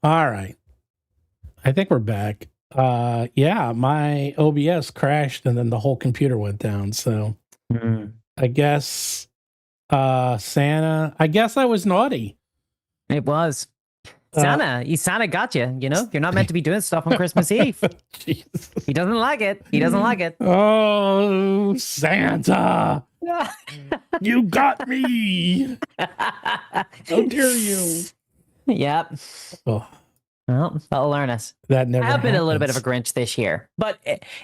All right. I think we're back. Yeah, my OBS crashed and then the whole computer went down. So I guess Santa, I guess I was naughty. It was. Santa got you. You know, you're not meant to be doing stuff on Christmas Eve. Jesus. He doesn't like it. He doesn't like it. Oh, Santa, you got me. How dare you? Yep. Oh, Well, that'll learn us. that never I've been a little bit happens. of a Grinch this year, but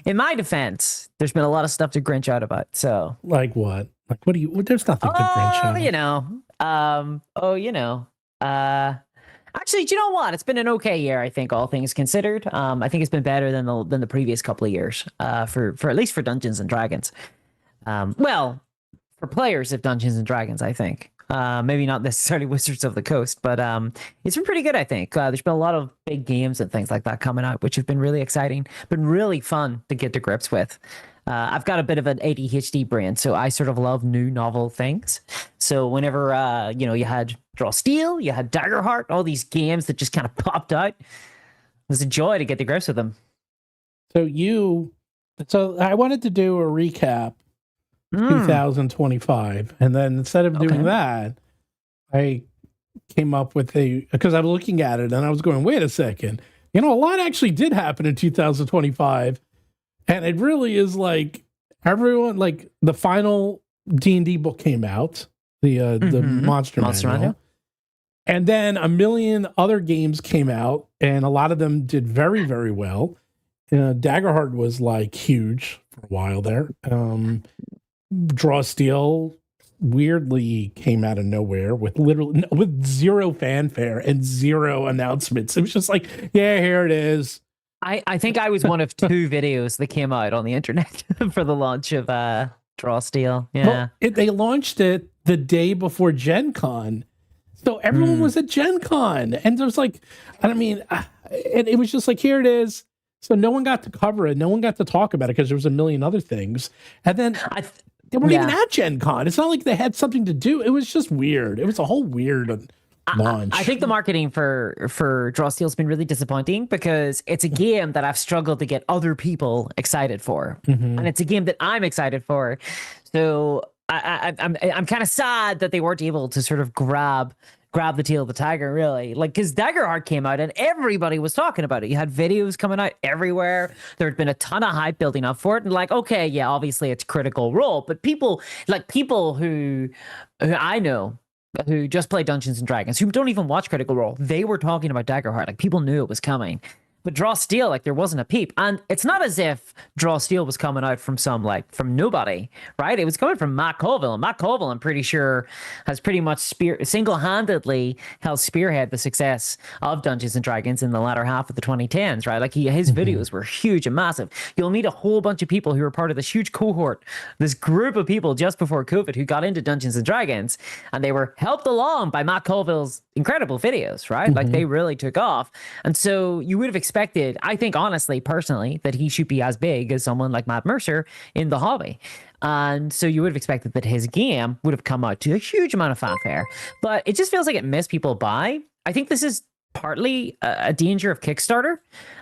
in my defense, there's been a lot of stuff to Grinch out about. So, Like what? Like what do you? There's nothing to Grinch out. you know, actually, do you know what? It's been an okay year, I think, all things considered. I think it's been better than the previous couple of years, for at least for Dungeons and Dragons. Well, for players of Dungeons and Dragons, I think. Maybe not necessarily Wizards of the Coast, but it's been pretty good, I think. There's been a lot of big games and things like that coming out, which have been really exciting, been really fun to get to grips with. I've got a bit of an ADHD brain, so I sort of love new novel things. So whenever, you had Draw Steel, you had Daggerheart, all these games that just kind of popped out, it was a joy to get to grips with them. So I wanted to do a recap 2025, and then instead of doing that, I came up with because I was looking at it and I was going, wait a second, a lot actually did happen in 2025, and it really is like everyone, like the final D&D book came out, the Monster Manual. And then a million other games came out, and a lot of them did very, very well. Daggerheart was like huge for a while there. Draw Steel weirdly came out of nowhere with zero fanfare and zero announcements. It was just like, yeah, here it is. I think I was one of two videos that came out on the internet for the launch of Draw Steel. Yeah, well, they launched it the day before Gen Con, so everyone was at Gen Con, and it was like, it was just like, here it is. So no one got to cover it, no one got to talk about it because there was a million other things, and then they weren't even at Gen Con. It's not like they had something to do. It was just weird. It was a whole weird launch. I think the marketing for Draw Steel has been really disappointing because it's a game that I've struggled to get other people excited for, and it's a game that I'm excited for. So I'm kind of sad that they weren't able to sort of grab the tail of the tiger, really. Like, because Daggerheart came out and everybody was talking about it. You had videos coming out everywhere. There had been a ton of hype building up for it. And like, okay, yeah, obviously it's Critical Role, but people who I know who just play Dungeons and Dragons, who don't even watch Critical Role, they were talking about Daggerheart. Like, people knew it was coming. But Draw Steel, like, there wasn't a peep. And it's not as if Draw Steel was coming out from from nobody, right? It was coming from Matt Colville. And Matt Colville, I'm pretty sure, has pretty much single-handedly helped spearhead the success of Dungeons & Dragons in the latter half of the 2010s, right? Like, his videos were huge and massive. You'll meet a whole bunch of people who were part of this huge cohort, this group of people just before COVID who got into Dungeons & Dragons, and they were helped along by Matt Colville's incredible videos, right? Like, they really took off. And so you would have expected, I think, honestly, personally, that he should be as big as someone like Matt Mercer in the hobby. And so you would have expected that his game would have come out to a huge amount of fanfare. But it just feels like it missed people by. I think this is partly a danger of Kickstarter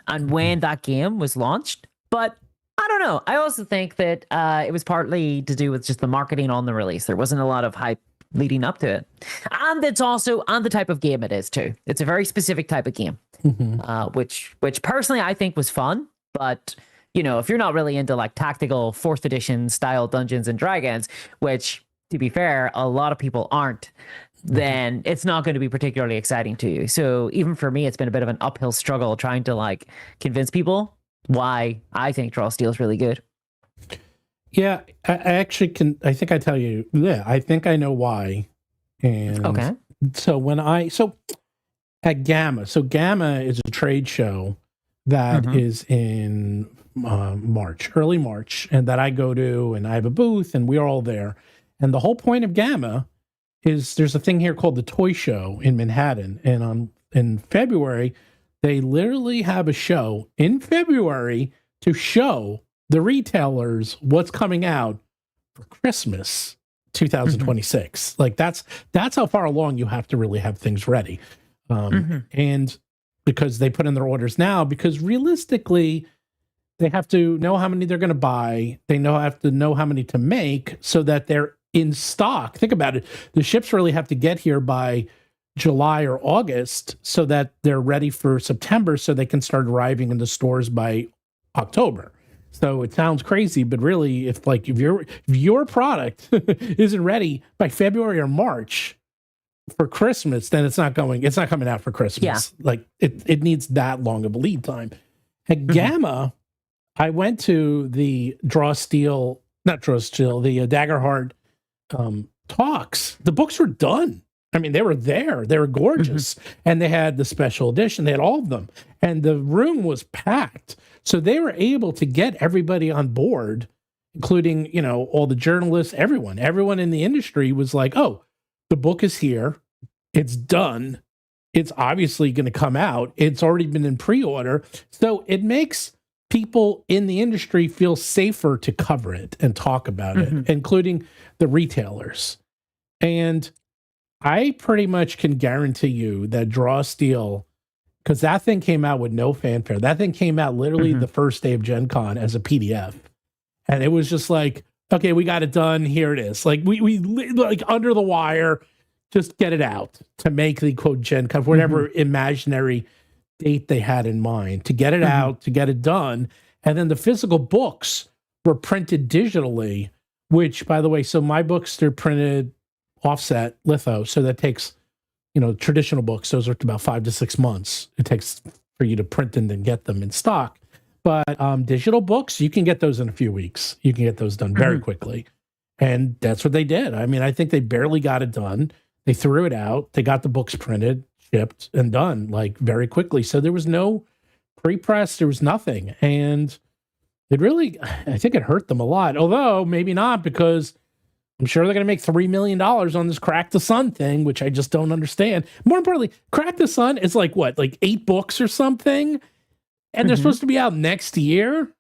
and when that game was launched. But I don't know. I also think that it was partly to do with just the marketing on the release. There wasn't a lot of hype leading up to it, and it's also on the type of game it is too. It's a very specific type of game, which personally I think was fun. But if you're not really into like tactical 4th edition style Dungeons and Dragons, which to be fair, a lot of people aren't, then it's not going to be particularly exciting to you. So even for me, it's been a bit of an uphill struggle trying to like convince people why I think Draw Steel is really good. Yeah, I actually can. I think I tell you. Yeah, I think I know why. And okay. So at Gamma. So Gamma is a trade show that is in early March, and that I go to, and I have a booth, and we're all there. And the whole point of Gamma is there's a thing here called the Toy Show in Manhattan, and in February they literally have a show in February to show the retailers what's coming out for Christmas 2026. Like that's how far along you have to really have things ready. And because they put in their orders now, because realistically, they have to know how many they're going to buy. They have to know how many to make so that they're in stock. Think about it. The ships really have to get here by July or August so that they're ready for September so they can start arriving in the stores by October. So it sounds crazy, but really, if your product isn't ready by February or March for Christmas, then it's not coming out for Christmas. Yeah. Like it needs that long of a lead time. At Gamma, I went to the the Daggerheart talks. The books were done. I mean, they were there. They were gorgeous. And they had the special edition. They had all of them. And the room was packed. So they were able to get everybody on board, including, all the journalists, everyone. Everyone in the industry was like, oh, the book is here. It's done. It's obviously going to come out. It's already been in pre-order. So it makes people in the industry feel safer to cover it and talk about it, including the retailers. And I pretty much can guarantee you that Draw Steel, because that thing came out with no fanfare. That thing came out literally the first day of Gen Con as a PDF. And it was just like, okay, we got it done. Here it is. Like we like under the wire, just get it out to make the quote Gen Con, whatever imaginary date they had in mind, to get it out, to get it done. And then the physical books were printed digitally, which, by the way, so my books, they're printed offset litho. So that takes, traditional books, those are about 5 to 6 months. It takes for you to print and then get them in stock. But digital books, you can get those in a few weeks. You can get those done very quickly. And that's what they did. I mean, I think they barely got it done. They threw it out. They got the books printed, shipped, and done like very quickly. So there was no pre-press. There was nothing. And it really, I think it hurt them a lot. Although maybe not, because I'm sure they're going to make $3 million on this Crack the Sun thing, which I just don't understand. More importantly, Crack the Sun is like 8 books or something? And they're supposed to be out next year?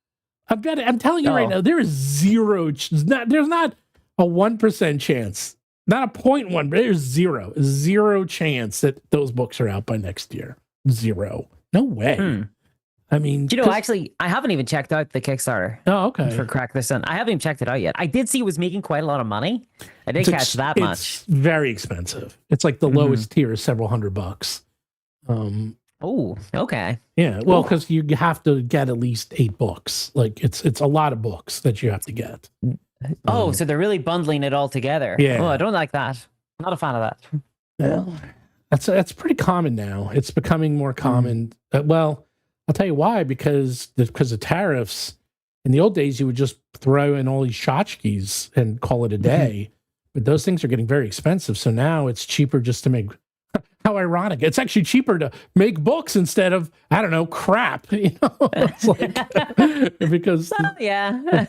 I'm telling you right now, there is there's not a 1% chance, not a 0.1, but there's zero chance that those books are out by next year. Zero. No way. I mean, actually, I haven't even checked out the Kickstarter. Oh, okay. For Crack the Sun. I haven't even checked it out yet. I did see it was making quite a lot of money. I didn't catch that much. It's very expensive. It's like the lowest tier is several $100. Oh, okay. Yeah, well, because you have to get at least 8 books. Like it's a lot of books that you have to get. So they're really bundling it all together. Yeah. Oh, I don't like that. I'm not a fan of that. Well, that's pretty common now. It's becoming more common. Well, I'll tell you why, because of tariffs. In the old days, you would just throw in all these tchotchkes and call it a day. But those things are getting very expensive. So now it's cheaper just to make. How ironic. It's actually cheaper to make books instead of, I don't know, crap. It's like, because. Well, yeah.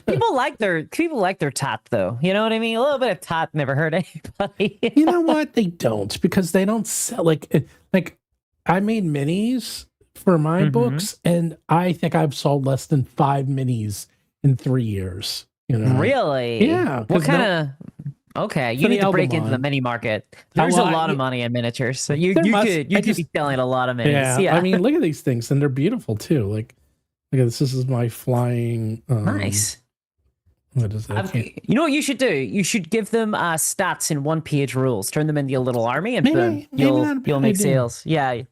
people like their tat, though. You know what I mean? A little bit of tat never hurt anybody. You know what? They don't, because they don't sell. Like I made minis for my books, and I think I've sold less than 5 minis in 3 years. Really? Yeah. What kind of? Okay, you need to break into the mini market. There's a lot of money in miniatures, so you could be selling a lot of minis. Yeah. I mean, look at these things, and they're beautiful too. Like, look at this. This is my flying. Nice. What is that? You know what you should do? You should give them stats in 1-page rules. Turn them into a little army, and boom, you'll make sales. Yeah,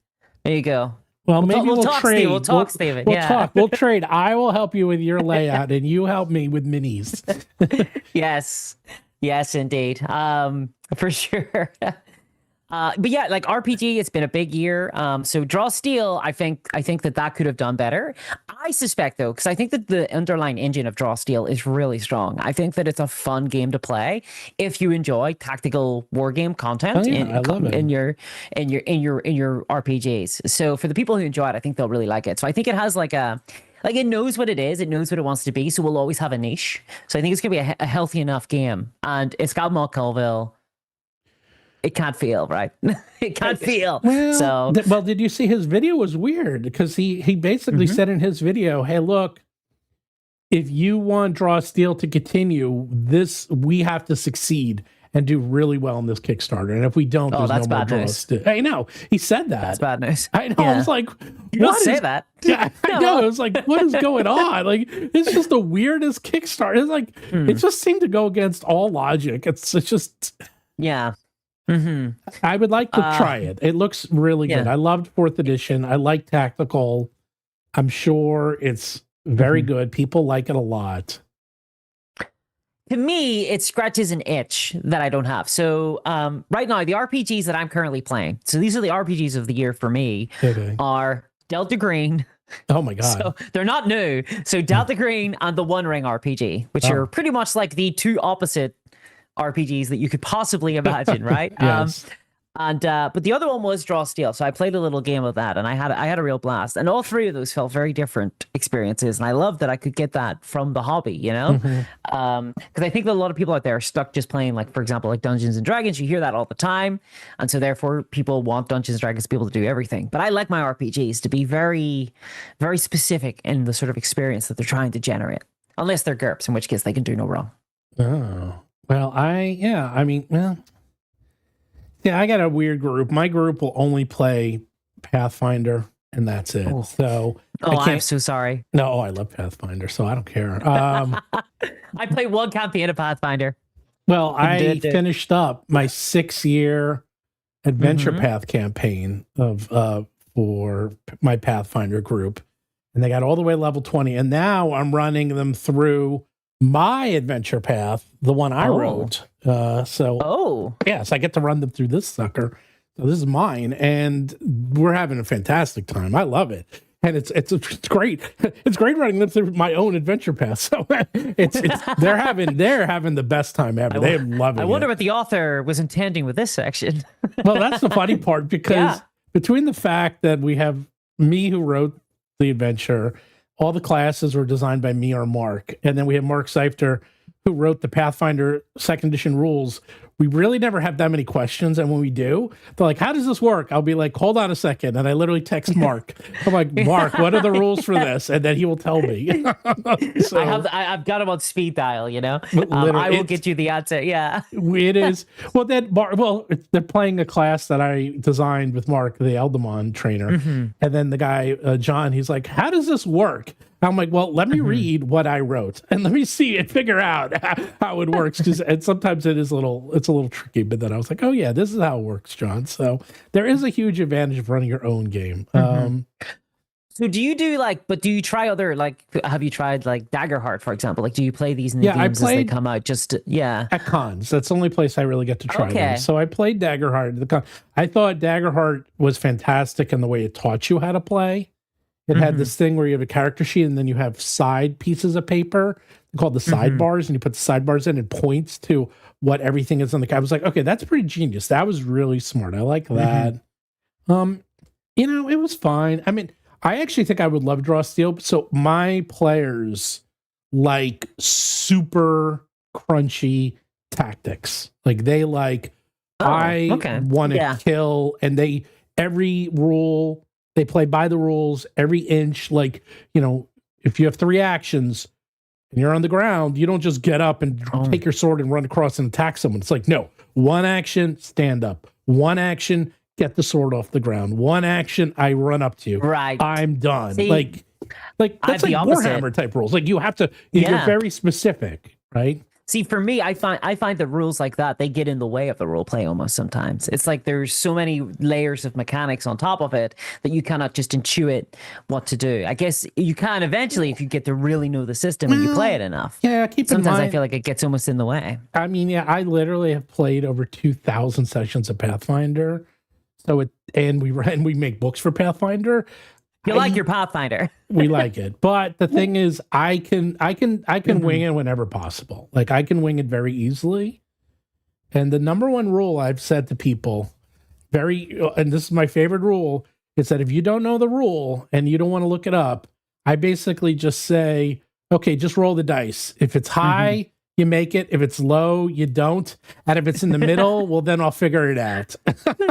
there you go. Well, maybe we'll trade. We'll talk, Steven. We'll trade. I will help you with your layout, and you help me with minis. Yes, indeed. For sure. But yeah, like RPG, it's been a big year. So Draw Steel, I think that could have done better. I suspect, though, because I think that the underlying engine of Draw Steel is really strong. I think that it's a fun game to play if you enjoy tactical war game content in your RPGs. So for the people who enjoy it, I think they'll really like it. So I think it has it knows what it is. It knows what it wants to be. So we'll always have a niche. So I think it's going to be a healthy enough game. And it's got Mark Colville. It can't fail, right? It can't fail. Well, did you see his video was weird? Because he basically said in his video, hey, look, if you want Draw Steel to continue, we have to succeed. and do really well in this Kickstarter. And if we don't, there's no more draws. I know. He said that. That's bad news. I know. I was like, you don't say that. Yeah, I know. I was like, what is going on? Like, it's just the weirdest Kickstarter. It's like, it just seemed to go against all logic. It's just. Yeah. I would like to try it. It looks really good. I loved 4th edition. I like tactical. I'm sure it's very good. People like it a lot. To me, it scratches an itch that I don't have. So right now, the RPGs that I'm currently playing, so these are the RPGs of the year for me, are Delta Green. Oh my God. So they're not new. So Delta Green and the One Ring RPG, which are pretty much like the two opposite RPGs that you could possibly imagine, right? Yes. But the other one was Draw Steel. So I played a little game of that, and I had a real blast. And all three of those felt very different experiences, and I love that I could get that from the hobby, you know? Because I think that a lot of people out there are stuck just playing, like, for example, like Dungeons and Dragons. You hear that all the time, and so therefore people want Dungeons and Dragons to be able to do everything. But I like my RPGs to be very, very specific in the sort of experience that they're trying to generate, unless they're GURPS, in which case they can do no wrong. Oh. Well, I got a weird group. My group will only play Pathfinder, and that's it. So, I'm so sorry. No, I love Pathfinder, so I don't care. I played one campaign of Pathfinder. Well, I finished up my 6-year Adventure Path campaign for my Pathfinder group, and they got all the way level 20, and now I'm running them through my Adventure Path, the one I wrote. Yes, I get to run them through this sucker. So this is mine, and we're having a fantastic time. I love it, and it's great. It's great running them through my own Adventure Path. So they're having the best time ever. They're loving it. I wonder what the author was intending with this section. Well, that's the funny part, because between the fact that we have me who wrote the adventure, all the classes were designed by me or Mark. And then we have Mark Seifter, who wrote the Pathfinder 2nd edition rules. We really never have that many questions. And when we do, they're like, how does this work? I'll be like, hold on a second. And I literally text Mark. I'm like, Mark, what are the rules for this? And then he will tell me. So, I've got him on speed dial, you know? I will get you the answer. Yeah. It is. Well, they're playing a class that I designed with Mark, the Eldamon trainer. And then the guy, John, he's like, how does this work? I'm like, well, let me read what I wrote and let me see and figure out how it works. And sometimes it's a little tricky, but then I was like, oh yeah, this is how it works, John. So there is a huge advantage of running your own game. So do you try other, have you tried Daggerheart, for example? Like, do you play these in the games as they come out? At cons. That's the only place I really get to try them. So I played Daggerheart. I thought Daggerheart was fantastic in the way it taught you how to play. It had this thing where you have a character sheet and then you have side pieces of paper called the sidebars, and you put the sidebars in and points to what everything is on the. I was like, okay, that's pretty genius. That was really smart. I like that. It was fine. I mean, I actually think I would love Draw Steel. So my players like super crunchy tactics. Like they like, I want to kill, and every rule. They play by the rules, every inch. Like, if you have 3 actions and you're on the ground, you don't just get up and take your sword and run across and attack someone. It's like, no, 1 action, stand up. 1 action, get the sword off the ground. 1 action, I run up to you. Right. I'm done. See, like that's like Warhammer type rules. Like you have to, you're very specific, right? See, for me, I find the rules like that, they get in the way of the role play almost sometimes. It's like there's so many layers of mechanics on top of it that you cannot just intuit what to do. I guess you can eventually if you get to really know the system and you play it enough. Yeah, sometimes I feel like it gets almost in the way. I mean, I literally have played over 2,000 sessions of Pathfinder. So we make books for Pathfinder. You like your Pathfinder. We like it. But the thing is, I can wing it whenever possible. Like I can wing it very easily. And the number one rule I've said to people, and this is my favorite rule, is that if you don't know the rule and you don't want to look it up, I basically just say, okay, just roll the dice. If it's high, you make it. If it's low, you don't. And if it's in the middle, well, then I'll figure it out.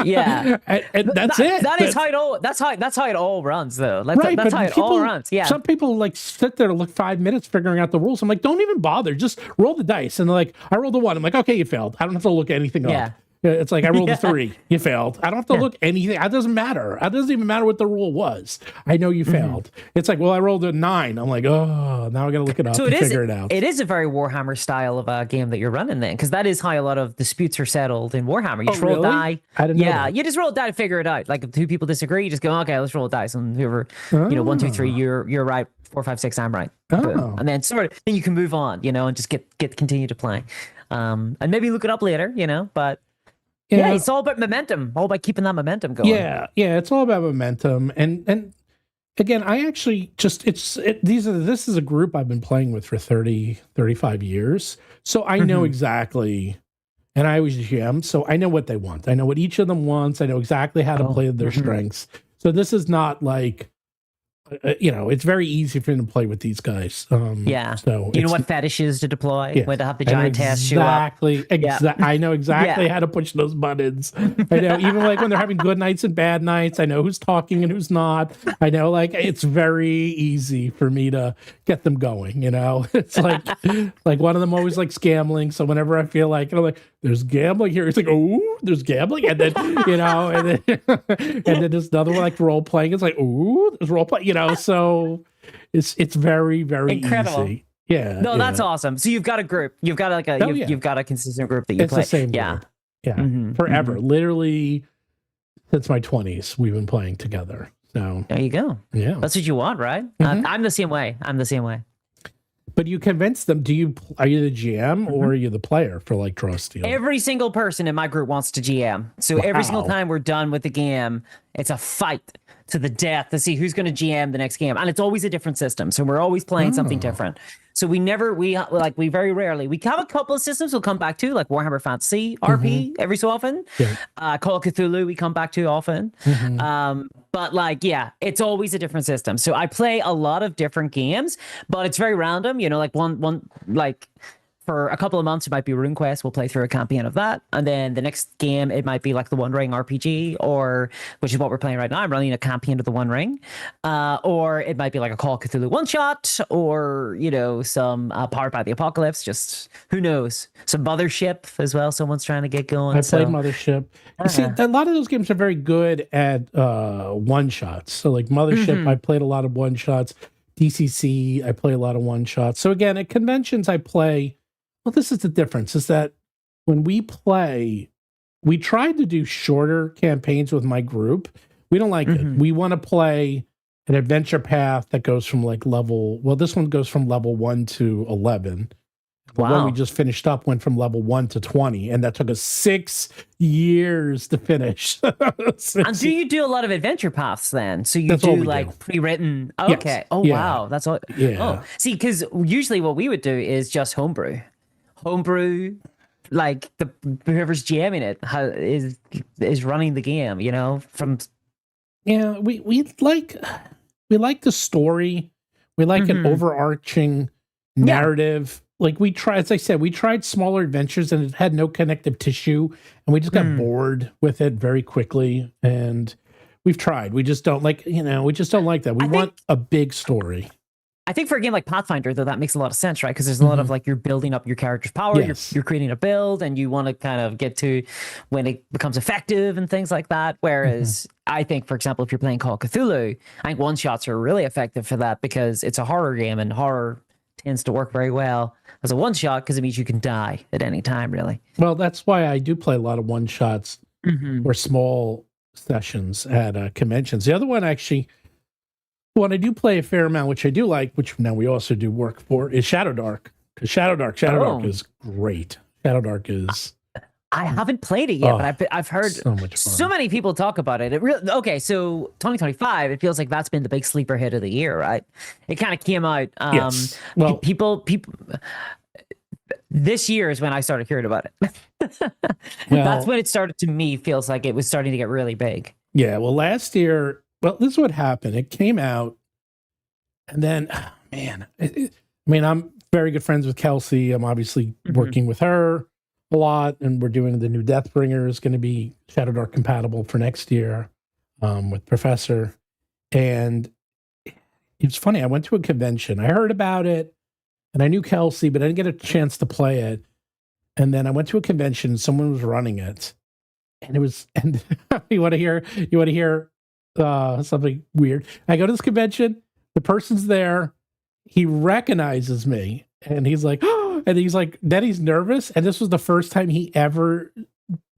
Yeah, and that's it. That's how it all. That's how it all runs, though. Right, That's how it all runs. Yeah. Some people like sit there to look 5 minutes figuring out the rules. I'm like, don't even bother. Just roll the dice. And they're like, I rolled a 1. I'm like, okay, you failed. I don't have to look anything up. It's like I rolled a 3. You failed. I don't have to look anything. It doesn't matter. It doesn't even matter what the rule was. I know you failed. It's like, well, I rolled a 9. I'm like, oh, now I got to look it up and figure it out. It is a very Warhammer style of a game that you're running then, because that is how a lot of disputes are settled in Warhammer. You just roll a die. I didn't know that. You just roll a die to figure it out. Like if two people disagree, you just go, okay, let's roll a dice, and whoever, 1, 2, 3, you're right. 4, 5, 6, I'm right. And then then you can move on, and just continue to play, and maybe look it up later, but. Yeah, it's all about momentum, all about keeping that momentum going. Yeah, it's all about momentum. And again, I actually this is a group I've been playing with for 30, 35 years. So I know exactly, and I always GM, so I know what they want. I know what each of them wants. I know exactly how to play their strengths. So this is not like, it's very easy for them to play with these guys. So you know what fetishes to deploy when to have the giant test show up. I know exactly how to push those buttons. I know even like when they're having good nights and bad nights. I know who's talking and who's not. I know it's very easy for me to get them going. It's like one of them always likes gambling. So whenever I feel like there's gambling here, it's like, oh, there's gambling, and then and then there's another one like role playing. It's like, oh, there's role play. So it's very, very incredible. Easy. Yeah. No, that's awesome. So you've got a group. You've got you've got a consistent group that you play. It's the same group. Yeah. Forever. Literally since my 20s, we've been playing together. So there you go. Yeah. That's what you want, right? I'm the same way. But you convince them. Are you the GM or are you the player for like Draw Steel? Every single person in my group wants to GM. So every single time we're done with the game, it's a fight to the death to see who's going to GM the next game. And it's always a different system. So we're always playing something different. So we very rarely, we have a couple of systems we'll come back to, like Warhammer Fantasy, RP, every so often. Yeah. Call of Cthulhu, we come back to often. But it's always a different system. So I play a lot of different games, but it's very random, for a couple of months, it might be RuneQuest. We'll play through a campaign of that. And then the next game, it might be like the One Ring RPG, which is what we're playing right now. I'm running a campaign of the One Ring. Or it might be like a Call of Cthulhu one-shot, or, some Powered by the Apocalypse. Just, who knows? Some Mothership as well. Someone's trying to get going. I played Mothership. You see, a lot of those games are very good at one-shots. So like Mothership, I played a lot of one-shots. DCC, I play a lot of one-shots. So again, at conventions, I play... Well, this is the difference, is that when we play, we tried to do shorter campaigns with my group. We don't like it. We want to play an adventure path that goes from this one goes from level 1 to 11. Wow. The one we just finished up went from level 1 to 20, and that took us 6 years to finish. And do you do a lot of adventure paths then? So you do pre-written? Okay. Yes. Oh, yeah. Wow. That's all. Yeah. Oh, see, because usually what we would do is just homebrew, like whoever's jamming it is running the game, from. Yeah, we like the story. We like an overarching narrative. Like we tried smaller adventures and it had no connective tissue, and we just got bored with it very quickly. And we've tried. We just don't like, we just don't like that. We want a big story. I think for a game like Pathfinder, though, that makes a lot of sense, right? Because there's a lot of you're building up your character's power, you're creating a build, and you want to kind of get to when it becomes effective and things like that. Whereas I think, for example, if you're playing Call of Cthulhu, I think one-shots are really effective for that because it's a horror game, and horror tends to work very well as a one-shot because it means you can die at any time, really. Well, that's why I do play a lot of one-shots or small sessions at conventions. The other one, actually... When I do play a fair amount, which I do like, which now we also do work for, is Shadowdark. Because Shadowdark is great. Shadowdark is... I haven't played it yet, but I've heard so many people talk about it. Okay, so 2025, it feels like that's been the big sleeper hit of the year, right? It kind of came out. Yes. Well, people. This year is when I started hearing about it. That's when it started to me. Feels like it was starting to get really big. Yeah. Well, last year. Well, this is what happened. It came out, and then, I'm very good friends with Kelsey. I'm obviously working with her a lot, and we're doing the new Deathbringer is going to be Shadowdark compatible for next year with Professor. And it's funny, I went to a convention. I heard about it, and I knew Kelsey, but I didn't get a chance to play it. And then I went to a convention, and someone was running it. And it was, and you want to hear something weird? I go to this convention, the person's there, he recognizes me, and he's like, and he's like, then he's nervous. And this was the first time he ever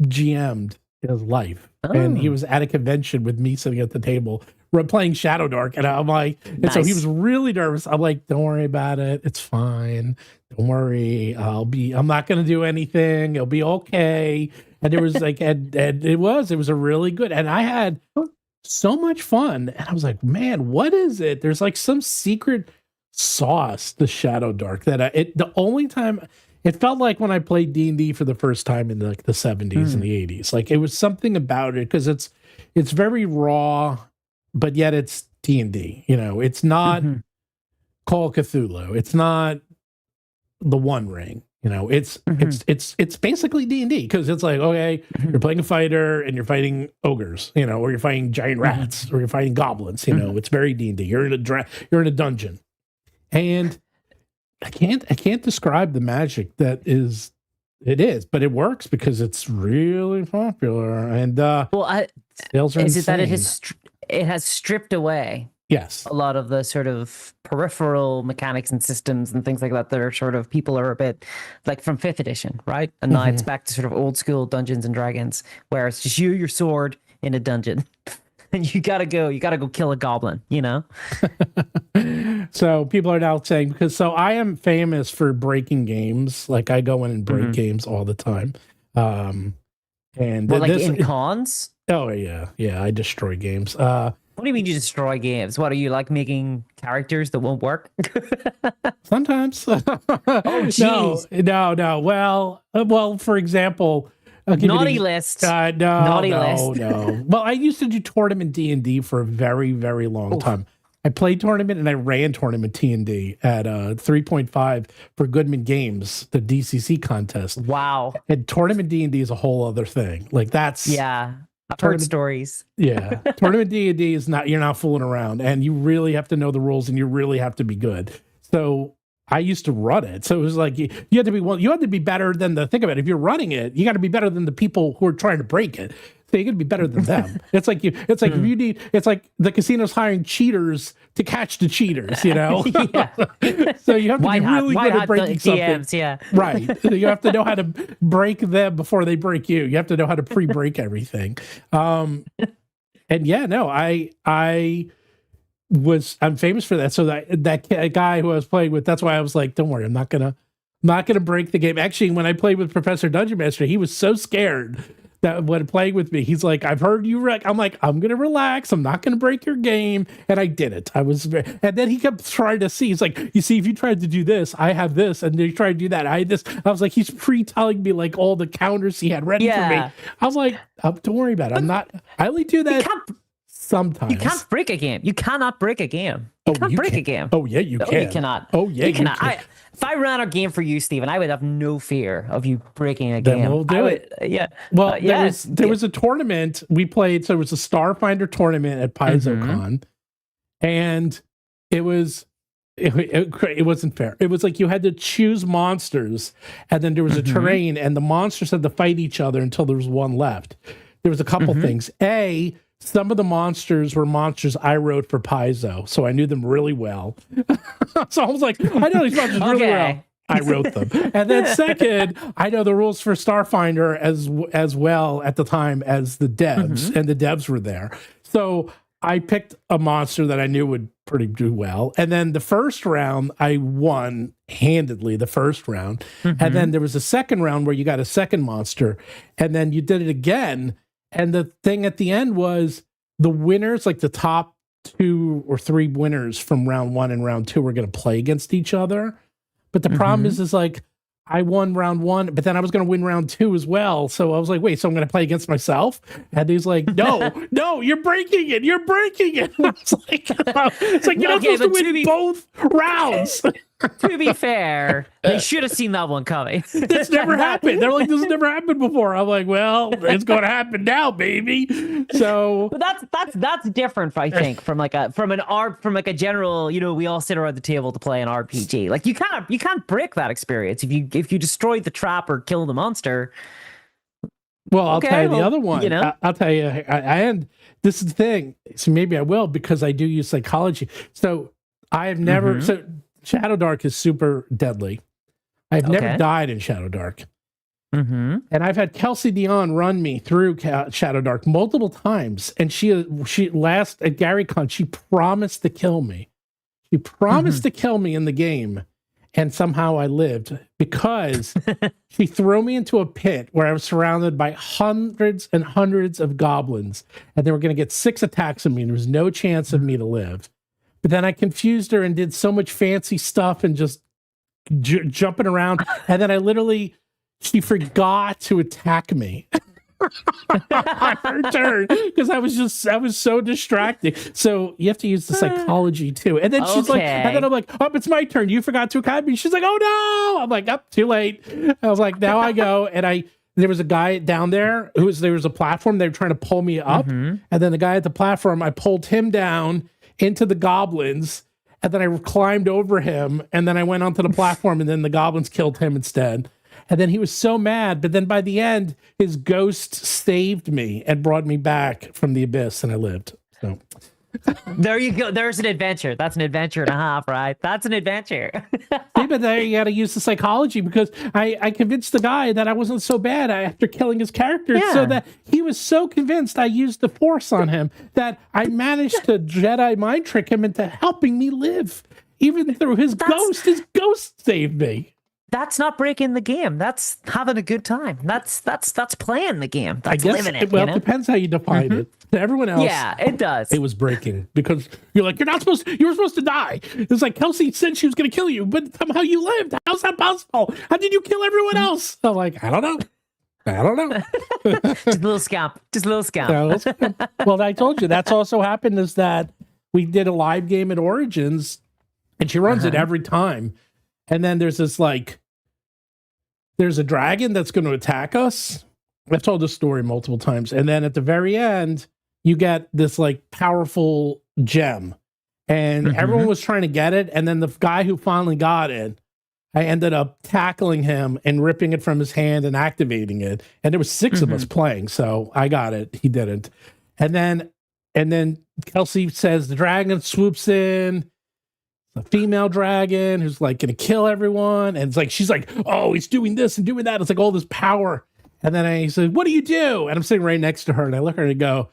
GM'd in his life. Oh. And he was at a convention with me sitting at the table. We're playing Shadowdark. And I'm like, and so he was really nervous. I'm like, don't worry about it. It's fine. Don't worry. I'm not going to do anything. It'll be okay. And it was like, and it was a really good, and I had so much fun. And I was like, man, what is it? There's like some secret sauce to Shadowdark that the only time it felt like when I played D&D for the first time in like the 70s and the 80s, like it was something about it, because it's very raw, but yet it's D&D, you know, it's not Call of Cthulhu. It's not the One Ring, you know, it's basically D&D, because it's like, okay, you're playing a fighter and you're fighting ogres, you know, or you're fighting giant rats, or you're fighting goblins, you know, it's very D&D. You're in a dungeon. And I can't describe the magic that it is, but it works because it's really popular. And sales are is insane. it that it has stripped away a lot of the sort of peripheral mechanics and systems and things like that are sort of, people are a bit like from 5th edition, right? And now it's back to sort of old school Dungeons and Dragons, where it's just your sword in a dungeon. And you gotta go kill a goblin, you know? So people are now saying, because I am famous for breaking games. Like I go in and break games all the time. And in cons? Oh yeah. I destroy games. What do you mean you destroy games? What are you, like, making characters that won't work? Sometimes. Oh jeez. No. Well, for example, naughty list. No. Well, I used to do tournament D&D for a very, very long time. I played tournament and I ran tournament T&D at 3.5 for Goodman Games, the DCC contest. Wow. And tournament D&D is a whole other thing. Like that's I've heard stories. Yeah. Tournament D&D is not, you're not fooling around, and you really have to know the rules, and you really have to be good. So I used to run it. So it was like, you had to be better than think of it. If you're running it, you got to be better than the people who are trying to break it. So you got to be better than them. It's like it's like the casino's hiring cheaters to catch the cheaters, you know? So you have to be really good at breaking something. DMs, Right. You have to know how to break them before they break you. You have to know how to pre-break everything. I'm famous for that. So that guy who I was playing with, that's why I was like, don't worry, I'm not gonna break the game. Actually, when I played with Professor Dungeon Master, he was so scared that when playing with me, he's like, I've heard you wreck. I'm like, I'm gonna relax. I'm not gonna break your game. And I didn't. And then he kept trying to see. He's like, you see, if you tried to do this, I have this, and then you try to do that, I had this. I was like, he's pre-telling me like all the counters he had ready for me. I was like, don't worry about it. I only do that sometimes. You can't break a game. You cannot break a game. You can't break a game. Oh yeah, you can. You cannot. Oh yeah, you cannot. If I ran a game for you, Stephen, I would have no fear of you breaking a game. Then we'll do it. Yeah. Well, there was a tournament we played. So it was a Starfinder tournament at PaizoCon, and it wasn't fair. It was like you had to choose monsters, and then there was a terrain, and the monsters had to fight each other until there was one left. There was a couple things. Some of the monsters were monsters I wrote for Paizo, so I knew them really well. So I was like, I know these monsters really well. I wrote them. And then second, I know the rules for Starfinder as well at the time as the devs, and the devs were there. So I picked a monster that I knew would pretty do well. And then the first round, I won handedly the first round. And then there was a second round where you got a second monster, and then you did it again. And the thing at the end was the winners, like the top 2 or 3 winners from round 1 and round 2 were going to play against each other. But the problem is like I won round 1, but then I was going to win round 2 as well. So I was like, wait, so I'm going to play against myself? And he's like, no, you're breaking it. It's like, you're not supposed to win both rounds. To be fair, they should have seen that one coming. This never happened. They're like, this has never happened before. I'm like, well, it's going to happen now, baby. So, but that's different, I think, from like a general, we all sit around the table to play an RPG. Like you can't break that experience if you destroy the trap or kill the monster. Well, I'll tell you the other one. I'll tell you, and this is the thing. So maybe I will, because I do use psychology. So I have never. So Shadowdark is super deadly. I've never died in Shadowdark. And I've had Kelsey Dion run me through Shadowdark multiple times, and she last at GaryCon, she promised to kill me. She promised to kill me in the game. And somehow I lived, because she threw me into a pit where I was surrounded by hundreds and hundreds of goblins, and they were going to get 6 attacks on me, and there was no chance of me to live. But then I confused her and did so much fancy stuff and just jumping around. And then she forgot to attack me. Her turn, because I was so distracted. So you have to use the psychology too. And then she's like, and then I'm like, oh, it's my turn. You forgot to attack me. She's like, oh no. I'm like, up, too late. I was like, now I go. And there was a guy down there there was a platform. They were trying to pull me up. And then the guy at the platform, I pulled him down into the goblins. And then I climbed over him. And then I went onto the platform, and then the goblins killed him instead. And then he was so mad, but then by the end, his ghost saved me and brought me back from the abyss, and I lived. So there you go. There's an adventure. That's an adventure and a half, right? That's an adventure. See, but there you got to use the psychology, because I convinced the guy that I wasn't so bad after killing his character, so that he was so convinced I used the Force on him that I managed to Jedi mind trick him into helping me live, even through his ghost. His ghost saved me. That's not breaking the game. That's having a good time. That's playing the game. That's living it. Well, it depends how you define it. To everyone else, it does. It was breaking, because you're like, you were supposed to die. It's like Kelsey said she was going to kill you, but somehow you lived. How's that possible? How did you kill everyone else? I'm like, I don't know. Just a little scamp. Well, I told you that's also happened, is that we did a live game at Origins, and she runs it every time. And then there's there's a dragon that's going to attack us. I've told this story multiple times. And then at the very end, you get this like powerful gem, and everyone was trying to get it. And then the guy who finally got it, I ended up tackling him and ripping it from his hand and activating it. And there was 6 of us playing. So I got it. He didn't. And then Kelsey says the dragon swoops in. A female dragon who's like going to kill everyone. And it's like, she's like, oh, he's doing this and doing that. It's like all this power. And then I said, what do you do? And I'm sitting right next to her, and I look at her and go,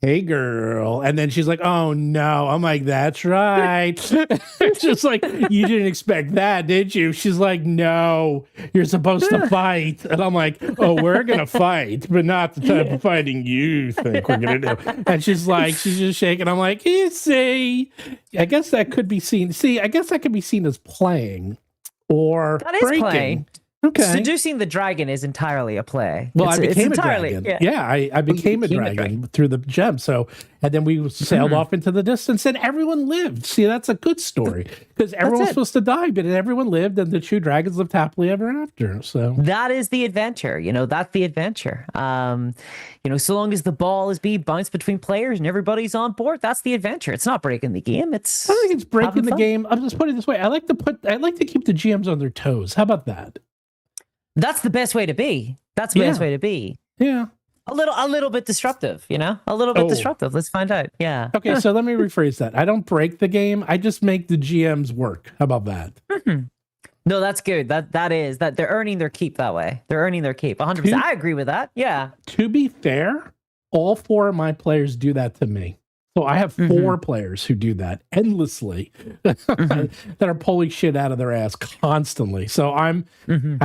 hey, girl. And then she's like, oh, no. I'm like, that's right. Just like, you didn't expect that, did you? She's like, no, you're supposed to fight. And I'm like, oh, we're going to fight, but not the type of fighting you think we're going to do. And she's just shaking. I'm like, you see, I guess that could be seen. I guess that could be seen as playing or that is breaking. Playing. Okay. Seducing the dragon is entirely a play. Well, I became a dragon. Yeah, I became a dragon through the gem. So, and then we sailed off into the distance, and everyone lived. See, that's a good story, because everyone was supposed to die, but everyone lived, and the 2 dragons lived happily ever after. So that is the adventure. That's the adventure. So long as the ball is being bounced between players and everybody's on board, that's the adventure. It's not breaking the game. I don't think it's breaking the game. I'll just put it this way: I like to keep the GMs on their toes. How about that? That's the best way to be. That's the best way to be. Yeah. A little bit disruptive, a little bit disruptive. Let's find out. Yeah. Okay. So let me rephrase that. I don't break the game. I just make the GMs work. How about that? No, that's good. That is they're earning their keep that way. They're earning their keep. 100%. I agree with that. Yeah. To be fair, all 4 of my players do that to me. So I have 4 players who do that endlessly, that are pulling shit out of their ass constantly. So I'm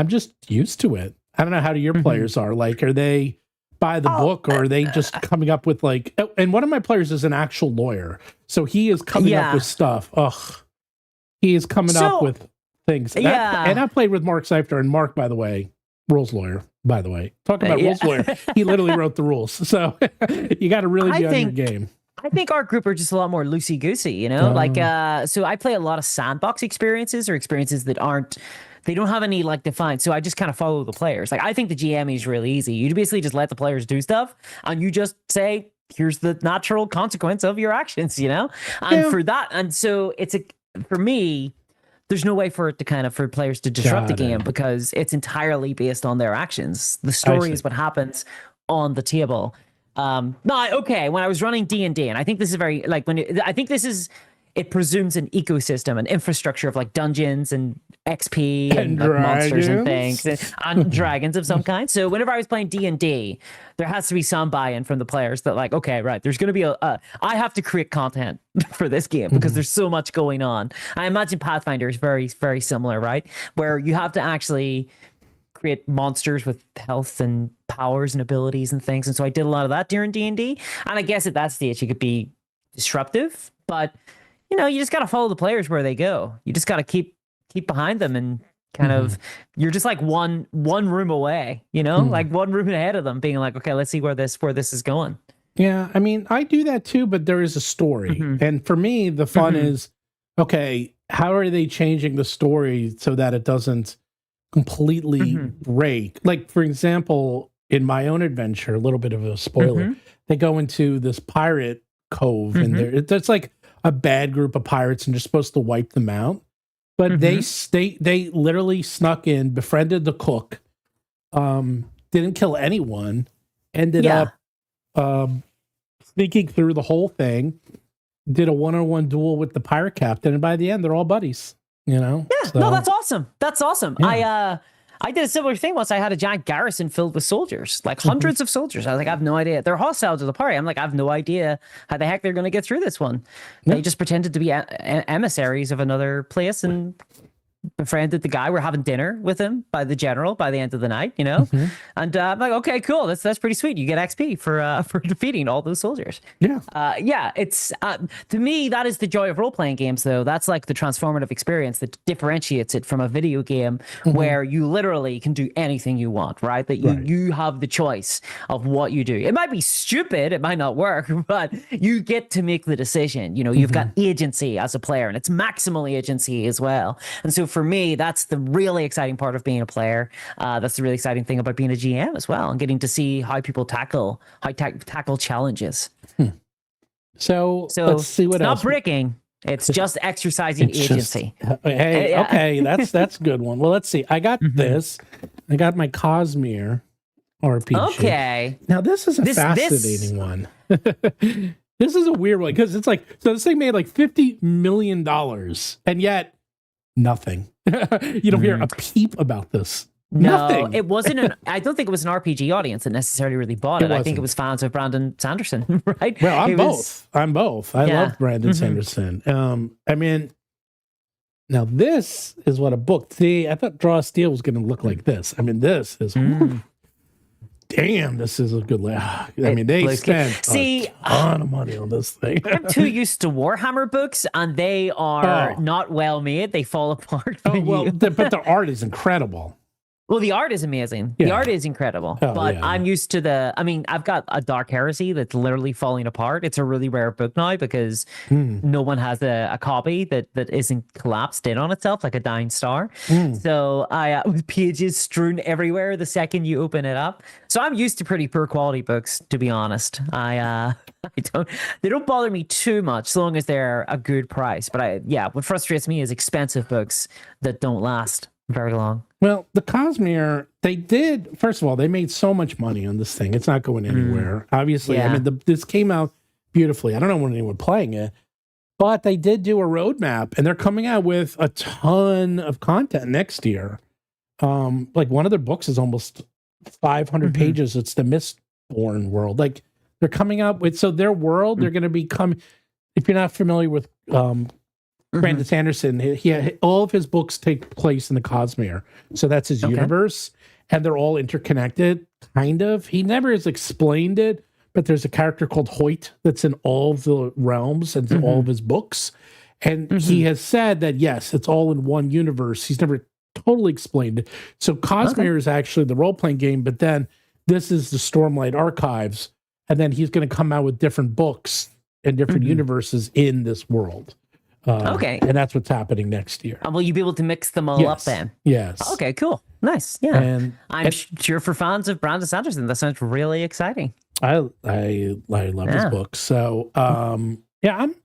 just used to it. I don't know how your players are. Like, are they by the book, or are they just coming up with like? And one of my players is an actual lawyer, so he is coming up with stuff. He is coming up with things. And I played with Mark Seifter, and Mark, by the way, rules lawyer. By the way, talk about rules lawyer. He literally wrote the rules. So you got to really be on your game. I think our group are just a lot more loosey goosey, you know. So I play a lot of sandbox experiences or experiences that they don't have any like defined. So I just kind of follow the players. Like I think the GM is really easy. You basically just let the players do stuff, and you just say, "Here's the natural consequence of your actions," you know. And for that, and so for me, there's no way for players to disrupt the game because it's entirely based on their actions. The story is what happens on the table. When I was running D&D, and I think this is very like it presumes an ecosystem, an infrastructure of like dungeons and XP and like monsters and things and dragons of some kind. So whenever I was playing D&D, there has to be some buy-in from the players that like, okay, right, there's going to be I have to create content for this game because there's so much going on. I imagine Pathfinder is very, very similar, right? Where you have to actually create monsters with health and powers and abilities and things. And so I did a lot of that during D&D. And I guess at that stage, you could be disruptive, but you know, you just got to follow the players where they go. You just got to keep behind them and kind of, you're just like one room away, you know, like one room ahead of them being like, okay, let's see where this is going. Yeah. I mean, I do that too, but there is a story. And for me, the fun is, okay, how are they changing the story so that it doesn't completely break? Like, for example, in my own adventure, a little bit of a spoiler, they go into this pirate cove and it's like a bad group of pirates and you're supposed to wipe them out. But they literally snuck in, befriended the cook, didn't kill anyone, ended up sneaking through the whole thing, did a one-on-one duel with the pirate captain, and by the end, they're all buddies, you know? Yeah, no, that's awesome. That's awesome. Yeah. I did a similar thing once. I had a giant garrison filled with soldiers, like hundreds of soldiers. I was like, I have no idea. They're hostile to the party. I'm like, I have no idea how the heck they're going to get through this one. They just pretended to be emissaries of another place and befriended the guy. We're having dinner with him by the general by the end of the night, you know? And I'm like, okay, cool. That's pretty sweet. You get XP for defeating all those soldiers. It's to me, that is the joy of role-playing games, though. That's like the transformative experience that differentiates it from a video game where you literally can do anything you want, right? That you have the choice of what you do. It might be stupid, it might not work, but you get to make the decision. You know, you've got agency as a player, and it's maximal agency as well. And so for me, that's the really exciting part of being a player. That's the really exciting thing about being a GM as well, and getting to see how people tackle challenges. So let's see what it's else. Not breaking. It's just exercising agency. Okay, that's a good one. Well, let's see. I got this. I got my Cosmere RPG. Okay. Now this is a fascinating one. This is a weird one because it's like, so this thing made like $50 million, and yet nothing. You don't hear a peep about this. No, Nothing. it wasn't I don't think it was an RPG audience that necessarily really bought it. I think it was fans of Brandon Sanderson, right? Well, I'm both. I love Brandon Sanderson. I mean, now this is what a book. See, I thought Draw Steel was going to look like this. I mean, this is damn, this is a good I mean, they spent a ton of money on this thing. I'm too used to Warhammer books, and they are not well made. They fall apart. But the art is incredible. Well, the art is amazing. Yeah. The art is incredible. I'm used to I've got a Dark Heresy that's literally falling apart. It's a really rare book now because no one has a copy that isn't collapsed in on itself like a dying star. So with pages strewn everywhere the second you open it up. So I'm used to pretty poor quality books, to be honest. They don't bother me too much so long as they're a good price. But what frustrates me is expensive books that don't last very long. Well, the Cosmere, first of all, they made so much money on this thing. It's not going anywhere. Obviously, I mean, this came out beautifully. I don't know when anyone playing it, but they did do a roadmap, and they're coming out with a ton of content next year. Like one of their books is almost 500 pages. It's the Mistborn world. Like they're coming out with, so their world, they're going to become, if you're not familiar with Brandon Sanderson, all of his books take place in the Cosmere. So that's his universe, and they're all interconnected, kind of. He never has explained it, but there's a character called Hoyt that's in all of the realms and all of his books. And he has said that, yes, it's all in one universe. He's never totally explained it. So Cosmere is actually the role-playing game, but then this is the Stormlight Archives, and then he's going to come out with different books and different universes in this world. Okay. And that's what's happening next year. Will you be able to mix them all up then? Yes. Okay, cool. Nice. Yeah. And I'm sure for fans of Brandon Sanderson, that sounds really exciting. I love his books. So I'm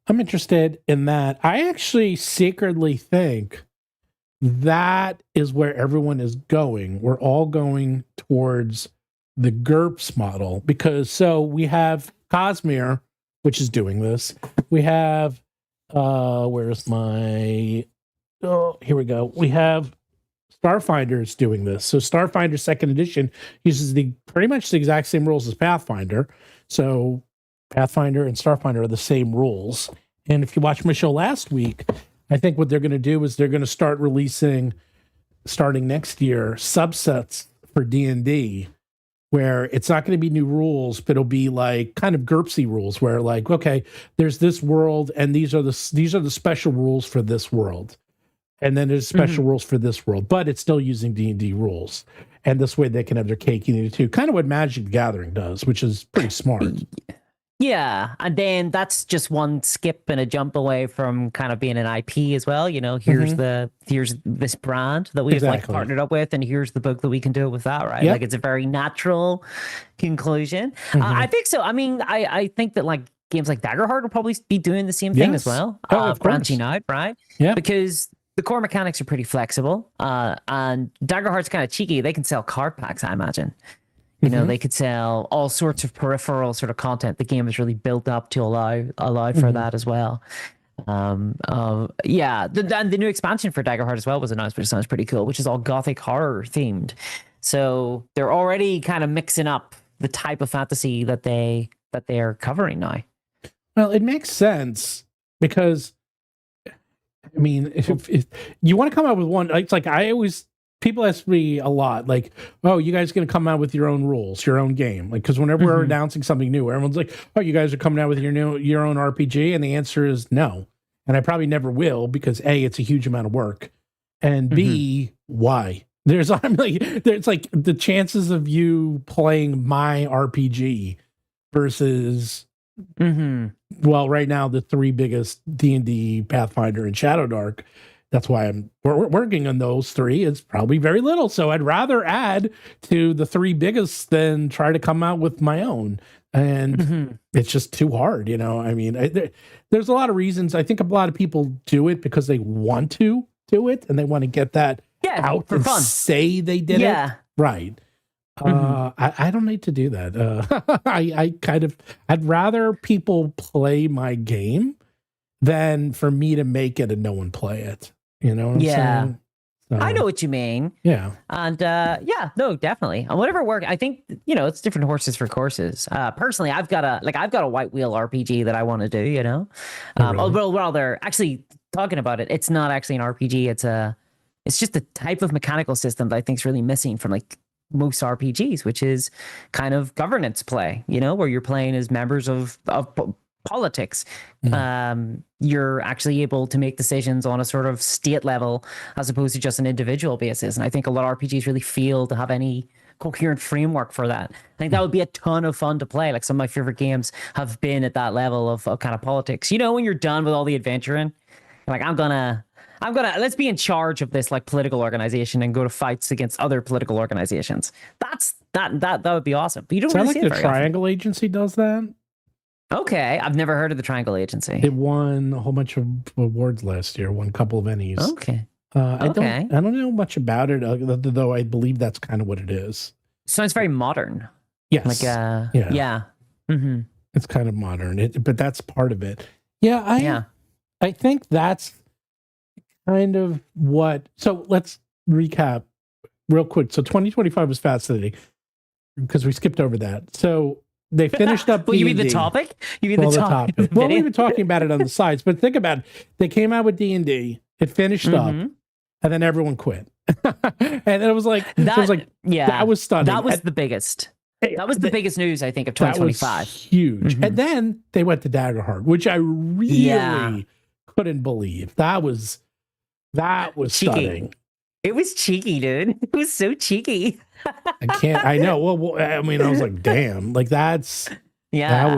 interested in that. I actually secretly think that is where everyone is going. We're all going towards the GURPS model because we have Cosmere, which is doing this. We have where's my here we go. We have Starfinder's doing this. So Starfinder second edition uses pretty much the exact same rules as Pathfinder. So Pathfinder and Starfinder are the same rules. And if you watched my show last week, I think what they're going to do is they're going to start releasing, starting next year, subsets for D&D, where it's not going to be new rules, but it'll be like kind of GURPSy rules, where like, okay, there's this world, and these are the special rules for this world, and then there's special rules for this world, but it's still using D&D rules, and this way they can have their cake and eat it too. Kind of what Magic the Gathering does, which is pretty smart. Yeah, and then that's just one skip and a jump away from kind of being an IP as well. You know, here's this brand that we've like partnered up with, and here's the book that we can do with that, right? Like it's a very natural conclusion. I think so. I mean, I think that like games like Daggerheart will probably be doing the same thing as well. Branching out, right? Yeah, because the core mechanics are pretty flexible, and Daggerheart's kind of cheeky. They can sell card packs, I imagine. You know, they could sell all sorts of peripheral sort of content. The game is really built up to allow for that as well. The new expansion for Daggerheart as well was announced, which sounds pretty cool, which is all gothic horror themed. So they're already kind of mixing up the type of fantasy that they are covering now. Well, it makes sense because, I mean, if you want to come out with one, it's like people ask me a lot, like, oh, you guys going to come out with your own rules, your own game? Like, because whenever we're announcing something new, everyone's like, oh, you guys are coming out with your own RPG? And the answer is no. And I probably never will because A, it's a huge amount of work. And B, why? It's like the chances of you playing my RPG versus, well, right now, the three biggest D&D, Pathfinder, and Shadowdark. That's why we're working on those three. It's probably very little. So I'd rather add to the three biggest than try to come out with my own. And it's just too hard, you know? I mean, there's a lot of reasons. I think a lot of people do it because they want to do it and they want to get that out for fun. Say they did it. Right. I don't need to do that. I'd rather people play my game than for me to make it and no one play it. You know what I'm saying? So, I know what you mean. Yeah. And no, definitely. And whatever work, I think, you know, it's different horses for courses. Personally, I've got a white wheel RPG that I want to do, you know. Well, they're actually talking about it. It's not actually an RPG. It's just a type of mechanical system that I think is really missing from like most RPGs, which is kind of governance play, you know, where you're playing as members of politics. You're actually able to make decisions on a sort of state level as opposed to just an individual basis. And I think a lot of RPGs really fail to have any coherent framework for that. I think that would be a ton of fun to play. Like some of my favorite games have been at that level of kind of politics. You know, when you're done with all the adventuring, like I'm gonna let's be in charge of this like political organization and go to fights against other political organizations. That would be awesome. But you don't sound really like the Triangle Agency does that. Okay, I've never heard of the Triangle Agency. It won a whole bunch of awards last year. Won a couple of Emmys. Okay. I don't know much about it, though. I believe that's kind of what it is. Sounds very modern. Yes. Like yeah. It's kind of modern, but that's part of it. Yeah. I think that's kind of what. So let's recap real quick. So 2025 was fascinating because we skipped over that. So they finished up. Well, you mean the topic? You mean the topic? Well, we've been talking about it on the sides, but think about it. They came out with D&D. It finished up, and then everyone quit. And it was like that was stunning. That was the biggest. That was the biggest news, I think, of 2025. That was huge. And then they went to Daggerheart, which I really couldn't believe. That was stunning. It was cheeky, dude. It was so cheeky. I know. Well, I mean, I was like, damn, like that's Yeah.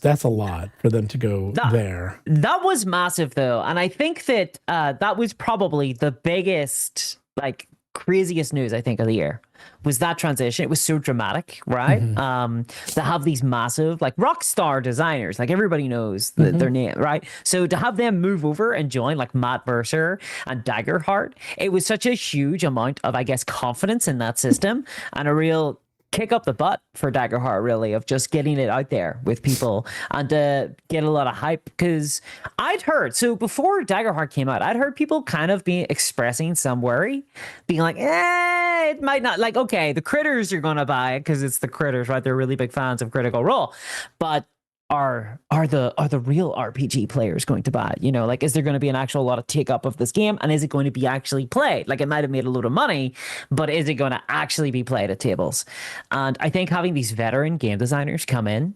That's a lot for them to go there. That was massive though. And I think that that was probably the biggest, like craziest news I think of the year was that transition. It was so dramatic, right? To have these massive like rock star designers, like everybody knows their name, right? So to have them move over and join like Matt Mercer and Daggerheart, it was such a huge amount of, I guess, confidence in that system and a real kick up the butt for Daggerheart, really, of just getting it out there with people and to get a lot of hype. Because I'd heard, so before Daggerheart came out, I'd heard people kind of be expressing some worry, being like, it might not, like, okay, the critters are going to buy it because it's the critters, right? They're really big fans of Critical Role. But are the real RPG players going to buy it? You know, like, is there going to be an actual lot of take up of this game, and is it going to be actually played? Like, it might have made a load of money, but is it going to actually be played at tables? And I think having these veteran game designers come in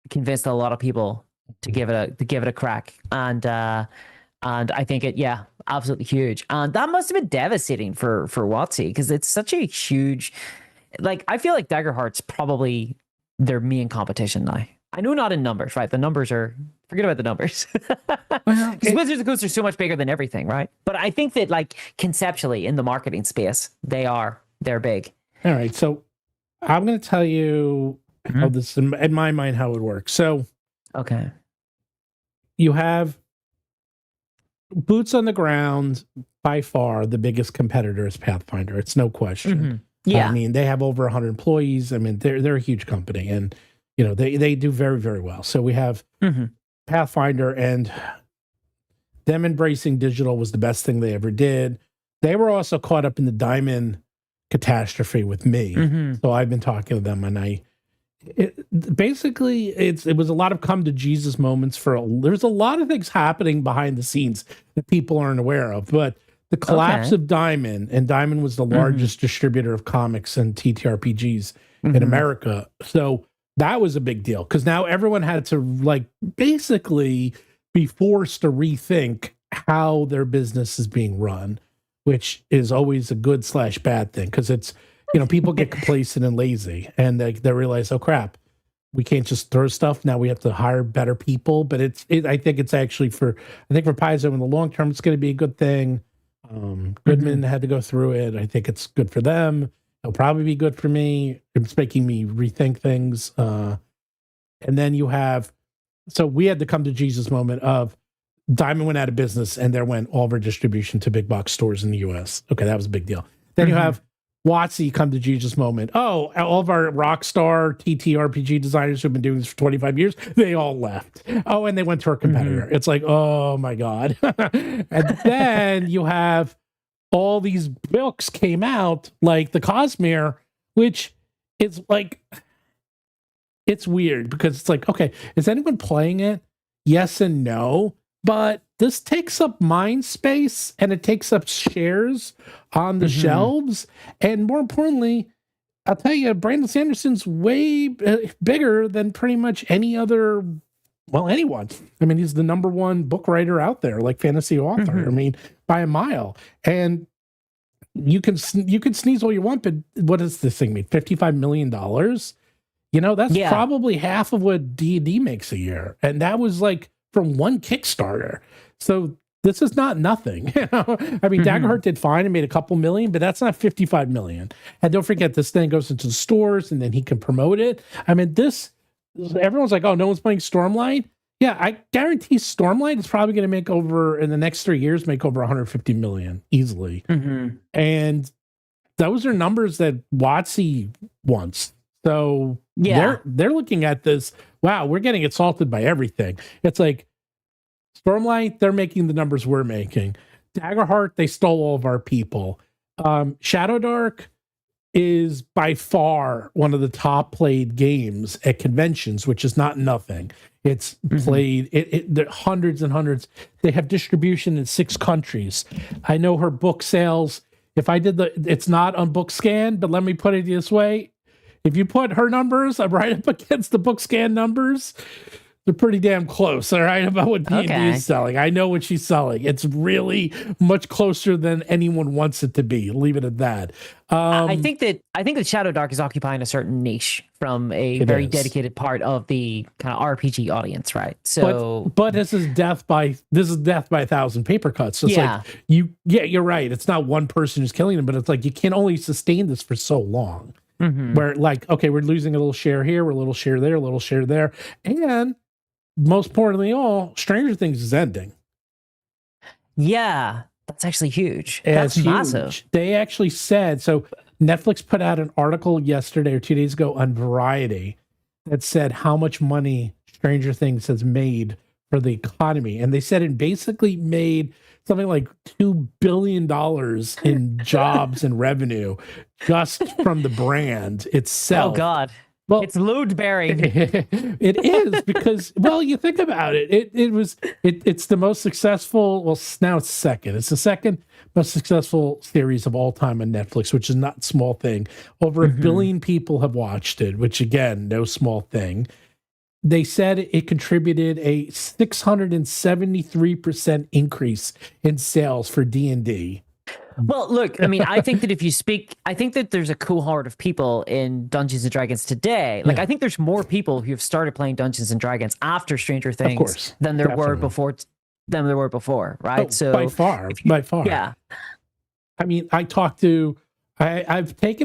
convinced a lot of people to give it a crack. And I think absolutely huge. And that must have been devastating for WoTC, because it's such a huge, like, I feel like Daggerheart's probably their main competition now. I know not in numbers, right? The numbers are, forget about the numbers. Because Wizards of the Coast are so much bigger than everything, right? But I think that, like, conceptually in the marketing space, they're big. All right. So I'm going to tell you how this, in my mind, how it works. So, okay. You have boots on the ground, by far the biggest competitor is Pathfinder. It's no question. Yeah. I mean, they have over 100 employees. I mean, they're a huge company, and you know, they do very, very well. So we have Pathfinder, and them embracing digital was the best thing they ever did. They were also caught up in the Diamond catastrophe with me. So I've been talking to them, and basically it was a lot of come to Jesus moments there's a lot of things happening behind the scenes that people aren't aware of, but the collapse of Diamond, and Diamond was the largest distributor of comics and TTRPGs in America. So that was a big deal, because now everyone had to, like, basically be forced to rethink how their business is being run, which is always a good / bad thing, because it's, you know, people get complacent and lazy, and they realize, oh crap, we can't just throw stuff. Now we have to hire better people. But I think it's actually for Paizo in the long term, it's going to be a good thing. Goodman had to go through it. I think it's good for them. It'll probably be good for me. It's making me rethink things. And then so we had the come to Jesus moment of Diamond went out of business, and there went all of our distribution to big box stores in the US. Okay, that was a big deal. Then you have WoTC come to Jesus moment. Oh, all of our Rockstar TTRPG designers who've been doing this for 25 years, they all left. Oh, and they went to our competitor. It's like, oh my God. And then you have all these books came out, like the Cosmere, which is like, it's weird, because it's like, okay, is anyone playing it? Yes and no. But this takes up mind space, and it takes up shares on the shelves. And more importantly, I'll tell you, Brandon Sanderson's way bigger than pretty much anyone. I mean, he's the #1 book writer out there, like fantasy author. I mean, by a mile. And you can sneeze all you want, but what does this thing mean? $55 million? You know, that's probably half of what D&D makes a year. And that was like from one Kickstarter. So this is not nothing. You know? I mean, Daggerheart did fine and made a couple million, but that's not 55 million. And don't forget, this thing goes into the stores, and then he can promote it. I mean, everyone's like, oh, no one's playing Stormlight. Yeah, I guarantee Stormlight is probably going to make over, in the next 3 years, make over 150 million easily. And those are numbers that WoTC wants. So they're looking at this. Wow, we're getting assaulted by everything. It's like Stormlight, they're making the numbers we're making. Daggerheart, they stole all of our people. Shadowdark is by far one of the top played games at conventions, which is not nothing. It's played there are hundreds and hundreds. They have distribution in 6 countries. I know her book sales. If I did it's not on BookScan, but let me put it this way. If you put her numbers, I'm right up against the BookScan numbers. they're pretty damn close, all right, about what D&D Okay. is selling. I know what she's selling. It's really much closer than anyone wants it to be. Leave it at that. I think that Shadowdark is occupying a certain niche from a very dedicated part of the kind of RPG audience, right? So, but this is death by 1,000 paper cuts. So it's like you're right. It's not one person who's killing them, but it's like you can only sustain this for so long. Where like, okay, we're losing a little share here, we're a little share there, a little share there, and most importantly, all Stranger Things is ending. Yeah, that's actually huge. That's massive. They actually said so. Netflix put out an article yesterday or 2 days ago on Variety that said how much money Stranger Things has made for the economy, and they said it basically made something like $2 billion in jobs and revenue just from the brand itself. Oh God. Well, it's load bearing. It is because, well, you think about it. It's the most successful. Well, now it's second. It's the second most successful series of all time on Netflix, which is not a small thing. Over 1 billion people have watched it, which again, no small thing. They said it contributed a 673% increase in sales for D&D. Well, look, I mean, I think that there's a cohort of people in Dungeons and Dragons today. Like, I think there's more people who have started playing Dungeons and Dragons after Stranger Things than there were before. Right? Oh, so by far. Yeah. I mean, I've taken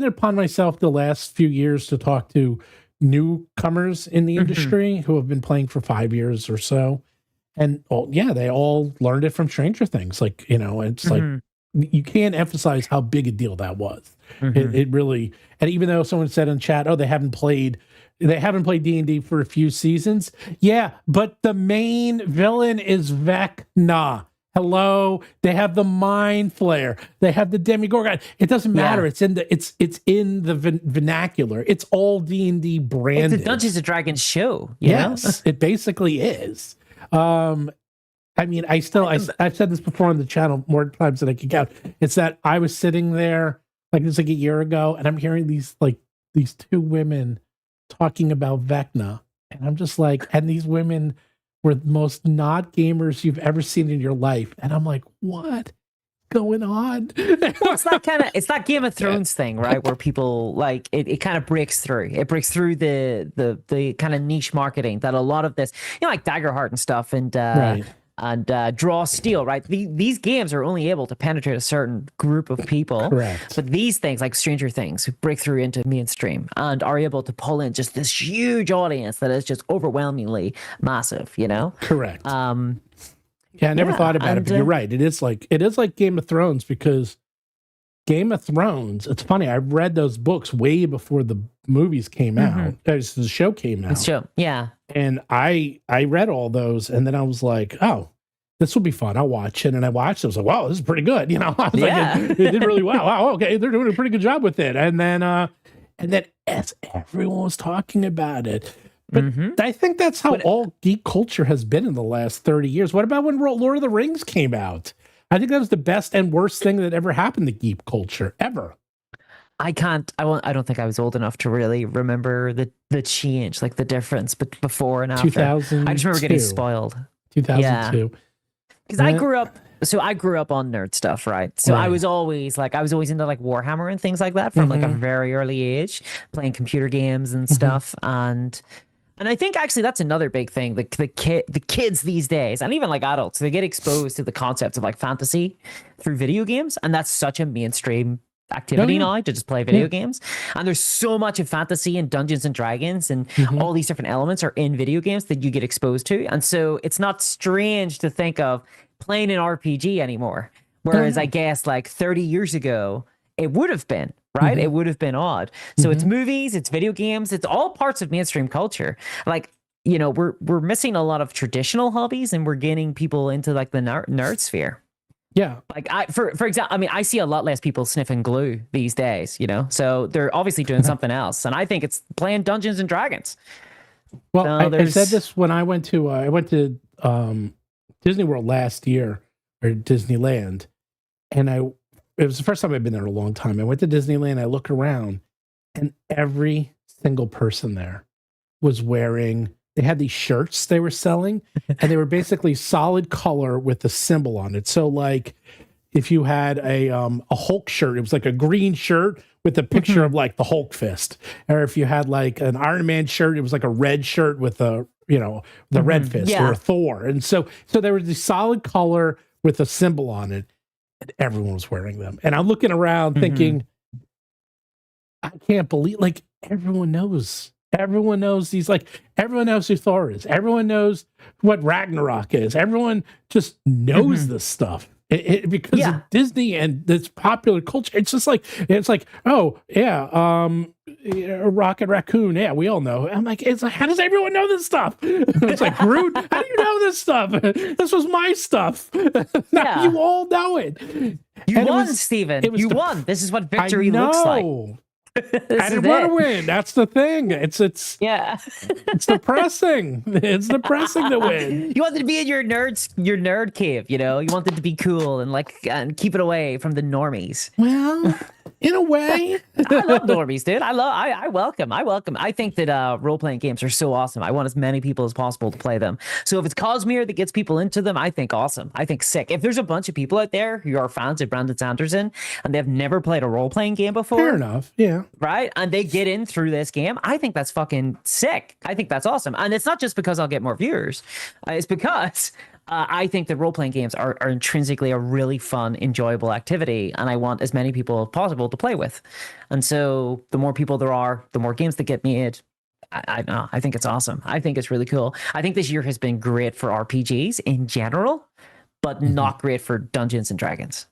it upon myself the last few years to talk to newcomers in the industry who have been playing for 5 years or so. And they all learned it from Stranger Things. Like, it's like, you can't emphasize how big a deal that was. It really, and even though someone said in chat, they haven't played D&D for a few seasons. Yeah, but the main villain is Vecna. Hello, they have the Mind Flayer. They have the Demigorgon. It doesn't matter. Yeah. It's in the vernacular. It's all D&D branded. It's a Dungeons and Dragons show. Yes, it basically is. I mean, I've said this before on the channel more times than I can count. It's that I was sitting there like a year ago, and I'm hearing these two women talking about Vecna, and I'm just like, and these women were the most not gamers you've ever seen in your life, and I'm like, what going on? Well, it's that Game of Thrones thing, right? Where people like it kind of breaks through. It breaks through the kind of niche marketing that a lot of this, like Daggerheart and stuff, and Draw Steel, right? These games are only able to penetrate a certain group of people. Correct. But these things, like Stranger Things, break through into mainstream and are able to pull in just this huge audience that is just overwhelmingly massive, Correct. I never thought about it, but you're right. It is like Game of Thrones, because Game of Thrones, it's funny, I read those books way before the movies came out. The show came out. Yeah. And I read all those, and then I was like, oh, this will be fun. I'll watch it. And I watched it. I was like, wow, this is pretty good. I was like, it did really well. Wow, okay, they're doing a pretty good job with it. And then as everyone was talking about it. But I think that's how all geek culture has been in the last 30 years. What about when Lord of the Rings came out? I think that was the best and worst thing that ever happened to geek culture, ever. I don't think I was old enough to really remember the change, like the difference before and after. 2002. I just remember getting spoiled. 2002. Because I grew up on nerd stuff, right? So I was always into like Warhammer and things like that from like a very early age, playing computer games and stuff. And I think actually that's another big thing. The kids these days, and even like adults, they get exposed to the concepts of like fantasy through video games, and that's such a mainstream activity now to just play video games. And there's so much of fantasy and Dungeons and Dragons and all these different elements are in video games that you get exposed to. And so it's not strange to think of playing an RPG anymore. Whereas I guess like 30 years ago, it would have been, right? It would have been odd. So it's movies, it's video games, it's all parts of mainstream culture. Like, we're missing a lot of traditional hobbies, and we're getting people into like the nerd sphere. Yeah. Like for example, I mean, I see a lot less people sniffing glue these days, so they're obviously doing something else. And I think it's playing Dungeons and Dragons. Well, so I said this when I went to Disney World last year, or Disneyland. And it was the first time I've been there in a long time. I went to Disneyland, I look around, and every single person there was wearing they had these shirts they were selling, and they were basically solid color with a symbol on it. So like if you had a Hulk shirt, it was like a green shirt with a picture of like the Hulk fist. Or if you had like an Iron Man shirt, it was like a red shirt with a, the red fist, or a Thor. And so there was this solid color with a symbol on it, and everyone was wearing them. And I'm looking around thinking, I can't believe, like, everyone knows. Everyone knows everyone knows who Thor is. Everyone knows what Ragnarok is. Everyone just knows this stuff. Because of Disney and this popular culture. It's just like, oh yeah, Rocket Raccoon, yeah, we all know. I'm like, it's like, how does everyone know this stuff? It's like, Groot, how do you know this stuff? This was my stuff. Now you all know it. You won, Steven. You won. This is what victory looks like. I didn't want to win. That's the thing. It's it's depressing. It's depressing to win. You wanted to be in your nerd cave, you wanted to be cool and keep it away from the normies. Well, in a way. I love normies, dude. I welcome. I think that role-playing games are so awesome. I want as many people as possible to play them. So if it's Cosmere that gets people into them, I think awesome. I think sick. If there's a bunch of people out there who are fans of Brandon Sanderson and they've never played a role-playing game before. Fair enough. Yeah. Right? And they get in through this game. I think that's fucking sick. I think that's awesome. And it's not just because I'll get more viewers. It's because I think that role-playing games are intrinsically a really fun, enjoyable activity. And I want as many people as possible to play with. And so the more people there are, the more games that get made. I think it's awesome. I think it's really cool. I think this year has been great for RPGs in general, but not great for Dungeons and Dragons.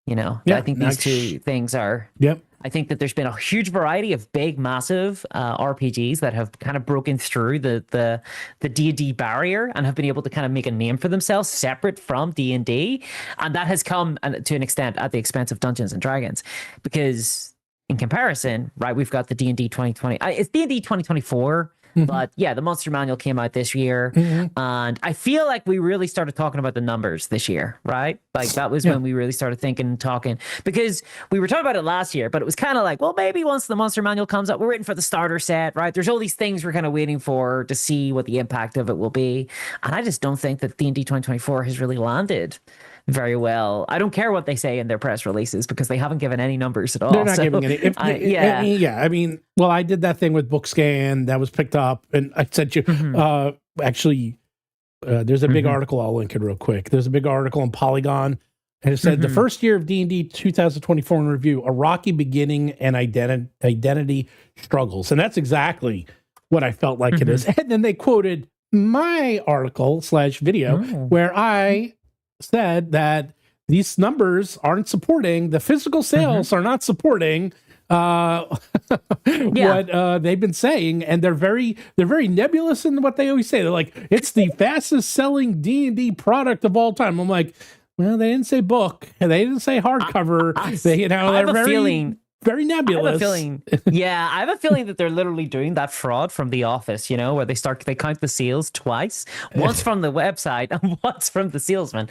I think these two things are... Yep. I think that there's been a huge variety of big, massive RPGs that have kind of broken through the D&D barrier and have been able to kind of make a name for themselves separate from D&D. And that has come to an extent at the expense of Dungeons and Dragons, because in comparison, right, we've got the D&D 2020. It's D&D 2024. But yeah, the Monster Manual came out this year, and I feel like we really started talking about the numbers this year, right? Like that was when we really started thinking and talking, because we were talking about it last year, but it was kind of like, well, maybe once the Monster Manual comes out, we're waiting for the starter set, right? There's all these things we're kind of waiting for to see what the impact of it will be, and I just don't think that D&D 2024 has really landed very well. I don't care what they say in their press releases because they haven't given any numbers at all. They're not giving any. I mean, well, I did that thing with BookScan that was picked up, and I sent you. Actually, there's a big article. I'll link it real quick. There's a big article in Polygon, and it said the first year of D&D 2024 in review: a rocky beginning and identity struggles, and that's exactly what I felt like it is. And then they quoted my article / video where I said that these numbers aren't supporting the physical sales, are not supporting what they've been saying, and they're very nebulous in what they always say. They're like, it's the fastest selling D&D product of all time. I'm like, well, they didn't say book, and they didn't say hardcover. Very nebulous. I have a feeling that they're literally doing that fraud from The Office, where they count the seals twice, once from the website and once from the salesman.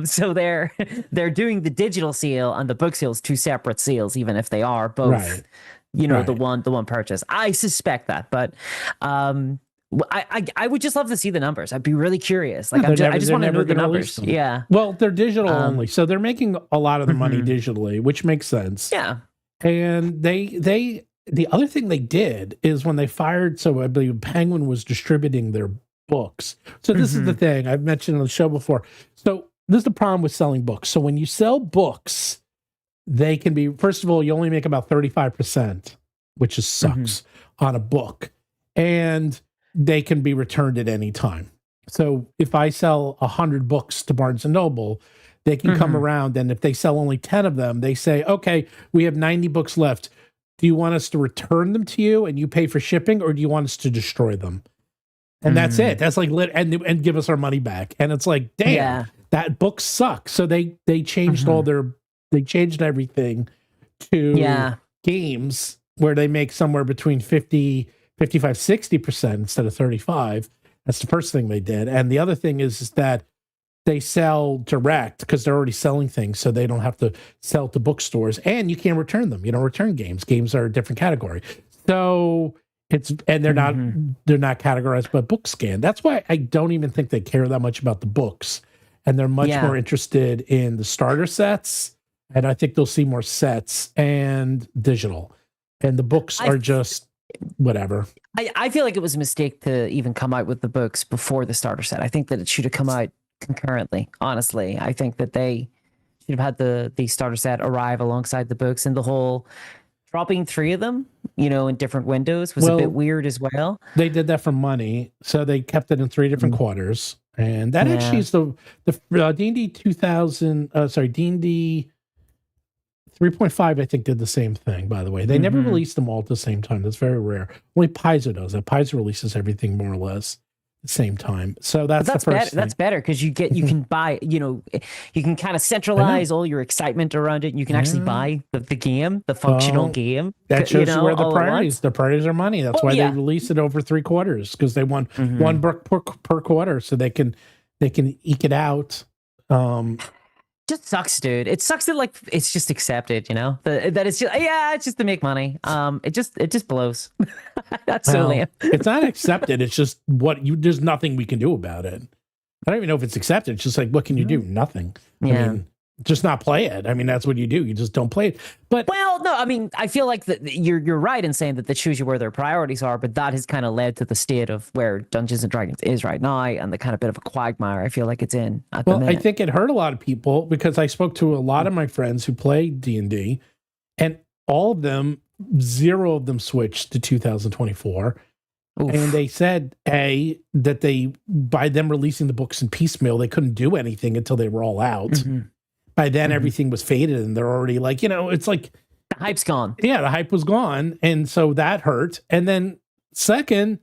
So they're doing the digital seal and the book seals, two separate seals, even if they are both, the one purchase. I suspect that, but I would just love to see the numbers. I'd be really curious. Like, I just want to know the numbers. Yeah. Well, they're digital only, so they're making a lot of the money digitally, which makes sense. Yeah. And the other thing they did is when they fired, so I believe Penguin was distributing their books. So this is the thing I've mentioned on the show before. So this is the problem with selling books. So when you sell books, they can be, first of all, you only make about 35%, which just sucks on a book. And they can be returned at any time. So if I sell 100 books to Barnes & Noble, they can come around, and if they sell only 10 of them, they say, okay, we have 90 books left. Do you want us to return them to you and you pay for shipping, or do you want us to destroy them? And that's it. That's like, and give us our money back. And it's like, damn, that book sucks. So they changed they changed everything to games where they make somewhere between 55, 60% instead of 35. That's the first thing they did. And the other thing is that they sell direct because they're already selling things, so they don't have to sell to bookstores, and you can't return them. You don't return games. Games are a different category. So and they're not categorized by book scan. That's why I don't even think they care that much about the books, and they're much more interested in the starter sets. And I think they'll see more sets and digital, and the books are just whatever. I feel like it was a mistake to even come out with the books before the starter set. I think that it should have come out concurrently. Honestly, I think that they should have had the starter set arrive alongside the books, and the whole dropping 3 of them, in different windows was a bit weird as well. They did that for money, so they kept it in 3 different quarters, and that actually is the D&D 2000. D&D 3.5, I think, did the same thing, by the way. They never released them all at the same time. That's very rare. Only Paizo does that. Paizo releases everything more or less at the same time. So that's the first thing. That's better because you can buy, you can kind of centralize all your excitement around it. And you can actually buy the game, the functional game. That shows you where the priorities are money. That's why they release it over 3 quarters, because they want 1 book per quarter, so they can eke it out. Just sucks, dude. It sucks that it's just accepted, that it's just it's just to make money. It just blows. That's so lame. It's not accepted. It's just there's nothing we can do about it. I don't even know if it's accepted. It's just like, what can you do? Nothing. I mean, just not play it. I mean, that's what you do. You just don't play it. But no, I mean, I feel like that you're right in saying that shows you where their priorities are, but that has kind of led to the state of where Dungeons and Dragons is right now, and the kind of bit of a quagmire I feel like it's in at the minute. I think it hurt a lot of people, because I spoke to a lot of my friends who play D&D, and all of them, 0 of them switched to 2024. Oof. And they said, that by them releasing the books in piecemeal, they couldn't do anything until they were all out. By then, everything was faded, and they're already like, it's like the hype's gone. Yeah, the hype was gone, and so that hurt. And then, second,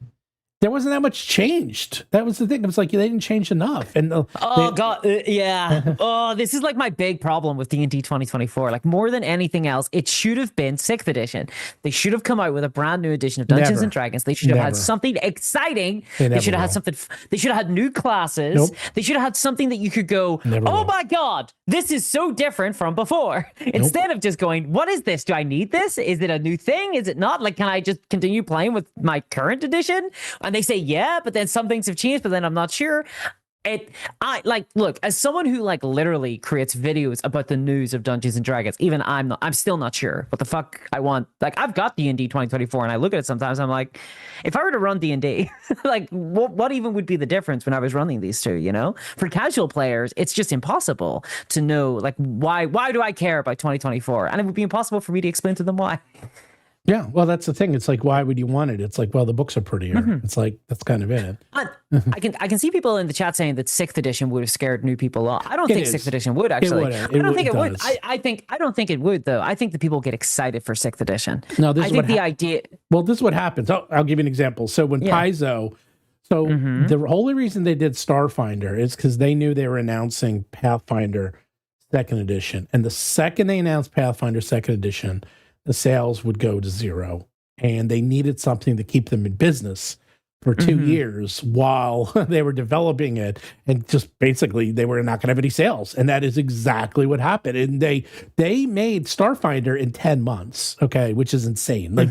there wasn't that much changed. That was the thing. It was like they didn't change enough. And this is like my big problem with D&D 2024. Like, more than anything else, it should have been 6th edition. They should have come out with a brand new edition of Dungeons and Dragons. They should have had something exciting. They should have had something. They should have had new classes. Nope. They should have had something that you could go, my God, this is so different from before. Instead of just going, what is this? Do I need this? Is it a new thing? Is it not? Like, can I just continue playing with my current edition? And they say, but then some things have changed, but then I'm not sure. Look, as someone who literally creates videos about the news of Dungeons and Dragons, even I'm still not sure what the fuck I want. Like, I've got D&D 2024, and I look at it sometimes, I'm like, if I were to run D&D, what even would be the difference when I was running these two, For casual players, it's just impossible to know, why do I care about 2024? And it would be impossible for me to explain to them why. Yeah, well, that's the thing. It's like, why would you want it? It's like, well, the books are prettier. It's like, that's kind of it. I can see people in the chat saying that 6th edition would have scared new people off. I don't think 6th edition would, actually. I don't think it would. I don't think it would, though. I think that people get excited for 6th edition. No, this is what the idea. Well, this is what happens. I'll give you an example. So when Paizo, the only reason they did Starfinder is because they knew they were announcing Pathfinder 2nd edition, and the second they announced Pathfinder 2nd edition, the sales would go to 0, and they needed something to keep them in business for 2 years while they were developing it, and just basically they were not going to have any sales, and that is exactly what happened. And they made Starfinder in 10 months, okay, which is insane. Like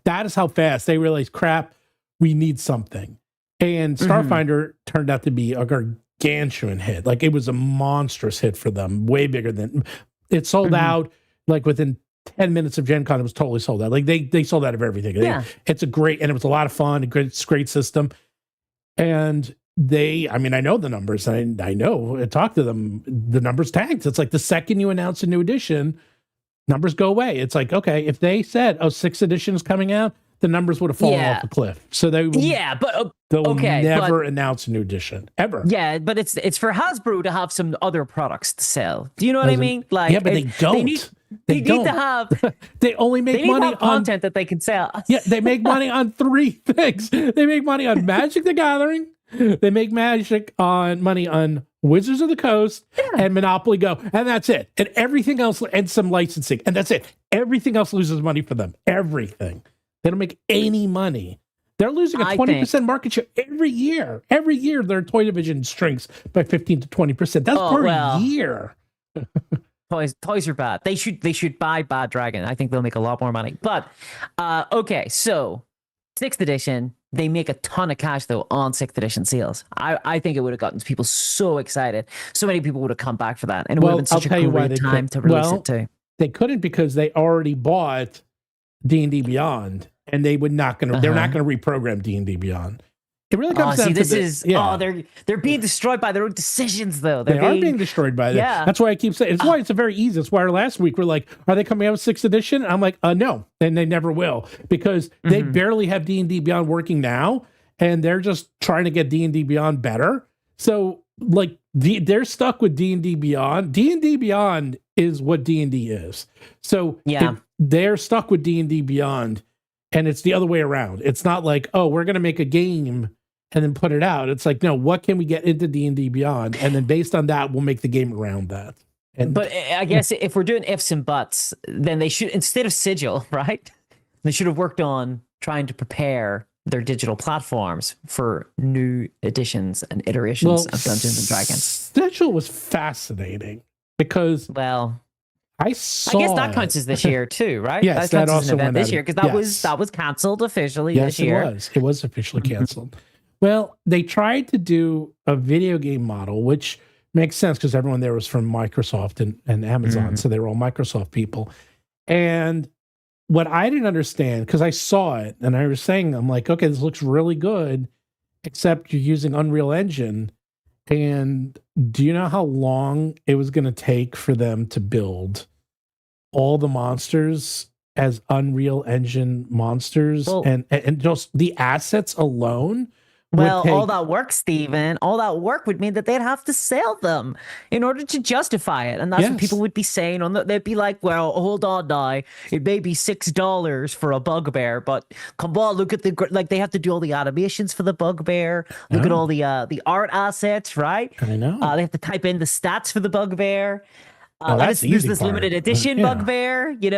that is how fast they realized, crap, we need something. And Starfinder turned out to be a gargantuan hit. Like, it was a monstrous hit for them, way bigger than it sold out. Like, within 10 minutes of Gen Con, it was totally sold out. Like, they sold out of everything. It's a great, and it was a lot of fun, it's a great system. And I know the numbers. I talked to them, the numbers tanked. It's like the second you announce a new edition, numbers go away. It's like, okay, if they said, 6th edition is coming out, the numbers would have fallen off the cliff. So they'll never announce a new edition, ever. Yeah, but it's for Hasbro to have some other products to sell. Do you know what I mean? Like, yeah, but they don't. They need to have. They only make money on content that they can sell. Yeah, they make money on 3 things. They make money on Magic the Gathering. They make money on Wizards of the Coast and Monopoly Go, and that's it. And everything else, and some licensing, and that's it. Everything else loses money for them. Everything. They don't make any money. They're losing a 20% market share every year. Every year, their toy division shrinks by 15 to 20%. That's per year. Toys are bad. They should buy Bad Dragon. I think they'll make a lot more money. But okay, so 6th edition, they make a ton of cash though on 6th edition seals. I think it would have gotten people so excited. So many people would have come back for that, and it would have been such a great time to release it too. They couldn't because they already bought D&D Beyond, and they would not going to. They're not going to reprogram D&D Beyond. It really comes down to they're being destroyed by their own decisions, though. They are being destroyed by that. Yeah. That's why I keep saying. It's why it's a very easy. That's why last week we're like, are they coming out with 6th edition? And I'm like, no, and they never will, because they barely have D&D Beyond working now, and they're just trying to get D&D Beyond better. So like they're stuck with D&D Beyond. D&D Beyond is what D&D is. So they're stuck with D&D Beyond. And it's the other way around. It's not like, oh, we're going to make a game and then put it out. It's like, no, what can we get into D&D Beyond? And then based on that, we'll make the game around that. But I guess if we're doing ifs and buts, then they should, instead of Sigil, right? They should have worked on trying to prepare their digital platforms for new editions and iterations of Dungeons and Dragons. Sigil was fascinating because... I guess that counts as this year too, right? Yes, that also an event this year, because that was canceled officially this year. Yes, it was officially canceled. Well, they tried to do a video game model, which makes sense because everyone there was from Microsoft and Amazon, so they were all Microsoft people. And what I didn't understand, because I saw it and I was saying, I'm like, okay, this looks really good, except you're using Unreal Engine. And do you know how long it was going to take for them to build all the monsters as Unreal Engine monsters, and just the assets alone? All that work, Steven, all that work would mean that they'd have to sell them in order to justify it. And that's what people would be saying. They'd be like, well, hold on now. It may be $6 for a bugbear, but come on, look at they have to do all the animations for the bugbear. Look at all the art assets, right? I know. They have to type in the stats for the bugbear. There's this limited edition bugbear, this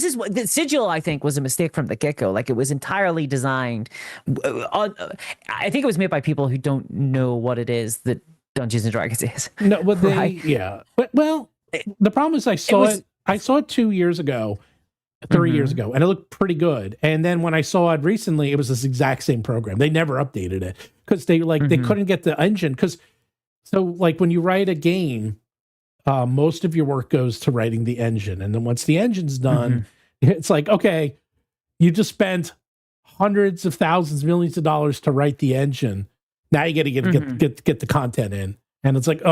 is what the Sigil, I think, was a mistake from the get-go. Like, it was entirely designed I think it was made by people who don't know what it is that Dungeons and Dragons is. No, but the problem is I saw it 2 years ago, 3 years ago, and it looked pretty good. And then when I saw it recently, it was this exact same program. They never updated it because they couldn't get the engine. So, like, when you write a game, most of your work goes to writing the engine. And then once the engine's done, it's like, okay, you just spent hundreds of thousands, millions of dollars to write the engine. Now you got to get the content in. And it's like,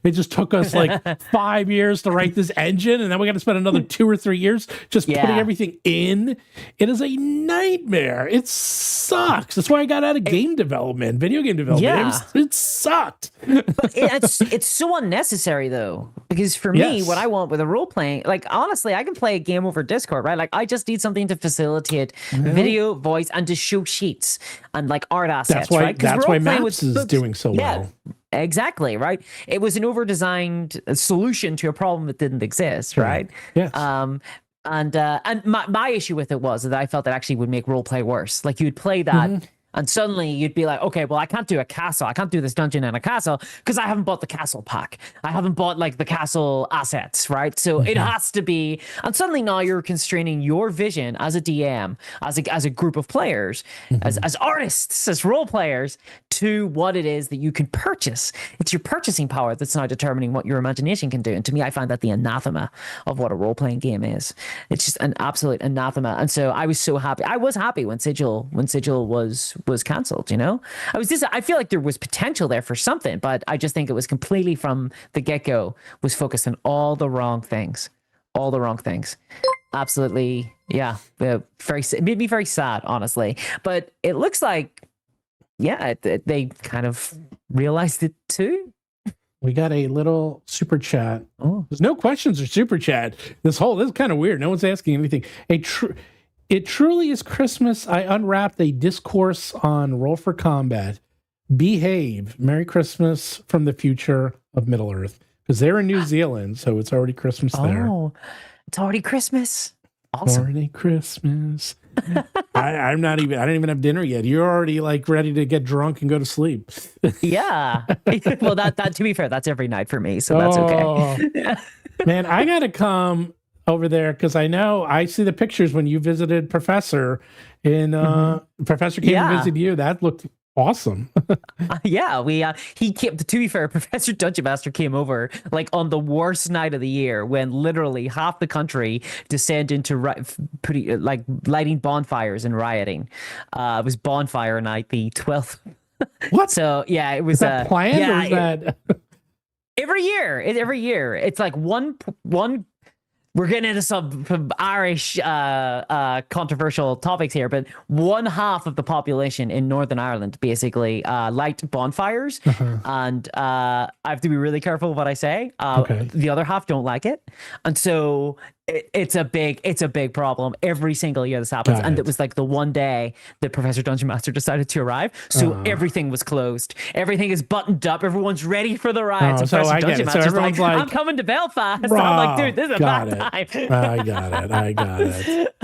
it just took us like 5 years to write this engine, and then we got to spend another 2 or 3 years just putting everything in. It is a nightmare. It sucks. That's why I got out of video game development. It sucked. But it's so unnecessary though, because for me, what I want with a role playing, like, honestly, I can play a game over Discord, right? Like, I just need something to facilitate video, voice, and to show sheets and like art assets. That's why Maps is doing so well. Exactly, right? It was an over-designed solution to a problem that didn't exist, right? Yes. And my issue with it was that I felt that actually would make role play worse. Like, you'd play that and suddenly you'd be like, okay, well, I can't do a castle. I can't do this dungeon in a castle because I haven't bought the castle pack. I haven't bought like the castle assets, right? So it has to be, and suddenly now you're constraining your vision as a DM, as a group of players, as artists, as role players, to what it is that you can purchase. It's your purchasing power that's now determining what your imagination can do. And to me, I find that the anathema of what a role-playing game is. It's just an absolute anathema. And so I was so happy. I was happy when Sigil was canceled, I feel like there was potential there for something, but I just think it was completely from the get-go was focused on all the wrong things. Absolutely. Yeah. It made me very sad, honestly, but it looks like, they kind of realized it too. We got a little super chat. Oh, there's no questions or super chat. This is kind of weird. No one's asking anything. It truly is Christmas. I unwrapped a discourse on Roll for Combat. Behave. Merry Christmas from the future of Middle Earth. Because they're in New Zealand, so it's already Christmas there. Oh, it's already Christmas. Awesome. Already Christmas. I don't even have dinner yet. You're already like ready to get drunk and go to sleep. Yeah. Well, that to be fair, that's every night for me, so that's okay. Man, I gotta come over there? Because I see the pictures when you visited Professor in Professor came to visit you. That looked awesome. Yeah, he came. To be fair, Professor Dungeon Master came over like on the worst night of the year when literally half the country descended into like lighting bonfires and rioting. It was bonfire night, the 12th. What? So yeah, it was is that planned or is that every year? Every year. It's like one. We're getting into some Irish controversial topics here, but one half of the population in Northern Ireland basically light bonfires, and I have to be really careful what I say. The other half don't like it, and so it's a big problem every single year this happens. And it was like the one day that Professor Dungeon Master decided to arrive, so everything was closed, everying is buttoned up, everyone's ready for the riot. So Professor I Dungeon get it. So Master's everyone's like, I'm coming to Belfast. I'm like, dude, this is a bad time. I got it.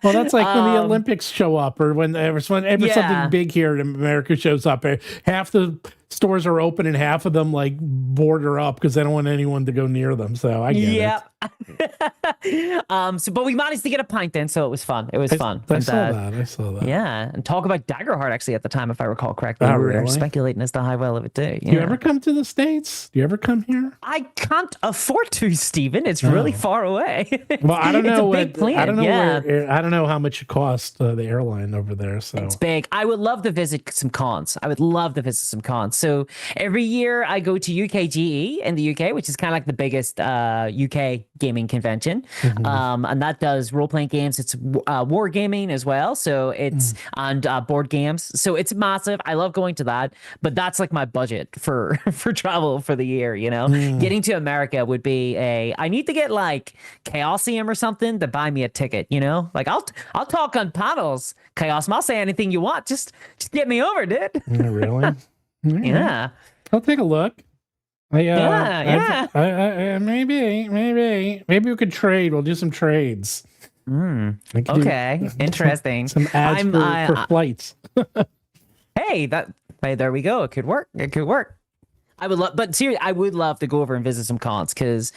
Well, that's like when the Olympics show up, or whenever something big here in America shows up. Half the stores are open and half of them like border up because they don't want anyone to go near them. So I get it. But we managed to get a pint in, so it was fun. It was fun. I saw that. Yeah, and talk about Daggerheart actually at the time, if I recall correctly. We were speculating as to how well it would do. Do you ever come to the States? Do you ever come here? I can't afford to, Stephen. It's really far away. Well, I don't know big plane. I don't know I don't know how much it costs the airline over there. So it's big. I would love to visit some cons. So every year I go to UKGE in the UK, which is kind of like the biggest UK gaming convention. And that does role-playing games. It's war gaming as well. So it's and board games. So it's massive. I love going to that. But that's like my budget for travel for the year, you know? Getting to America would be I need to get like Chaosium or something to buy me a ticket, you know? Like I'll talk on panels, Chaosium. I'll say anything you want. Just get me over, dude. Really? Yeah. I'll take a look. Maybe we could trade. We'll do some trades. Okay, interesting. Some ads for flights. Hey, there we go. It could work. I would love, but seriously, I would love to go over and visit some cons because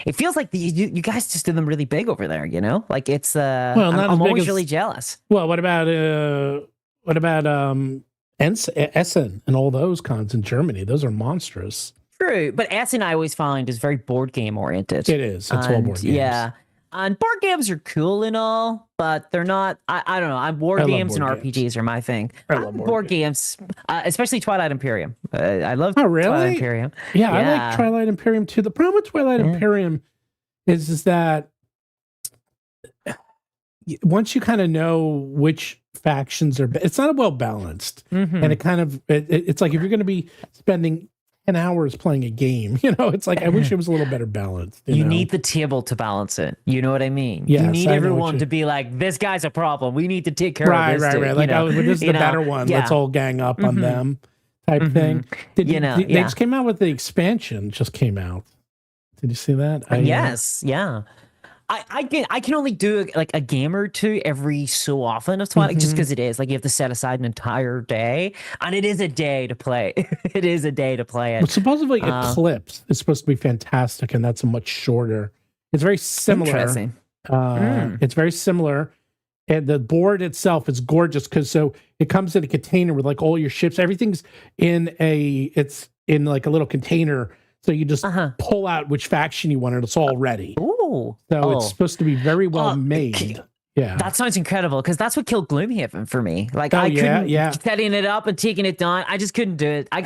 it feels like you guys just do them really big over there. You know, like it's. I'm always really jealous. Well, what about Essen and all those cons in Germany? Those are monstrous. True, but Essen I always find is very board game oriented. It is. It's all board games. Yeah, and board games are cool and all, but they're not. I don't know. Board games and RPGs are my thing. I love board games, especially Twilight Imperium. I love. Oh, really? Twilight Imperium. Yeah, I like Twilight Imperium too. The problem with Twilight Imperium is that once you kind of know which factions are, it's not well balanced, and it kind of it's like if you're going to be spending 10 hours playing a game, you know, it's like I wish it was a little better balanced. You know? Need the table to balance it. You know what I mean? Yes, you need everyone to be like, this guy's a problem. We need to take care of this. Right. Like, this is the better one. Yeah. Let's all gang up on them, type thing. They just came out with the expansion. Just came out. Did you see that? Yes. Yeah. I can only do like a game or two every so often of Twilight, just because it is like you have to set aside an entire day, and it is a day to play. It is a day to play it. But supposedly Eclipse is supposed to be fantastic, and that's a much shorter. It's very similar. Interesting. It's very similar, and the board itself is gorgeous because it comes in a container with like all your ships. Everything's it's in like a little container. So you just pull out which faction you want, and it's all ready. Ooh. So it's supposed to be very well made. Yeah. That sounds incredible, because that's what killed Gloomhaven for me. Like I couldn't setting it up and taking it down. I just couldn't do it. I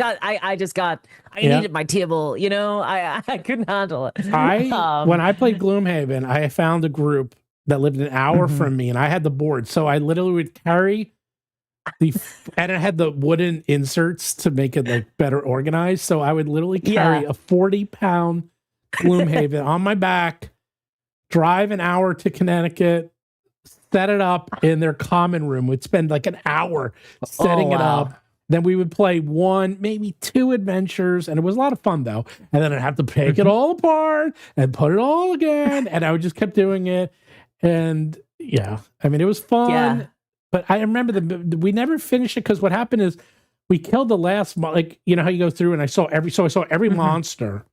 needed my table, you know. I couldn't handle it. When I played Gloomhaven, I found a group that lived an hour from me, and I had the board. So I literally would carry and it had the wooden inserts to make it like better organized. So I would literally carry a 40-pound Gloomhaven on my back, drive an hour to Connecticut, set it up in their common room. We'd spend like an hour setting it up. Then we would play one, maybe two adventures, and it was a lot of fun though. And then I'd have to take it all apart and put it all again, and I would just kept doing it. And I mean, it was fun. Yeah. But I remember we never finished it because what happened is we killed the last, like, you know how you go through and I saw every monster,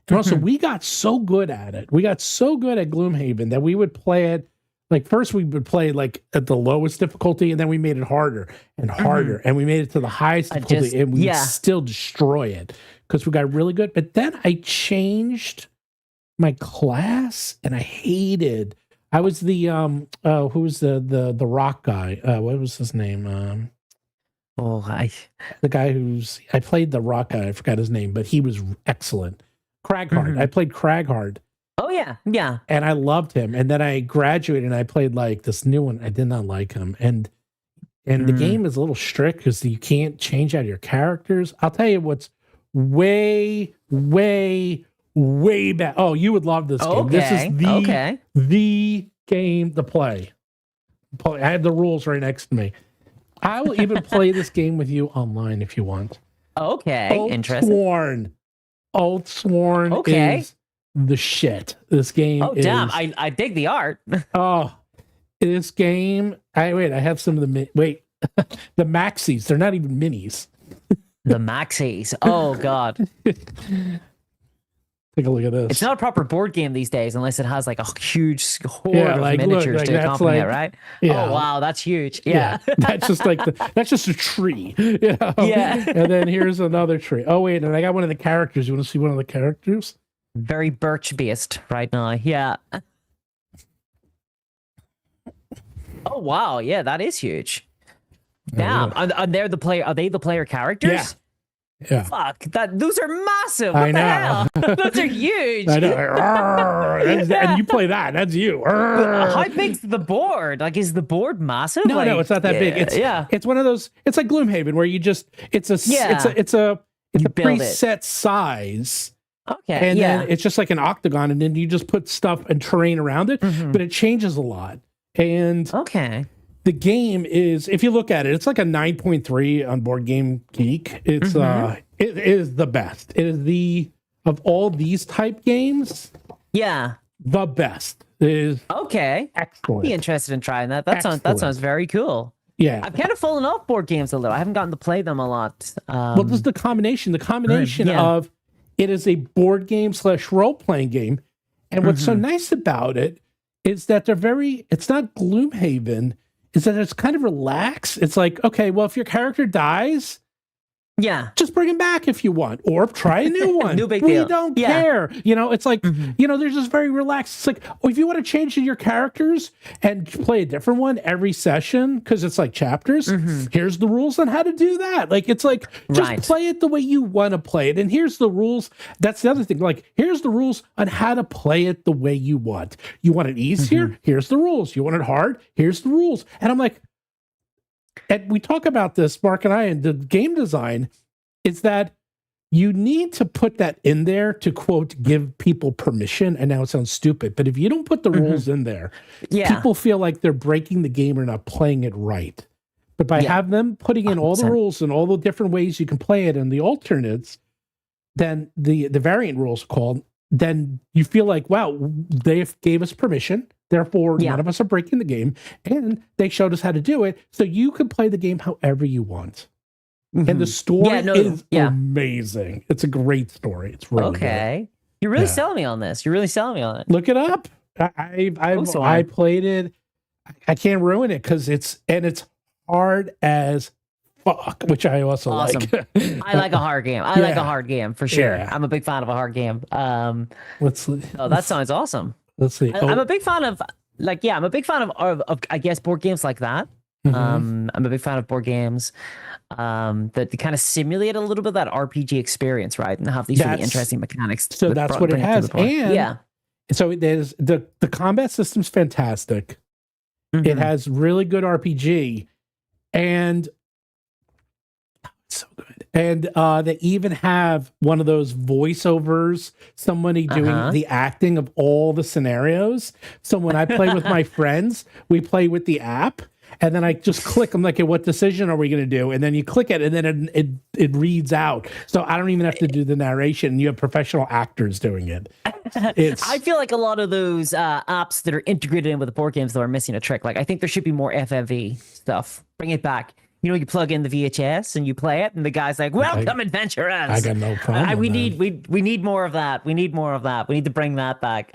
And also, we got so good at it. We got so good at Gloomhaven that we would play it. Like, first we would play like at the lowest difficulty, and then we made it harder and harder, and we made it to the highest difficulty, and we would still destroy it because we got really good. But then I changed my class, and I hated. I was the who was the rock guy? What was his name? The guy I played the rock guy. I forgot his name, but he was excellent. Craghard. I played Craghard. Oh yeah. And I loved him. And then I graduated and I played like this new one. I did not like him. And the game is a little strict because you can't change out your characters. I'll tell you what's way back. Oh, you would love this game. This is the game to play. I have the rules right next to me. I will even play this game with you online if you want. Okay, interesting. Oathsworn is the shit. This game is... damn, I dig the art. This game... I have some of the... the maxis. They're not even minis. The maxis. Oh, God. Take a look at this. It's not a proper board game these days unless it has like a huge horde of miniatures to accompany it, right? Yeah. Oh, wow, that's huge. Yeah. That's just like that's just a tree. You know? Yeah. And then here's another tree. Oh, wait, and I got one of the characters. You want to see one of the characters? Very birch based right now. Yeah. Oh, wow. Yeah, that is huge. Damn. And they're the player. Are they the player characters? Yeah. Fuck. Those are massive. What I know. the hell? Those are huge. I know. And you play that. That's you. How big's the board? Like, is the board massive? No, it's not that big. It's one of those. It's like Gloomhaven where you just it's a preset size. Okay. And then it's just like an octagon, and then you just put stuff and terrain around it, but it changes a lot. And the game is, if you look at it, it's like a 9.3 on Board Game Geek. It's it is the best. It is of all these type games, the best. It is excellent. I'd be interested in trying that. That sounds very cool. Yeah. I've kind of fallen off board games a little. I haven't gotten to play them a lot. Well, this is the combination of it is a board game / role-playing game. And what's so nice about it is that it's not Gloomhaven, is that it's kind of relaxed. It's like, okay, well, if your character dies, just bring him back if you want, or try a new one. No big deal. We don't care. It's like, they're just very relaxed. It's like, if you want to change your characters and play a different one every session, because it's like chapters, here's the rules on how to do that. Like, it's like, just play it the way you want to play it. And here's the rules. That's the other thing. Like, here's the rules on how to play it the way you want. You want it easier? Here's the rules. You want it hard? Here's the rules. And I'm like, and we talk about this, Mark and I, in the game design, is that you need to put that in there to, quote, give people permission. And now it sounds stupid, but if you don't put the rules in there, people feel like they're breaking the game or not playing it right. But by having them putting in all the rules and all the different ways you can play it and the alternates, then the variant rules are called, then you feel like, wow, they gave us permission. Therefore, none of us are breaking the game, and they showed us how to do it, so you can play the game however you want. And the story is amazing. It's a great story. It's really good. You're really selling me on this. You're really selling me on it. Look it up. I played it. I can't ruin it because it's hard as fuck, which I also like. I like a hard game. I like a hard game for sure. I'm a big fan of a hard game. That sounds awesome. Let's see. I'm a big fan of I guess board games like that. I'm a big fan of board games that kind of simulate a little bit of that RPG experience, right? And have these really interesting mechanics. So that's what it has. And so there's the combat system's fantastic. It has really good RPG, and it's so good. And they even have one of those voiceovers, somebody doing the acting of all the scenarios. So when I play with my friends, we play with the app, and then I just click. I'm like, hey, what decision are we going to do? And then you click it, and then it reads out. So I don't even have to do the narration. You have professional actors doing it. I feel like a lot of those apps that are integrated in with the board games, though, are missing a trick. Like, I think there should be more FMV stuff. Bring it back. you plug in the VHS and you play it, and the guy's like, "Welcome, adventurers." I got no problem. We need more of that. We need more of that. We need to bring that back.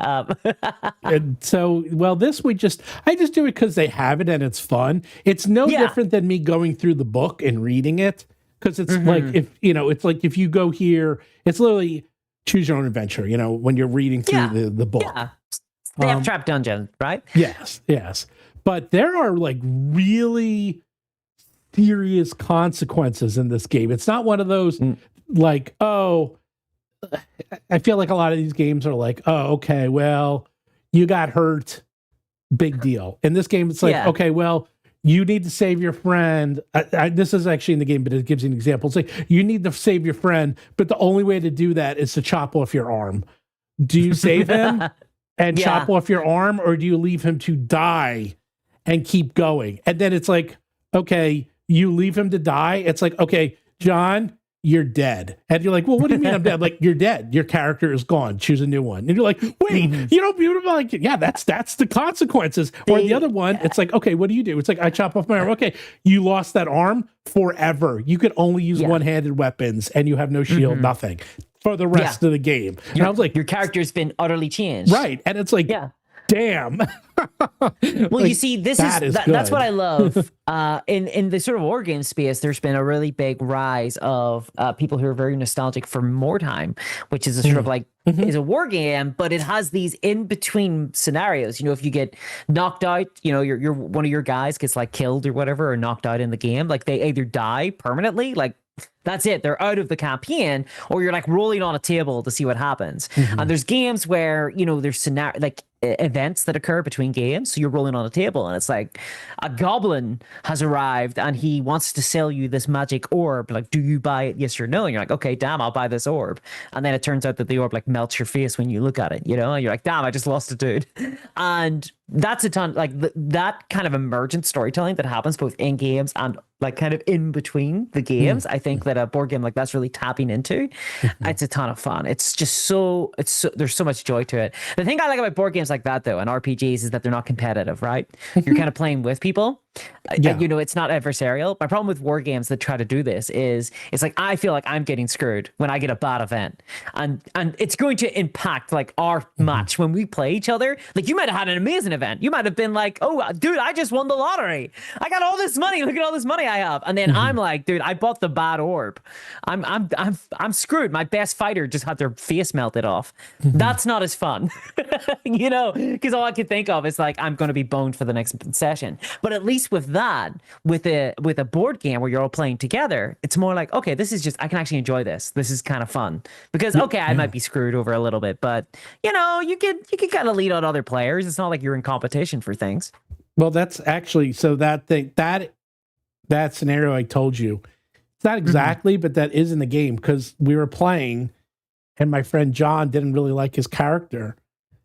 And so, well, I just do it because they have it and it's fun. It's no different than me going through the book and reading it, because it's like, it's like if you go here, it's literally choose your own adventure. When you're reading through the book. Yeah. Death Trap Dungeon, right? Yes. But there are like really serious consequences in this game. It's not one of those like, oh, I feel like a lot of these games are like, oh, okay, well, you got hurt, big deal. In this game, it's like, okay, well, you need to save your friend. This is actually in the game, but it gives you an example. It's like, you need to save your friend, but the only way to do that is to chop off your arm. Do you save him and chop off your arm, or do you leave him to die and keep going? And then it's like, okay, you leave him to die. It's like, okay, John, you're dead. And you're like, well, what do you mean I'm dead? Like, you're dead. Your character is gone. Choose a new one. And you're like, wait, beautiful. Like, yeah, that's the consequences. Or the other one, it's like, okay, what do you do? It's like, I chop off my arm. Okay, you lost that arm forever. You could only use one-handed weapons, and you have no shield, nothing for the rest of the game. And I was like, your character's been utterly changed. Right. And it's like, damn. Well, like, you see, that's what I love. In the sort of war game space, there's been a really big rise of people who are very nostalgic for Mordheim, which is a sort of like is a war game, but it has these in between scenarios. If you get knocked out, you're one of your guys gets like killed or whatever, or knocked out in the game, like they either die permanently, like that's it, they're out of the campaign, or you're like rolling on a table to see what happens. And there's games where there's scenario like events that occur between games, so you're rolling on a table and it's like a goblin has arrived and he wants to sell you this magic orb, like, do you buy it, yes or no? And you're like, okay, damn, I'll buy this orb. And then it turns out that the orb like melts your face when you look at it, and you're like, damn, I just lost a dude. And that's a ton, like that kind of emergent storytelling that happens both in games and like kind of in between the games. I think that a board game like that's really tapping into. It's a ton of fun. It's just there's so much joy to it. The thing I like about board games like that, though, and RPGs, is that they're not competitive, right? You're kind of playing with people. It's not adversarial. My problem with war games that try to do this is it's like I feel like I'm getting screwed when I get a bad event, and it's going to impact like our match when we play each other. Like, you might have had an amazing event. You might have been like, oh, dude, I just won the lottery. I got all this money. Look at all this money I have. And then I'm like, dude, I bought the bad orb. I'm screwed. My best fighter just had their face melted off. That's not as fun, because all I can think of is like, I'm going to be boned for the next session. But at least with that, with a board game where you're all playing together, it's more like, okay, this is just, I can actually enjoy this. This is kind of fun, because okay, I might be screwed over a little bit, but you can kind of lead on other players. It's not like you're in competition for things. Well, that's actually, so that thing, that scenario I told you, it's not exactly, but that is in the game, because we were playing and my friend John didn't really like his character.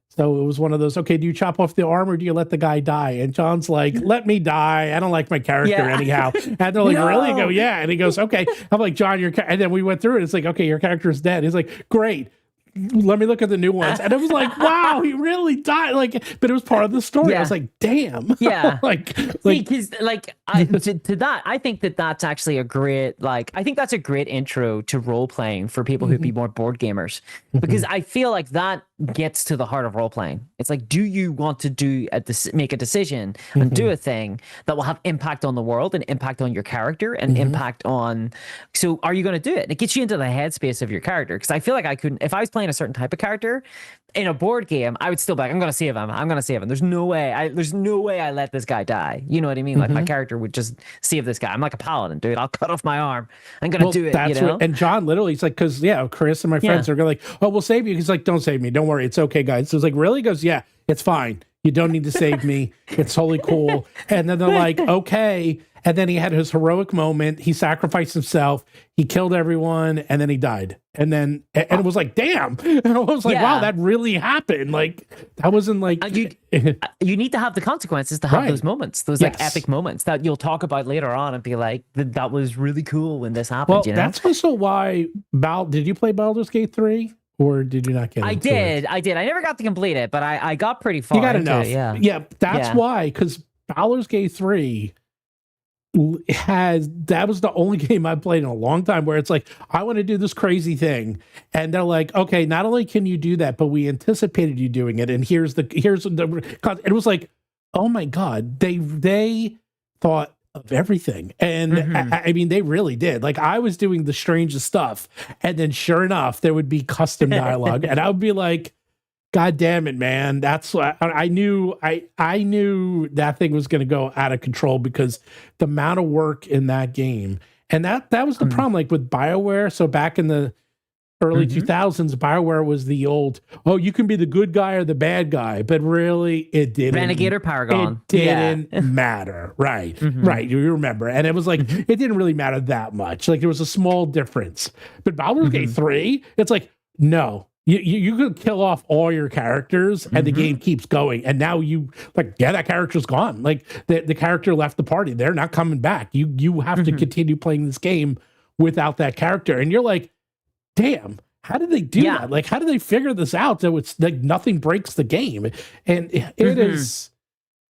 So it was one of those, okay, do you chop off the arm or do you let the guy die? And John's like, let me die. I don't like my character anyhow. And they're like, really? You go, yeah. And he goes, okay. I'm like, John, and then we went through it. It's like, okay, your character is dead. He's like, great. Let me look at the new ones. And it was like, wow, he really died. Like, but it was part of the story. I was like, damn. Yeah. because to that, I think that's actually a great, I think that's a great intro to role playing for people who'd be more board gamers, because I feel like that gets to the heart of role playing. It's like, do you want to make a decision and do a thing that will have impact on the world and impact on your character and impact on, so are you going to do it? And it gets you into the headspace of your character. Because I feel like I couldn't, if I was playing a certain type of character in a board game, I would still be like, I'm going to save him. I'm going to save him. There's no way I let this guy die. You know what I mean? Like, my character would just save this guy. I'm like a paladin, dude. I'll cut off my arm. I'm going to do it. That's and John literally, he's like, because Chris and my friends are going like, oh, we'll save you. He's like, don't save me. Don't worry. It's okay, guys. So it's like, really? He goes, yeah, it's fine. You don't need to save me. It's totally cool. And then they're like, okay. And then he had his heroic moment. He sacrificed himself. He killed everyone, and then he died. And then, and it was like, damn. And I was like, wow, that really happened. Like, that wasn't like... You need to have the consequences to have those moments, those like epic moments that you'll talk about later on and be like, that was really cool when this happened. Well, that's also why... Did you play Baldur's Gate 3? Or did you not get I did. I never got to complete it, but I got pretty far. You got enough. Yeah, that's why, because Baldur's Gate 3 that was the only game I played in a long time where it's like, I want to do this crazy thing, and they're like, okay, not only can you do that, but we anticipated you doing it, and here's the it was like, oh my god, they thought of everything. And I mean, they really did. Like, I was doing the strangest stuff, and then sure enough there would be custom dialogue, and I would be like, God damn it, man. That's what I knew. I knew that thing was going to go out of control because the amount of work in that game. And that was the problem, like with BioWare. So back in the early 2000s, BioWare was the old, oh, you can be the good guy or the bad guy, but really it didn't. Renegade or Paragon. It didn't matter. Right. Right. You remember. And it was like, it didn't really matter that much. Like, there was a small difference. But Baldur's Gate 3, it's like, no. You could kill off all your characters and the game keeps going. And now that character's gone. Like, the character left the party. They're not coming back. You have to continue playing this game without that character. And you're like, damn, how did they do that? Like, how did they figure this out? So it's like nothing breaks the game. And it is.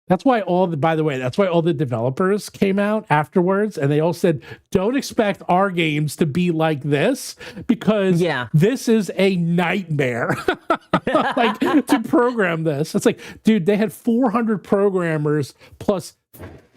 That's why all the developers came out afterwards and they all said, don't expect our games to be like this, because this is a nightmare. Like, to program this. It's like, dude, they had 400 programmers plus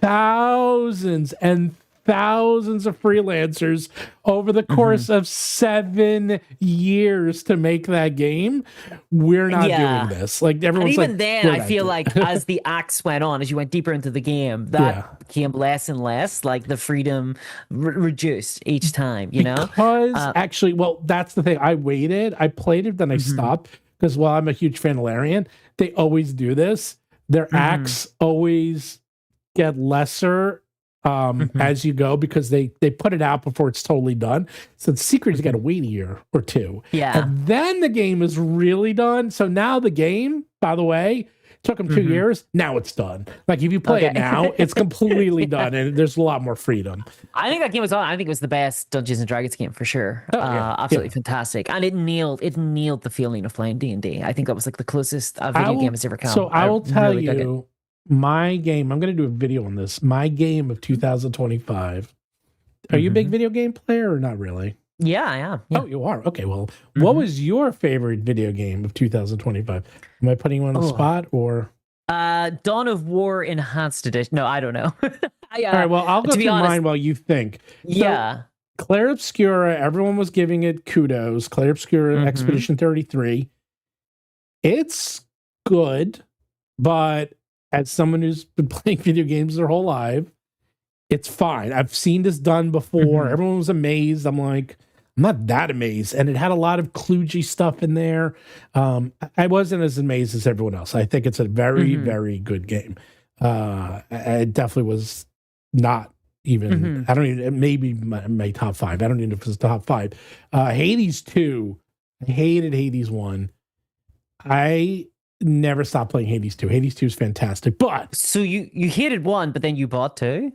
thousands and thousands of freelancers over the course of 7 years to make that game. We're not doing this. Like, everyone's and even then, I feel like as the acts went on, as you went deeper into the game, that became less and less. Like, the freedom reduced each time. You know, because actually, well, that's the thing. I waited. I played it, then I stopped because, well, I'm a huge fan of Larian. They always do this. Their acts always get lesser as you go, because they put it out before it's totally done. So the secret is you got to wait a year or two. Yeah. And then the game is really done. So now the game, by the way, took them 2 years. Now it's done. Like, if you play it now, it's completely done, and there's a lot more freedom. I think that game was on. I think it was the best Dungeons and Dragons game for sure. Absolutely fantastic, and it nailed the feeling of playing D&D. I think that was like the closest video game has ever come. So I will tell you. My game, I'm going to do a video on this. My game of 2025. Are you a big video game player or not really? Yeah, I am. Yeah. Oh, you are? Okay, well, what was your favorite video game of 2025? Am I putting you on the spot or? Dawn of War Enhanced Edition. No, I don't know. All right, well, I'll go through mine while you think. So, Claire Obscura, everyone was giving it kudos. Claire Obscura Expedition 33. It's good, but as someone who's been playing video games their whole life, it's fine. I've seen this done before. Everyone was amazed. I'm like, I'm not that amazed. And it had a lot of kludgy stuff in there. I wasn't as amazed as everyone else. I think it's a very, very good game. It definitely was not even, I don't even, maybe my top 5. I don't even know if it's top 5. Hades 2. I hated Hades 1. I never stopped playing Hades 2. Hades 2 is fantastic, but so you hated 1, but then you bought 2?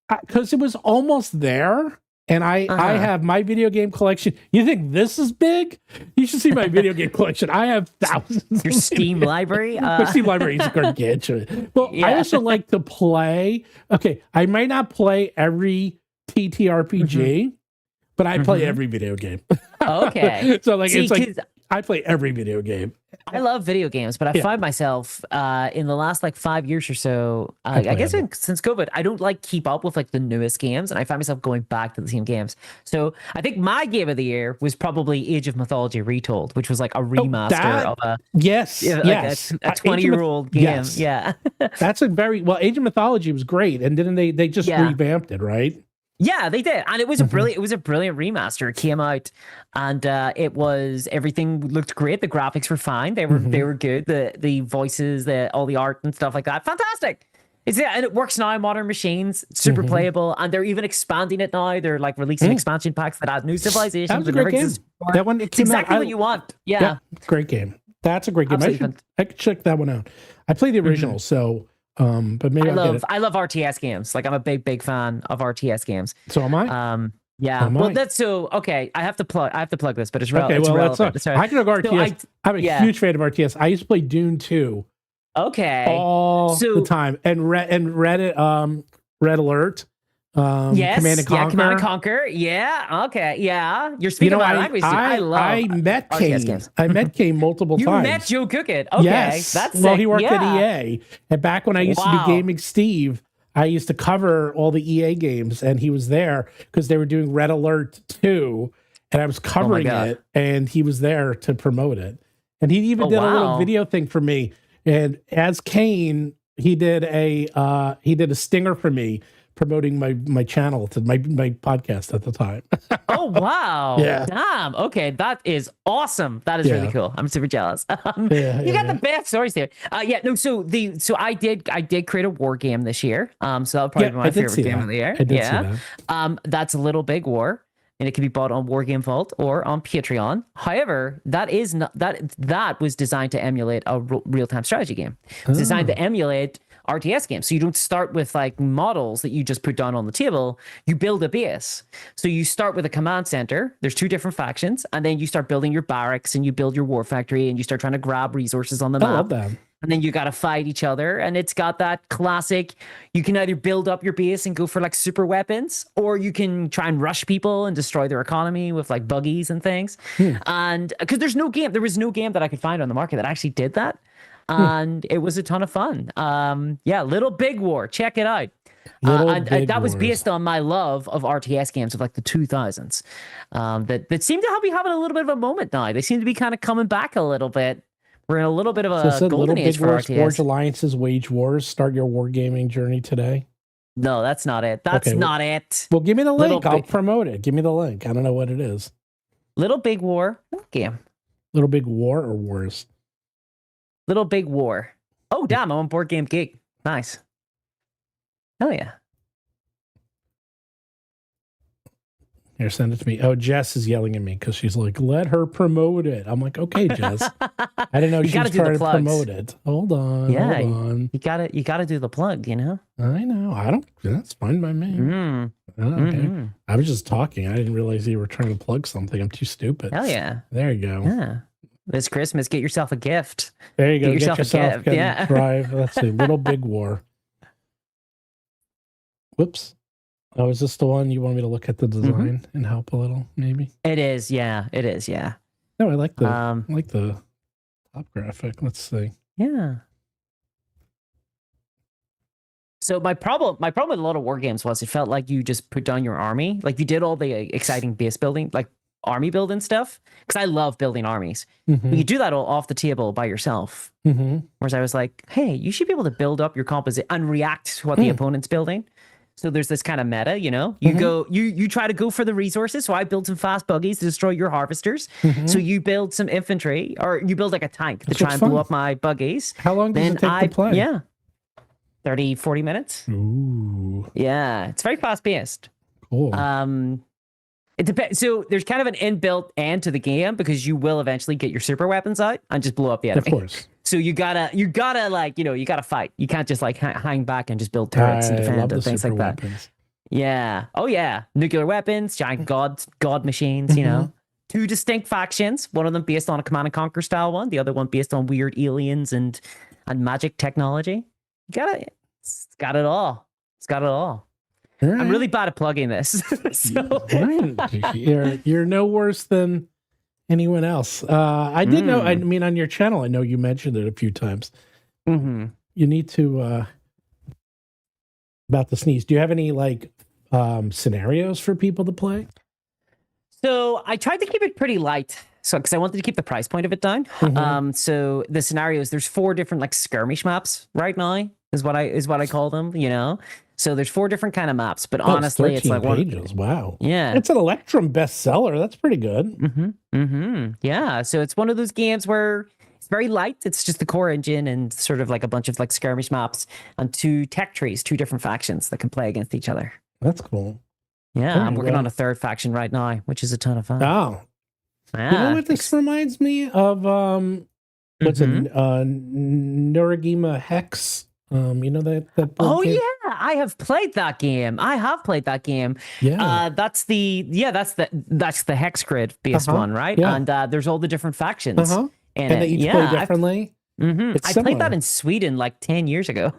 Because it was almost there, and I have my video game collection. You think this is big? You should see my video game collection. I have thousands. Your Steam library? My Steam library is gargantuan. Well, I also like to play. Okay, I might not play every TTRPG, but I play every video game. Okay. So like, it's like I play every video game. I love video games, but I find myself in the last like 5 years or so, I guess since COVID, I don't like keep up with like the newest games, and I find myself going back to the same games. So I think my game of the year was probably Age of Mythology Retold, which was like a remaster of a a 20-year-old game. Yes. Yeah. That's a very well. Age of Mythology was great, and then they just revamped it, right? Yeah, they did, and it was a brilliant remaster. It came out, and everything looked great. The graphics were fine. They were good. The voices, all the art and stuff like that, fantastic. And it works now on modern machines. It's super playable, and they're even expanding it now. They're like releasing expansion packs that add new civilizations. That was a great game. That one, it's exactly what you want. Yeah, great game. That's a great game. I could check that one out. I played the original, so. But maybe I love RTS games. Like, I'm a big fan of RTS games. So am I. Yeah. Well, that's so okay. I have to plug this, but it's relevant. Okay. Well, I can go RTS. I'm a huge fan of RTS. I used to play Dune 2 Okay. all the time. And Reddit, Red Alert, Yes. Command and Conquer. Yeah, Command and Conquer. Yeah. Okay. Yeah. You're speaking my language. I love I met RTS Kane. games. I met Kane multiple You times. met Joe Cookett. Okay. Yes. That's well, sick. he worked yeah. at EA. And back when I used to be Gaming Steve, I used to cover all the EA games, and he was there because they were doing Red Alert 2, and I was covering it, and he was there to promote it. And he even did a little video thing for me. And as Kane, he did a stinger for me promoting my channel to my podcast at the time. Oh wow. Yeah. Damn. Okay, that is awesome. That is really cool. I'm super jealous. You got the best stories there. So I did create a war game this year. So that would probably be my favorite game of the year. I did see that. That's Little Big War. And it can be bought on War Game Vault or on Patreon. However, that was designed to emulate a real-time strategy game. It's designed to emulate RTS games. So you don't start with like models that you just put down on the table. You build a base. So you start with a command center. There's 2 different factions, and then you start building your barracks and you build your war factory and you start trying to grab resources on the map. I love that. And then you got to fight each other. And it's got that classic, you can either build up your base and go for like super weapons, or you can try and rush people and destroy their economy with like buggies and things. And because there was no game that I could find on the market that actually did that. And it was a ton of fun. Little Big War. Check it out. That was based on my love of RTS games of like the 2000s. That seem to be having a little bit of a moment now. They seem to be kind of coming back a little bit. We're in a little bit of a golden age for RTS. Forge alliances, wage wars, start your wargaming journey today. No, that's not it. That's not it. Well, give me the link. I'll promote it. Give me the link. I don't know what it is. Little Big War game. Little Big War or Wars? Little Big War. Oh, damn. I'm on Board Game Geek. Nice. Hell yeah. Here, send it to me. Oh, Jess is yelling at me because she's like, let her promote it. I'm like, okay, Jess. I didn't know she was trying to promote it. Hold on. Yeah, hold on. You gotta do the plug, you know? I know. That's fine by me. Okay. I was just talking. I didn't realize you were trying to plug something. I'm too stupid. Hell yeah. There you go. Yeah. This Christmas, get yourself a gift. There you go. Get yourself a gift. Yeah. Drive. Let's see. Little Big War. Whoops. Oh, is this the one you want me to look at the design and help a little? Maybe it is. Yeah, it is. Yeah. No, I like the top graphic. Let's see. Yeah. So my problem with a lot of war games was it felt like you just put down your army, like you did all the exciting base building, like army building stuff. Because I love building armies. You do that all off the table by yourself. Whereas I was like, hey, you should be able to build up your composite and react to what the opponent's building. So there's this kind of meta, you know, you try to go for the resources. So I build some fast buggies to destroy your harvesters. So you build some infantry, or you build like a tank to try and blow up my buggies. How long does it take to play? Yeah. 30, 40 minutes. Ooh. Yeah. It's very fast paced. Cool. It depends. So there's kind of an inbuilt end to the game because you will eventually get your super weapons out and just blow up the enemy. Of course. So you gotta like, you know, you gotta fight. You can't just like hang back and just build turrets and defend and things like that. Yeah. Oh yeah. Nuclear weapons, giant god machines, you know. 2 distinct factions. One of them based on a Command and Conquer style one. The other one based on weird aliens and magic technology. It's got it all. It's got it all. Right. I'm really bad at plugging this. So. You're no worse than anyone else. I did know, I mean, on your channel, I know you mentioned it a few times. You need to, about the sneeze. Do you have any like scenarios for people to play? So I tried to keep it pretty light. So, because I wanted to keep the price point of it down. So the scenarios, there's 4 different like skirmish maps right now, is what I call them, you know? So there's 4 different kind of maps, but honestly, it's like pages. Wow. Yeah. It's an Electrum bestseller. That's pretty good. Yeah. So it's one of those games where it's very light. It's just the core engine and sort of like a bunch of like skirmish maps and 2 tech trees, 2 different factions that can play against each other. That's cool. Yeah. I'm working on a 3rd faction right now, which is a ton of fun. Oh. Yeah. You know what this reminds me of? What's it? Nuragima Hex. You know that game? Yeah, I have played that game. Yeah. That's the hex grid based one, right? Yeah. And there's all the different factions. And they each play differently. It's I played that similar. in Sweden like 10 years ago.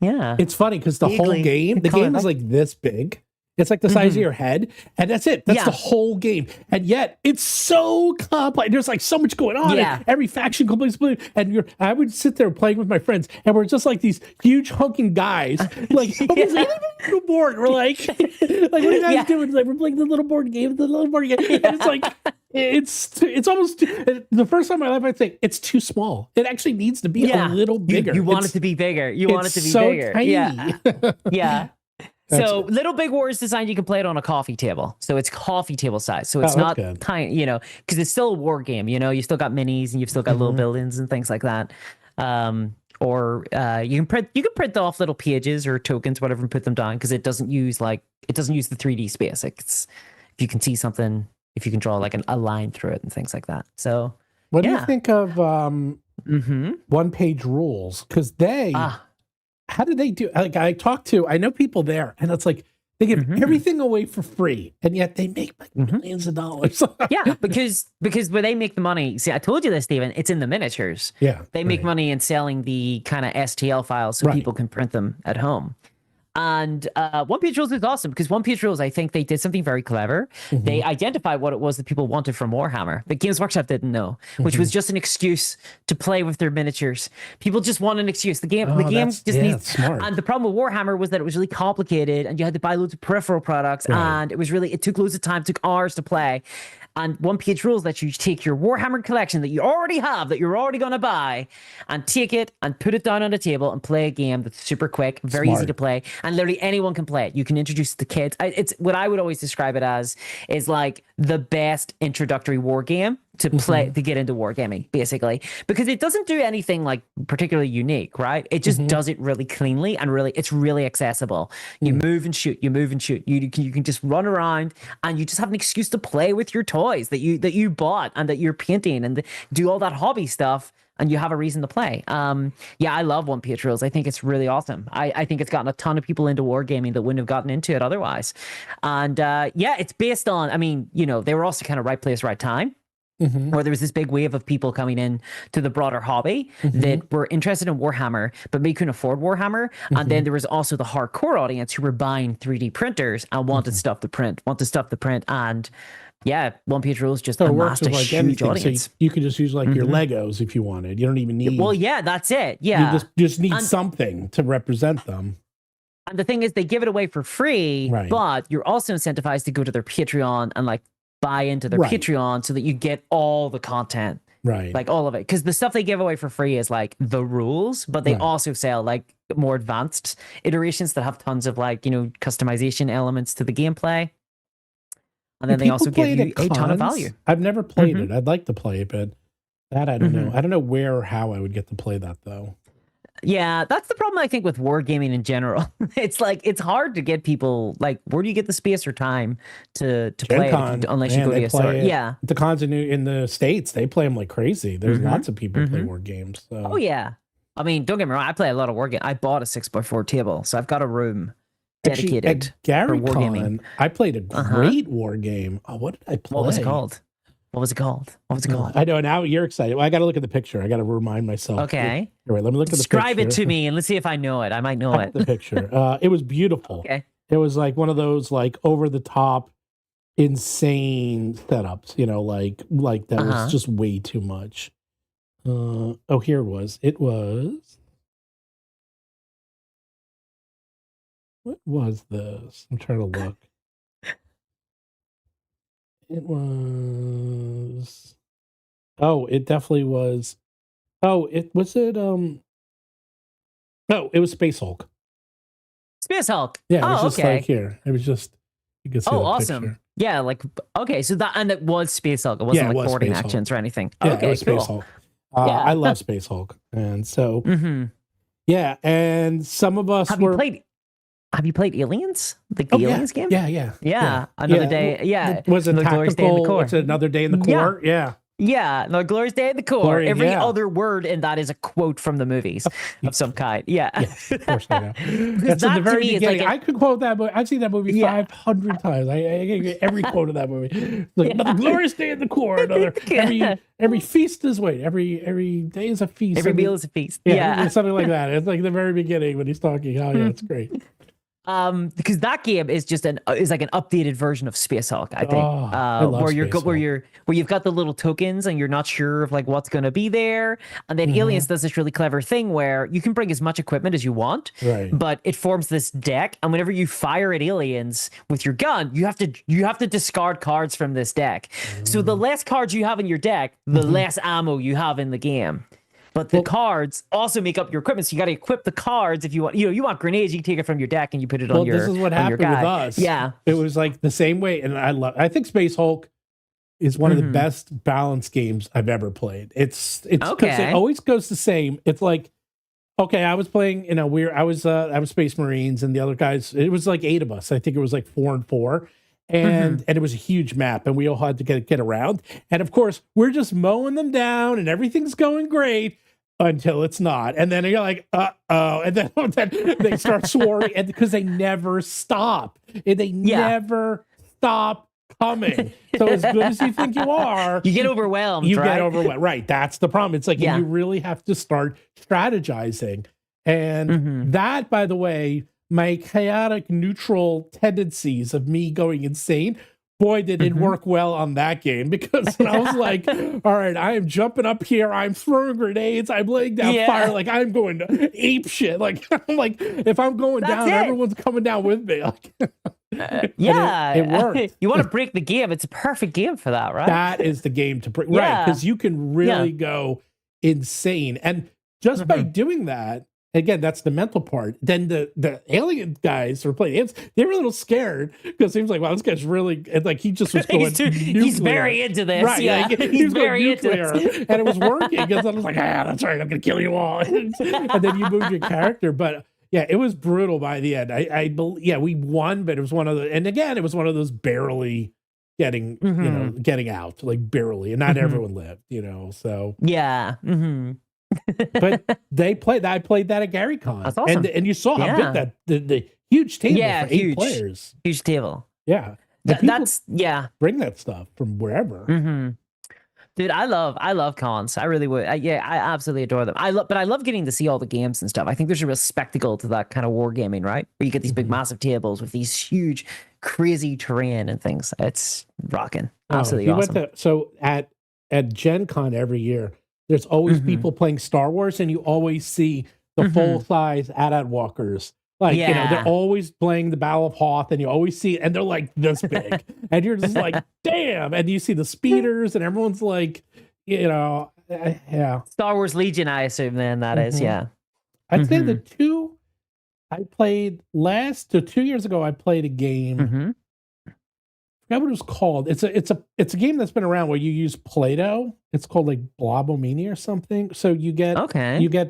Yeah. It's funny because the whole game, the game is like this big. It's like the size of your head, and that's it. That's the whole game. And yet it's so complex. There's like so much going on. Yeah. And every faction completely split. And I would sit there playing with my friends, and we're just like these huge hunking guys. Like, little board. We're like what are you guys doing? It's like we're playing the little board game, And it's like it's almost the first time in my life I think it's too small. It actually needs to be a little bigger. You want it to be bigger. You want it to be so bigger. Tiny. Yeah. Yeah. So Little Big War is designed, you can play it on a coffee table. So it's coffee table size. So it's not tiny, you know, because it's still a war game, you know, you still got minis and you've still got little buildings and things like that. Or you can print off little pages or tokens, whatever, and put them down because it doesn't use the 3D space. If you can see something, if you can draw like a line through it and things like that. So what do you think of one-page rules? Because how do they do? Like I know people there, and it's like they give everything away for free, and yet they make like millions of dollars. Yeah, because where they make the money. See, I told you this, Stephen. It's in the miniatures. Yeah, they make money in selling the kind of STL files so people can print them at home. And One Page Rules is awesome because One Page Rules, I think they did something very clever. They identified what it was that people wanted from Warhammer, but Games Workshop didn't know, which was just an excuse to play with their miniatures. People just want an excuse. The game just needs. Smart. And the problem with Warhammer was that it was really complicated, and you had to buy loads of peripheral products, and it took loads of time, took hours to play. And One Page Rules lets you take your Warhammer collection that you already have, that you're already going to buy, and take it and put it down on a table and play a game that's super quick, very easy to play, and literally anyone can play it. You can introduce it to kids. It's what I would always describe it as is like the best introductory war game to play to get into wargaming, basically, because it doesn't do anything like particularly unique, right? It just does it really cleanly and it's really accessible. You move and shoot, you move and shoot. You can just run around and you just have an excuse to play with your toys that you bought and that you're painting and do all that hobby stuff. And you have a reason to play. I love One Page Rules. I think it's really awesome. I think it's gotten a ton of people into wargaming that wouldn't have gotten into it otherwise. And it's based on, I mean, you know, they were also kind of right place, right time. Where there was this big wave of people coming in to the broader hobby that were interested in Warhammer, but maybe couldn't afford Warhammer. And then there was also the hardcore audience who were buying 3D printers and wanted stuff to print, And One Page Rules just amassed a huge audience. So you could just use like your Legos if you wanted. You don't even need. Well, that's it. Yeah, you just need something to represent them. And the thing is, they give it away for free, but you're also incentivized to go to their Patreon and like buy into their Patreon so that you get all the content, like all of it. Because the stuff they give away for free is like the rules, but they also sell like more advanced iterations that have tons of like, you know, customization elements to the gameplay. And then they also give you a ton of value. I've never played it. I'd like to play it, but that I don't know. I don't know where or how I would get to play that though. Yeah, that's the problem I think with wargaming in general. It's like it's hard to get people like where do you get the space or time to play it unless you go to a store? Yeah, the cons in the States they play them like crazy. There's lots of people who play war games. So. Oh yeah, I mean don't get me wrong, I play a lot of war games. I bought a 6x4 table, so I've got a room dedicated for wargaming. I played a great war game. Oh, what did I play? What was it called? I know. Now you're excited. Well, I got to look at the picture. I got to remind myself. Okay. Here, wait, let me look at the picture. Describe it to me and let's see if I know it. I might know it. The picture. It was beautiful. Okay. It was like one of those like over the top, insane setups. You know, like that was just way too much. Here it was. It was. What was this? I'm trying to look. It was. Oh, it definitely was. Oh, it was it. Oh, it was Space Hulk. Space Hulk. Yeah, it was just like here. It was just. You could see awesome. Picture. Yeah, like okay, so it was Space Hulk. It wasn't like boarding actions or anything. Yeah, okay, it was Space Hulk. I love Space Hulk, and so yeah, and some of us Have you played Aliens? Like the Aliens game? Yeah. Another day. Yeah. Was it tactical? It's another day in the core. Yeah. Yeah, no, Glorious Day in the Core. Glory, Every yeah. other word in that is a quote from the movies of some kind. Yeah. Yes, of course I know. Because That's at the that to very me is beginning. like I could quote that movie. I've seen that movie Yeah. 500 times. I get every quote of that movie. It's like another glorious day in the core. Another Yeah. every feast is every day is a feast. Every meal is a feast. Yeah, Yeah. something like that. It's like the very beginning when he's talking. Oh yeah, it's great. Because that game is just is like an updated version of Space Hulk, I think. Oh, I love where Space Hulk. where you've got the little tokens and you're not sure of like what's gonna be there. And then Aliens does this really clever thing where you can bring as much equipment as you want, Right. but it forms this deck, and whenever you fire at aliens with your gun, you have to discard cards from this deck. So the less cards you have in your deck, the less ammo you have in the game. But the cards also make up your equipment, so you got to equip the cards if you want. You want grenades, you can take it from your deck and you put it on your. This is what happened with us. Yeah, it was like the same way, and I think Space Hulk is one of the best balanced games I've ever played. It's because it always goes the same. It's like, okay, I was playing, I was Space Marines, and the other guys. It was like 8 of us. I think it was like 4 and 4. And it was a huge map, and we all had to get around. And of course, we're just mowing them down, and everything's going great until it's not. And then you're like, uh-oh. And then they start swarming, and because they never stop. They never stop coming. So as good as you think you are, you get overwhelmed. You get overwhelmed. Right. That's the problem. It's like you really have to start strategizing. And that, by the way, my chaotic neutral tendencies of me going insane, boy, did it work well on that game, because I was like, all right, I am jumping up here, I'm throwing grenades, I'm laying down fire, like I'm going to ape shit. Like, I'm like, if I'm going down, everyone's coming down with me. Like, it worked. You want to break the game, it's a perfect game for that, right? That is the game to break, right? Because you can really go insane. And just by doing that, again, that's the mental part. Then the alien guys who were playing aliens, they were a little scared, because it seems like, wow, this guy's really, and like he just was going he's very into this. Right. Yeah. Like, he's very into this. And it was working, because I was like, that's right, I'm going to kill you all. And then you moved your character. But yeah, it was brutal by the end. I believe, we won, but it was one of the, and again, it was one of those barely getting, getting out, like barely, and not everyone lived, so. Yeah. But I played that at GaryCon. That's awesome. And you saw how big the huge table for 8 players. Huge table. Yeah. That's bring that stuff from wherever. Dude, I love cons. I really would. I absolutely adore them. But I love getting to see all the games and stuff. I think there's a real spectacle to that kind of wargaming, right? Where you get these big massive tables with these huge crazy terrain and things. It's rocking. Absolutely awesome. So at Gen Con every year, there's always people playing Star Wars, and you always see the full-size AT-AT walkers. Like, they're always playing the Battle of Hoth, and you always see, and they're like this big. And you're just like, damn. And you see the speeders, and everyone's like, yeah. Star Wars Legion, I assume, then, that is, yeah. I'd say the 2 I played 2 years ago, I played a game. I forgot what it was called. It's a game that's been around where you use Play-Doh. It's called like Blobomania or something. So you get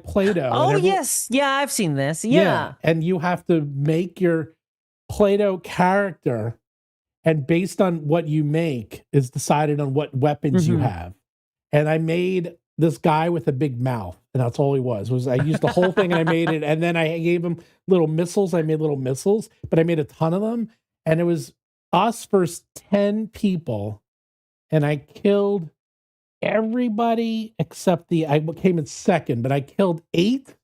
Play-Doh. Oh yes, yeah, I've seen this. Yeah, and you have to make your Play-Doh character, and based on what you make is decided on what weapons you have. And I made this guy with a big mouth, and that's all he was. I used the whole thing and I made it, and then I gave him little missiles. I made little missiles, but I made a ton of them, and it was us versus 10 people, and I killed everybody except I came in second, but I killed 8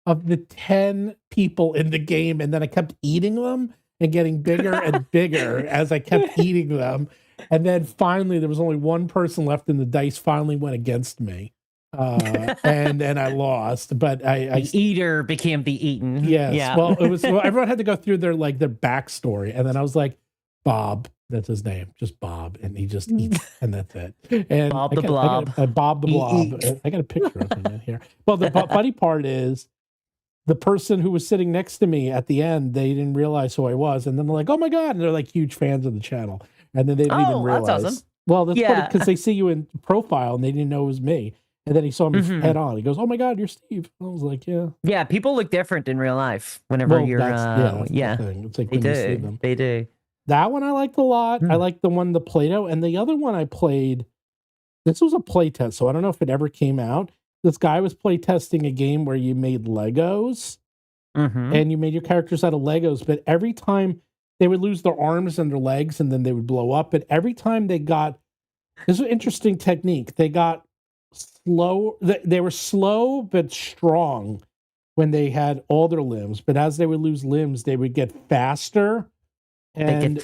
of the 10 people in the game, and then I kept eating them and getting bigger and bigger as I kept eating them. And then finally, there was only one person left, and the dice finally went against me. And I lost, but the eater became the eaten. Yes. Yeah. Well, everyone had to go through their backstory, and then I was like, Bob, that's his name, just Bob, and he just eats, and that's it. And Bob the Blob. Bob the Blob. I got a picture of him in here. Well, the funny part is, the person who was sitting next to me at the end, they didn't realize who I was, and then they're like, "Oh my god!" And they're like huge fans of the channel, and then they didn't even realize. That's awesome. Well, that's funny, because they see you in profile, and they didn't know it was me. And then he saw me head on. He goes, "Oh my god, you're Steve." I was like, "Yeah." Yeah, people look different in real life whenever you're. That's the thing. It's like they when do. You see them. They do. That one I liked a lot. I liked the Play-Doh, and the other one I played. this was a playtest, so I don't know if it ever came out. This guy was playtesting a game where you made Legos and you made your characters out of Legos, but every time they would lose their arms and their legs and then they would blow up. But every time they got, this was an interesting technique. They got slow, they were slow but strong when they had all their limbs. But as they would lose limbs, they would get faster and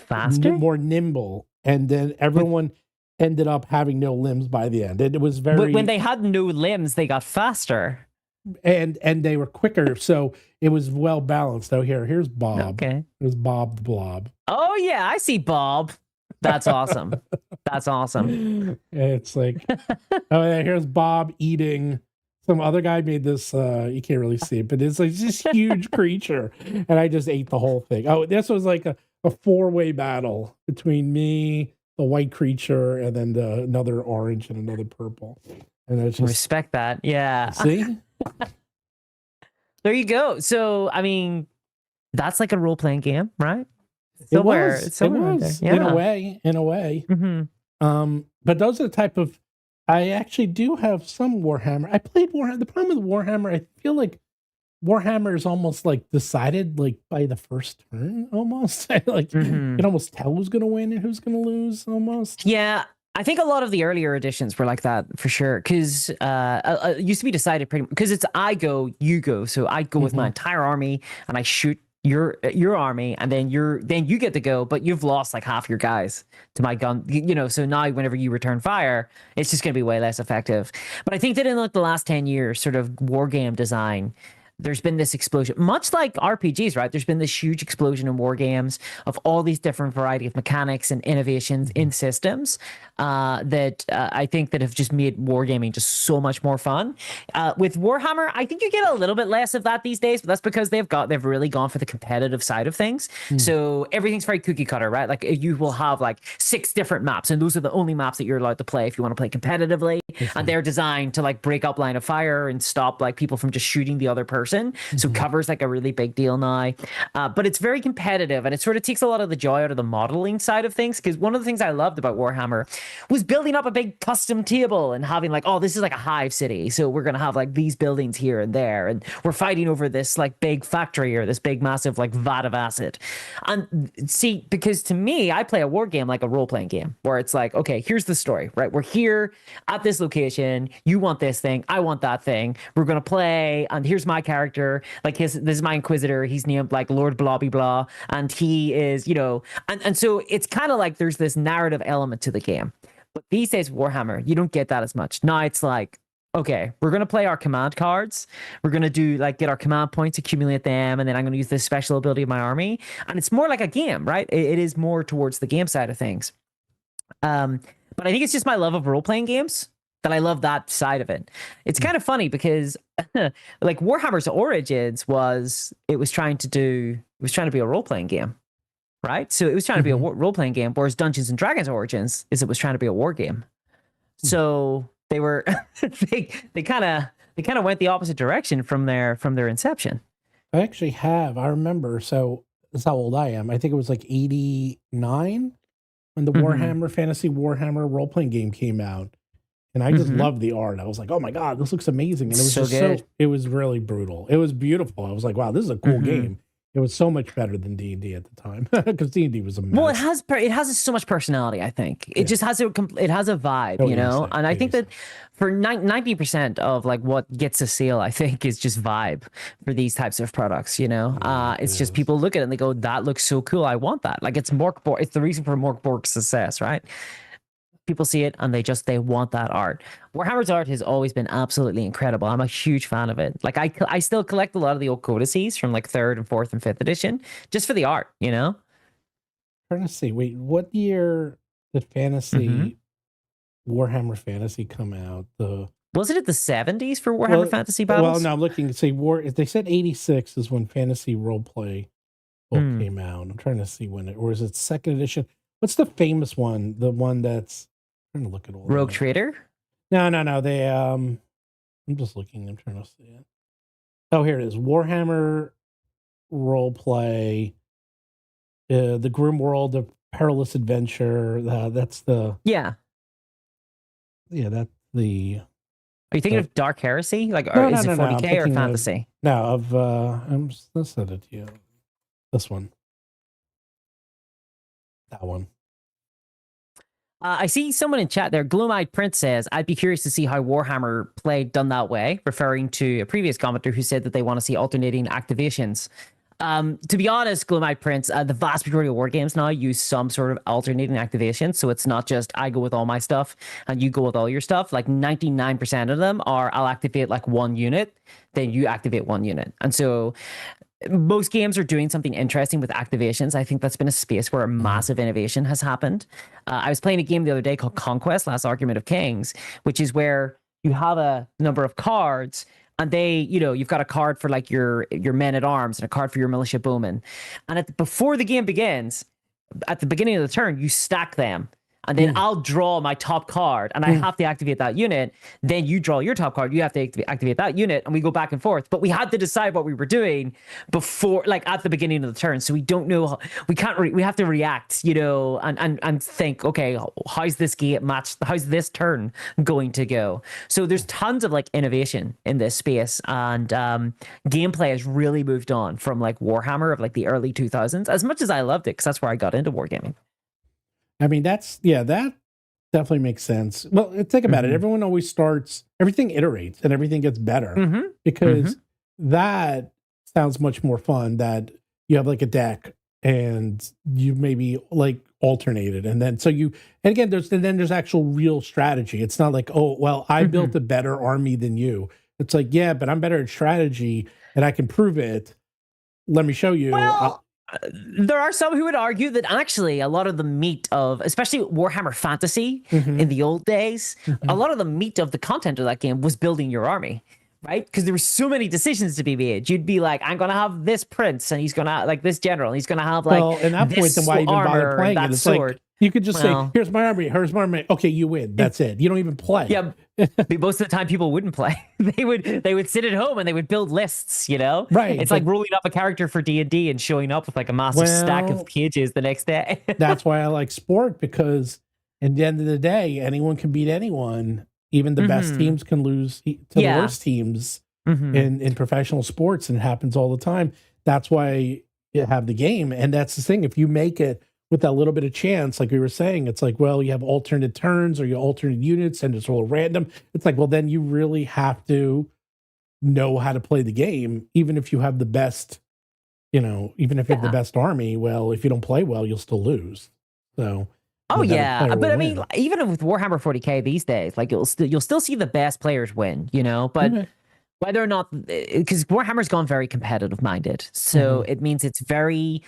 more nimble. And then everyone ended up having no limbs by the end. It was very... When they had no limbs, they got faster. And they were quicker, so it was well balanced. Oh, here's Bob. Okay. Here's Bob the Blob. Oh, yeah, I see Bob. That's awesome. That's awesome. It's like, oh, yeah, here's Bob eating. Some other guy made this, you can't really see it, but it's like this huge creature. And I just ate the whole thing. Oh, this was like a 4-way battle between me, the white creature, and then another orange and another purple. And it's just... Respect that. Yeah. See? There you go. So, I mean, that's like a role-playing game, right? It was. Yeah. In a way. But those are the type of... I actually do have some Warhammer. I played Warhammer. The problem with Warhammer, I feel like Warhammer is almost like decided like by the first turn, almost. Like you can almost tell who's going to win and who's going to lose, almost. Yeah, I think a lot of the earlier editions were like that for sure. Because it used to be decided pretty much because it's I go, you go. So I go with my entire army and I shoot your army, and then you get to go, but you've lost like half your guys to my gun, so now whenever you return fire, it's just going to be way less effective. But I think that in like the last 10 years, sort of war game design, there's been this explosion, much like RPGs, right? There's been this huge explosion in war games of all these different variety of mechanics and innovations in systems that I think that have just made wargaming just so much more fun. With Warhammer, I think you get a little bit less of that these days, but that's because they've really gone for the competitive side of things. So everything's very cookie cutter, right? Like you will have like 6 different maps, and those are the only maps that you're allowed to play if you want to play competitively. And they're designed to like break up line of fire and stop like people from just shooting the other person. So cover's like a really big deal now. But it's very competitive, and it sort of takes a lot of the joy out of the modeling side of things. Because one of the things I loved about Warhammer was building up a big custom table and having like, oh, this is like a hive city, so we're gonna have like these buildings here and there, and we're fighting over this like big factory or this big massive like vat of acid. And see, because to me, I play a war game like a role-playing game where it's like, okay, here's the story, right? We're here at this location, you want this thing, I want that thing, we're gonna play, and here's my character, like this is my Inquisitor, he's named like Lord Blobby Blah, and he is, and so it's kind of like there's this narrative element to the game. But these days, Warhammer, you don't get that as much. Now it's like, okay, we're going to play our command cards. We're going to do like get our command points, accumulate them, and then I'm going to use this special ability of my army. And it's more like a game, right? It is more towards the game side of things. But I think it's just my love of role-playing games that I love that side of it. It's kind of funny because like Warhammer's origins was trying to be a role-playing game. Right? So it was trying to be a role-playing game, whereas Dungeons and Dragons Origins it was trying to be a war game. So they were they kind of went the opposite direction from their inception. I remember, so that's how old I am. I think it was like 89 when the Warhammer Fantasy Warhammer role-playing game came out. And I just loved the art. I was like, oh my God, this looks amazing. And it was it was really brutal. It was beautiful. I was like, wow, this is a cool game. It was so much better than D&D at the time because D&D was a mess. Well, it has so much personality. I think it just has a vibe, And I think that for 90% of like what gets a sale, I think is just vibe for these types of products. It's just people look at it and they go, "That looks so cool. I want that." Like it's Morkborg. It's the reason for Morkborg's success, right? People see it and they want that art. Warhammer's art has always been absolutely incredible. I'm a huge fan of it. Like I still collect a lot of the old codices from like 3rd and 4th and 5th edition just for the art, I'm trying to see. Wait, what year did Fantasy Warhammer Fantasy come out? Wasn't it the 70s for Warhammer Fantasy Battles? Well, no, I'm looking to see they said 86 is when Fantasy Roleplay book came out. I'm trying to see or is it 2nd edition? What's the famous one? The one that's I'm trying to look at all Rogue Trader? No. They I'm just looking. I'm trying to see it. Oh, here it is. Warhammer Roleplay, the Grim World of Perilous Adventure. That's the Are you thinking of Dark Heresy? Like, or is it 40K or fantasy? I'm just gonna send it to you. This one. That one. I see someone in chat there. Gloom-Eyed Prince says, I'd be curious to see how Warhammer played done that way, referring to a previous commenter who said that they want to see alternating activations. To be honest, Gloom-Eyed Prince, the vast majority of war games now use some sort of alternating activation. So it's not just I go with all my stuff and you go with all your stuff. Like 99% of them are I'll activate like one unit, then you activate one unit. And so most games are doing something interesting with activations. I think that's been a space where a massive innovation has happened. I was playing a game the other day called Conquest, Last Argument of Kings, which is where you have a number of cards and they, you've got a card for like your men at arms and a card for your militia bowmen. And before the game begins, at the beginning of the turn, you stack them. And then I'll draw my top card and I have to activate that unit. Then you draw your top card. You have to activate that unit and we go back and forth. But we had to decide what we were doing before, like at the beginning of the turn. So we don't know, we can't, we have to react, and think, okay, how's this game matched? How's this turn going to go? So there's tons of like innovation in this space and gameplay has really moved on from like Warhammer of like the early 2000s, as much as I loved it, because that's where I got into wargaming. I mean, that definitely makes sense. Well, think about it. Everyone always starts, everything iterates and everything gets better because that sounds much more fun that you have like a deck and you maybe like alternated. And then, there's actual real strategy. It's not like, oh, well, I built a better army than you. It's like, yeah, but I'm better at strategy and I can prove it. Let me show you. Well, there are some who would argue that actually a lot of the meat of, especially Warhammer Fantasy in the old days, a lot of the meat of the content of that game was building your army, right? Because there were so many decisions to be made. You'd be like, I'm going to have this prince and he's going to like this general. And he's going to have like, well, at that point, then why even bother playing it? It's sword. Like, you could just say, here's my army, here's my army. Okay, you win. That's it. You don't even play. Yeah. Most of the time people wouldn't play. They would sit at home and they would build lists, Right. But It's like rolling up a character for D&D and showing up with like a massive stack of pages the next day. That's why I like sport, because at the end of the day, anyone can beat anyone. Even the best teams can lose to the worst teams in professional sports, and it happens all the time. That's why you have the game. And that's the thing. If you make it with that little bit of chance, like we were saying, it's like, well, you have alternate turns or you alternate units and it's a little random. It's like, well, then you really have to know how to play the game, even if you have the best, even if you have the best army. Well, if you don't play well, you'll still lose. So, but I mean, even with Warhammer 40K these days, like you'll still see the best players win, but whether or not, because Warhammer's gone very competitive minded. So it means the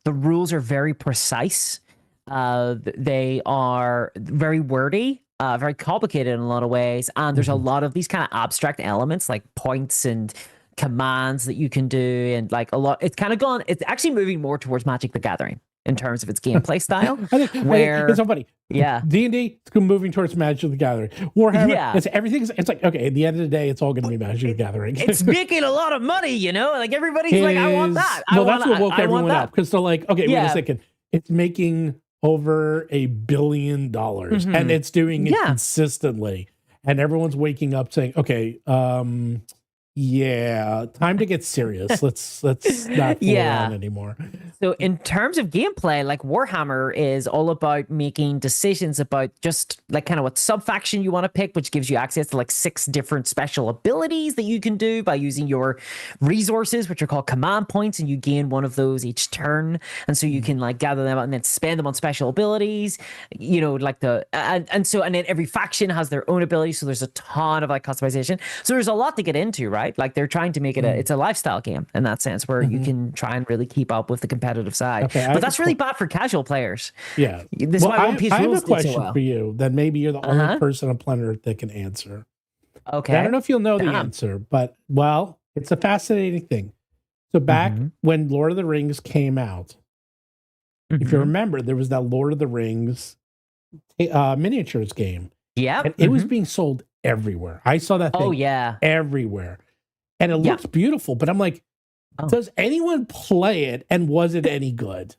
rules are very precise. They are very wordy, very complicated in a lot of ways. And there's a lot of these kind of abstract elements like points and commands that you can do. And like it's actually moving more towards Magic the Gathering in terms of its gameplay style. I think it's so funny. Yeah. D&D is moving towards Magic the Gathering. Warhammer, it's like, okay, at the end of the day, it's all going to be Magic the Gathering. It's making a lot of money, like everybody's like, I want that. That's what woke everyone up, because they're like, okay, wait a second. It's making over $1 billion and it's doing it consistently. And everyone's waking up saying, okay, yeah, time to get serious. Let's not fool around anymore. So in terms of gameplay, like Warhammer is all about making decisions about just like kind of what sub-faction you want to pick, which gives you access to like 6 different special abilities that you can do by using your resources, which are called command points, and you gain one of those each turn. And so you can like gather them out and then spend them on special abilities, like and then every faction has their own abilities. So there's a ton of like customization. So there's a lot to get into, right? Like they're trying to make it it's a lifestyle game in that sense, where you can try and really keep up with the competitive side. Okay, but that's really bad for casual players. Yeah. This is why One Piece I have rules a question so well. for you that maybe you're the only person on planet Earth that can answer. Okay. I don't know if you'll know the answer, but it's a fascinating thing. So back when Lord of the Rings came out, if you remember, there was that Lord of the Rings miniatures game. Yeah. And it was being sold everywhere. I saw that thing everywhere. And it looks beautiful, but I'm like, does anyone play it, and was it any good?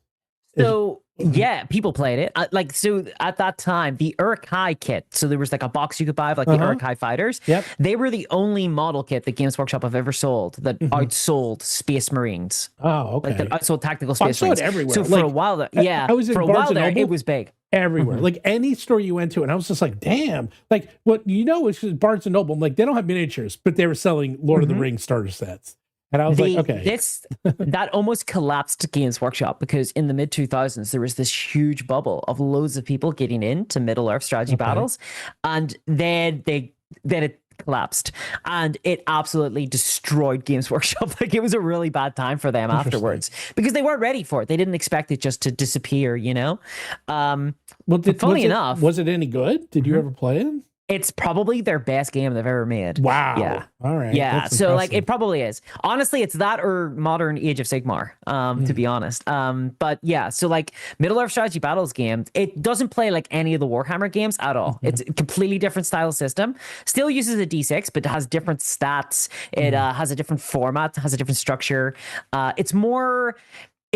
So Yeah, people played it. So at that time, the Uruk-hai kit. So there was like a box you could buy of like the Uruk-hai fighters. Yep. They were the only model kit that Games Workshop have ever sold that outsold Space Marines. Oh, okay. Like that outsold tactical I Space saw Marines. it everywhere. So for a while, I was in for a Barnes while and there, Noble. it was big. Everywhere, like any store you went to, and I was just like, "Damn!" Like what is Barnes and Noble? I'm like, they don't have miniatures, but they were selling Lord of the Rings starter sets, and I was like, "Okay." That almost collapsed Games Workshop because in the mid 2000s there was this huge bubble of loads of people getting into Middle Earth strategy battles, and then it collapsed and it absolutely destroyed Games Workshop. Like it was a really bad time for them afterwards because they weren't ready for it. They didn't expect it just to disappear, you know? Funny enough, was it any good? Did you ever play it? It's probably their best game they've ever made. Wow. Yeah. All right. Yeah. That's So impressive. like it probably is. Honestly, it's that or modern Age of Sigmar, to be honest. But yeah, so like Middle Earth strategy battles game, it doesn't play like any of the Warhammer games at all. It's a completely different style system. Still uses a D6, but it has different stats. It has a different format, has a different structure.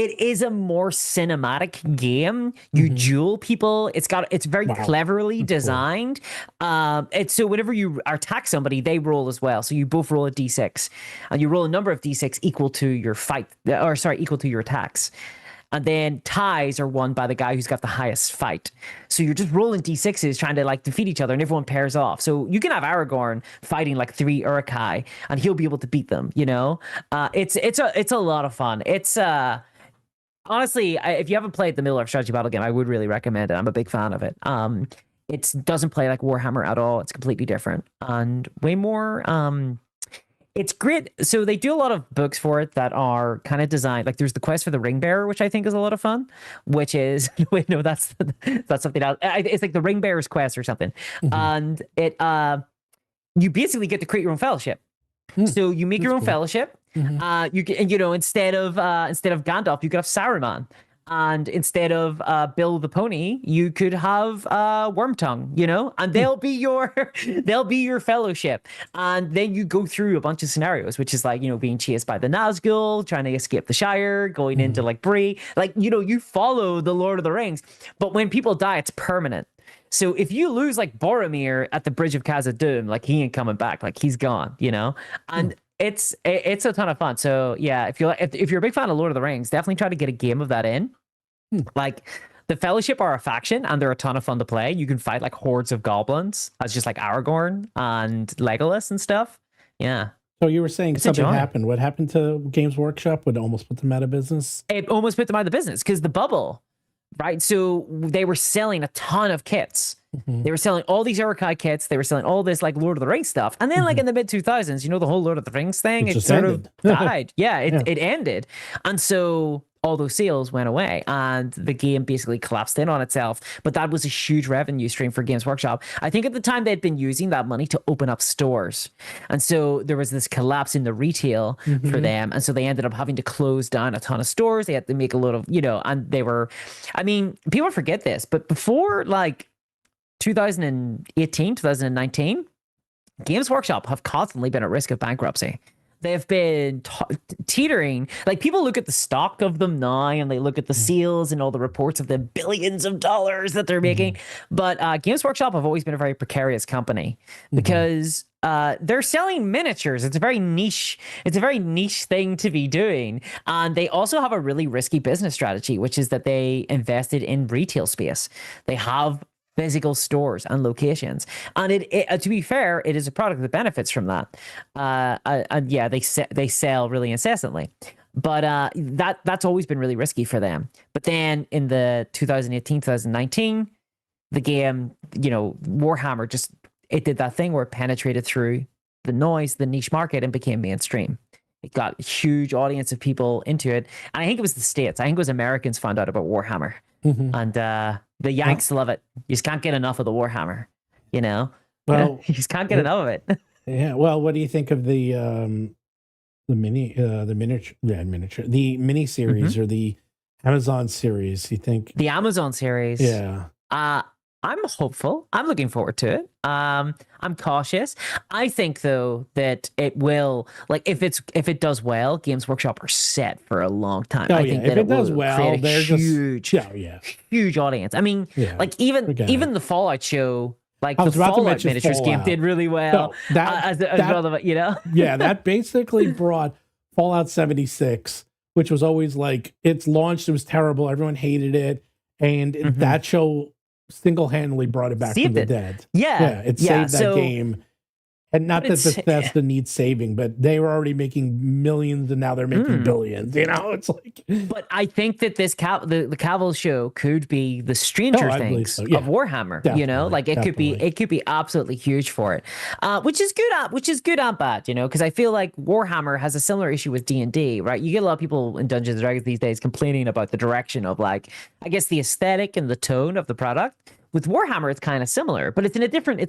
It is a more cinematic game. You duel people. It's very cleverly designed. It's so whenever you attack somebody, they roll as well. So you both roll a d6, and you roll a number of d6 equal to your equal to your attacks. And then ties are won by the guy who's got the highest fight. So you're just rolling d6s trying to like defeat each other, and everyone pairs off. So you can have Aragorn fighting like 3 Uruk-hai, and he'll be able to beat them. You know, it's a lot of fun. It's honestly, if you haven't played the Middle Earth strategy battle game, I would really recommend it. I'm a big fan of it. It doesn't play like Warhammer at all. It's completely different and way more. It's great. So they do a lot of books for it that are kind of designed. Like there's the Quest for the Ring Bearer, which I think is a lot of fun. Which is wait, no, that's something else. It's like the Ring Bearer's Quest or something, and it you basically get to create your own fellowship. So you make your own fellowship. You can, instead of Gandalf, you could have Saruman, and instead of Bill the Pony, you could have Wormtongue. And they'll be your fellowship. And then you go through a bunch of scenarios, which is like being chased by the Nazgul, trying to escape the Shire, going into like Bree. Like you follow the Lord of the Rings, but when people die, it's permanent. So if you lose like Boromir at the Bridge of Khazad-dûm, like he ain't coming back, like he's gone, and it's a ton of fun. So yeah, if you're a big fan of Lord of the Rings, definitely try to get a game of that in. Like the Fellowship are a faction and they're a ton of fun to play. You can fight like hordes of goblins as just like Aragorn and Legolas and stuff. Yeah. So you were saying something happened. What happened to Games Workshop? Would almost put them out of business? It almost put them out of business because the bubble. Right. So they were selling a ton of kits. They were selling all these Uruk-hai kits. They were selling all this like Lord of the Rings stuff. And then like in the mid 2000s, the whole Lord of the Rings thing, it sort of died. Yeah, it ended. And so all those sales went away and the game basically collapsed in on itself. But that was a huge revenue stream for Games Workshop. I think at the time they'd been using that money to open up stores. And so there was this collapse in the retail for them. And so they ended up having to close down a ton of stores. They had to make a lot of, and they were, people forget this, but before like 2018, 2019, Games Workshop have constantly been at risk of bankruptcy. They've been teetering. Like people look at the stock of them now and they look at the sales and all the reports of the billions of dollars that they're making. But Games Workshop have always been a very precarious company because they're selling miniatures. It's a very niche thing to be doing. And they also have a really risky business strategy, which is that they invested in retail space. They have physical stores and locations, and it to be fair, it is a product that benefits from that. And yeah, they sell really incessantly, but that's always been really risky for them. But then in the 2018, 2019, the game, Warhammer it did that thing where it penetrated through the noise, the niche market, and became mainstream. It got a huge audience of people into it, and I think it was the States. I think it was Americans found out about Warhammer, and the Yanks love it. You just can't get enough of the Warhammer, Well, you just can't get enough of it. Yeah. Well, what do you think of the mini series or the Amazon series? You think the Amazon series? Yeah. I'm hopeful. I'm looking forward to it. I'm cautious. I think though that it will, like, if it does well, Games Workshop are set for a long time. Oh, I yeah. think If that it does will well, create a they're huge, just, yeah. huge audience. I mean, Yeah. like Forget even it. the Fallout show, like I the was about to Fallout mention miniatures game Fallout. did really well. No, that well, you know. yeah, that basically brought Fallout 76, which was always like, it's launched, it was terrible, everyone hated it, and that show single-handedly brought it back from the dead. Yeah, it saved that game. And not that Bethesda needs saving, but they were already making millions and now they're making billions. You know, it's like. But I think that this the Cavill show could be the Stranger Things of Warhammer. Definitely, you know, like it could be absolutely huge for it, which is good and bad. You know, because I feel like Warhammer has a similar issue with D&D, right? You get a lot of people in Dungeons and Dragons these days complaining about the direction of, like, I guess the aesthetic and the tone of the product. With Warhammer, it's kind of similar, but it's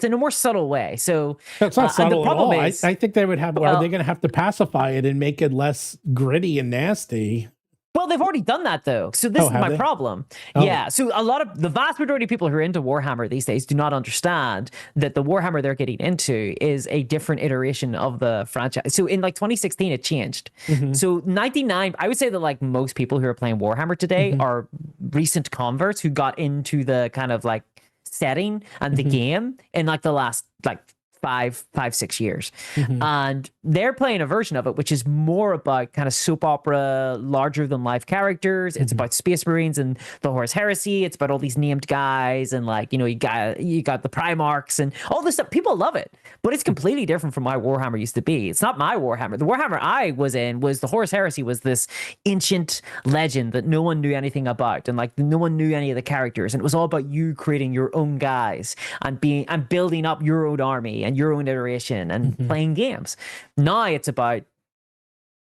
in a more subtle way. So it's not subtle at all. I think they would have. Are they going to have to pacify it and make it less gritty and nasty? Well, they've already done that though. So this is my problem. Yeah. So the vast majority of people who are into Warhammer these days do not understand that the Warhammer they're getting into is a different iteration of the franchise. So in like 2016, it changed. So 99, I would say that like most people who are playing Warhammer today are recent converts who got into the kind of like setting and the game in like the last like 5-6 years, and they're playing a version of it which is more about kind of soap opera, larger than life characters. It's about Space Marines and the Horus Heresy. It's about all these named guys, and like, you know, you got the Primarchs and all this stuff. People love it, but it's completely different from my Warhammer used to be. It's not my Warhammer. The Warhammer I was in was the Horus Heresy was this ancient legend that no one knew anything about, and like no one knew any of the characters, and it was all about you creating your own guys and building up your own army and your own iteration and playing games. Now it's about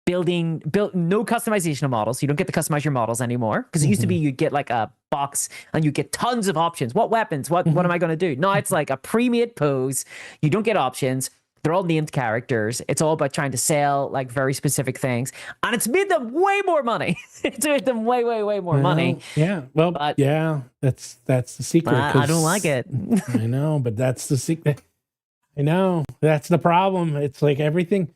build no customization of models. You don't get to customize your models anymore, because it used to be you'd get like a box and you get tons of options. What weapons? What am I going to do? Now it's like a pre-made pose. You don't get options. They're all named characters. It's all about trying to sell like very specific things, and it's made them way more money. It's made them way more money. Yeah. Well, but, yeah, that's the secret. I don't like it. I know, but that's the secret. I know, that's the problem. It's like everything.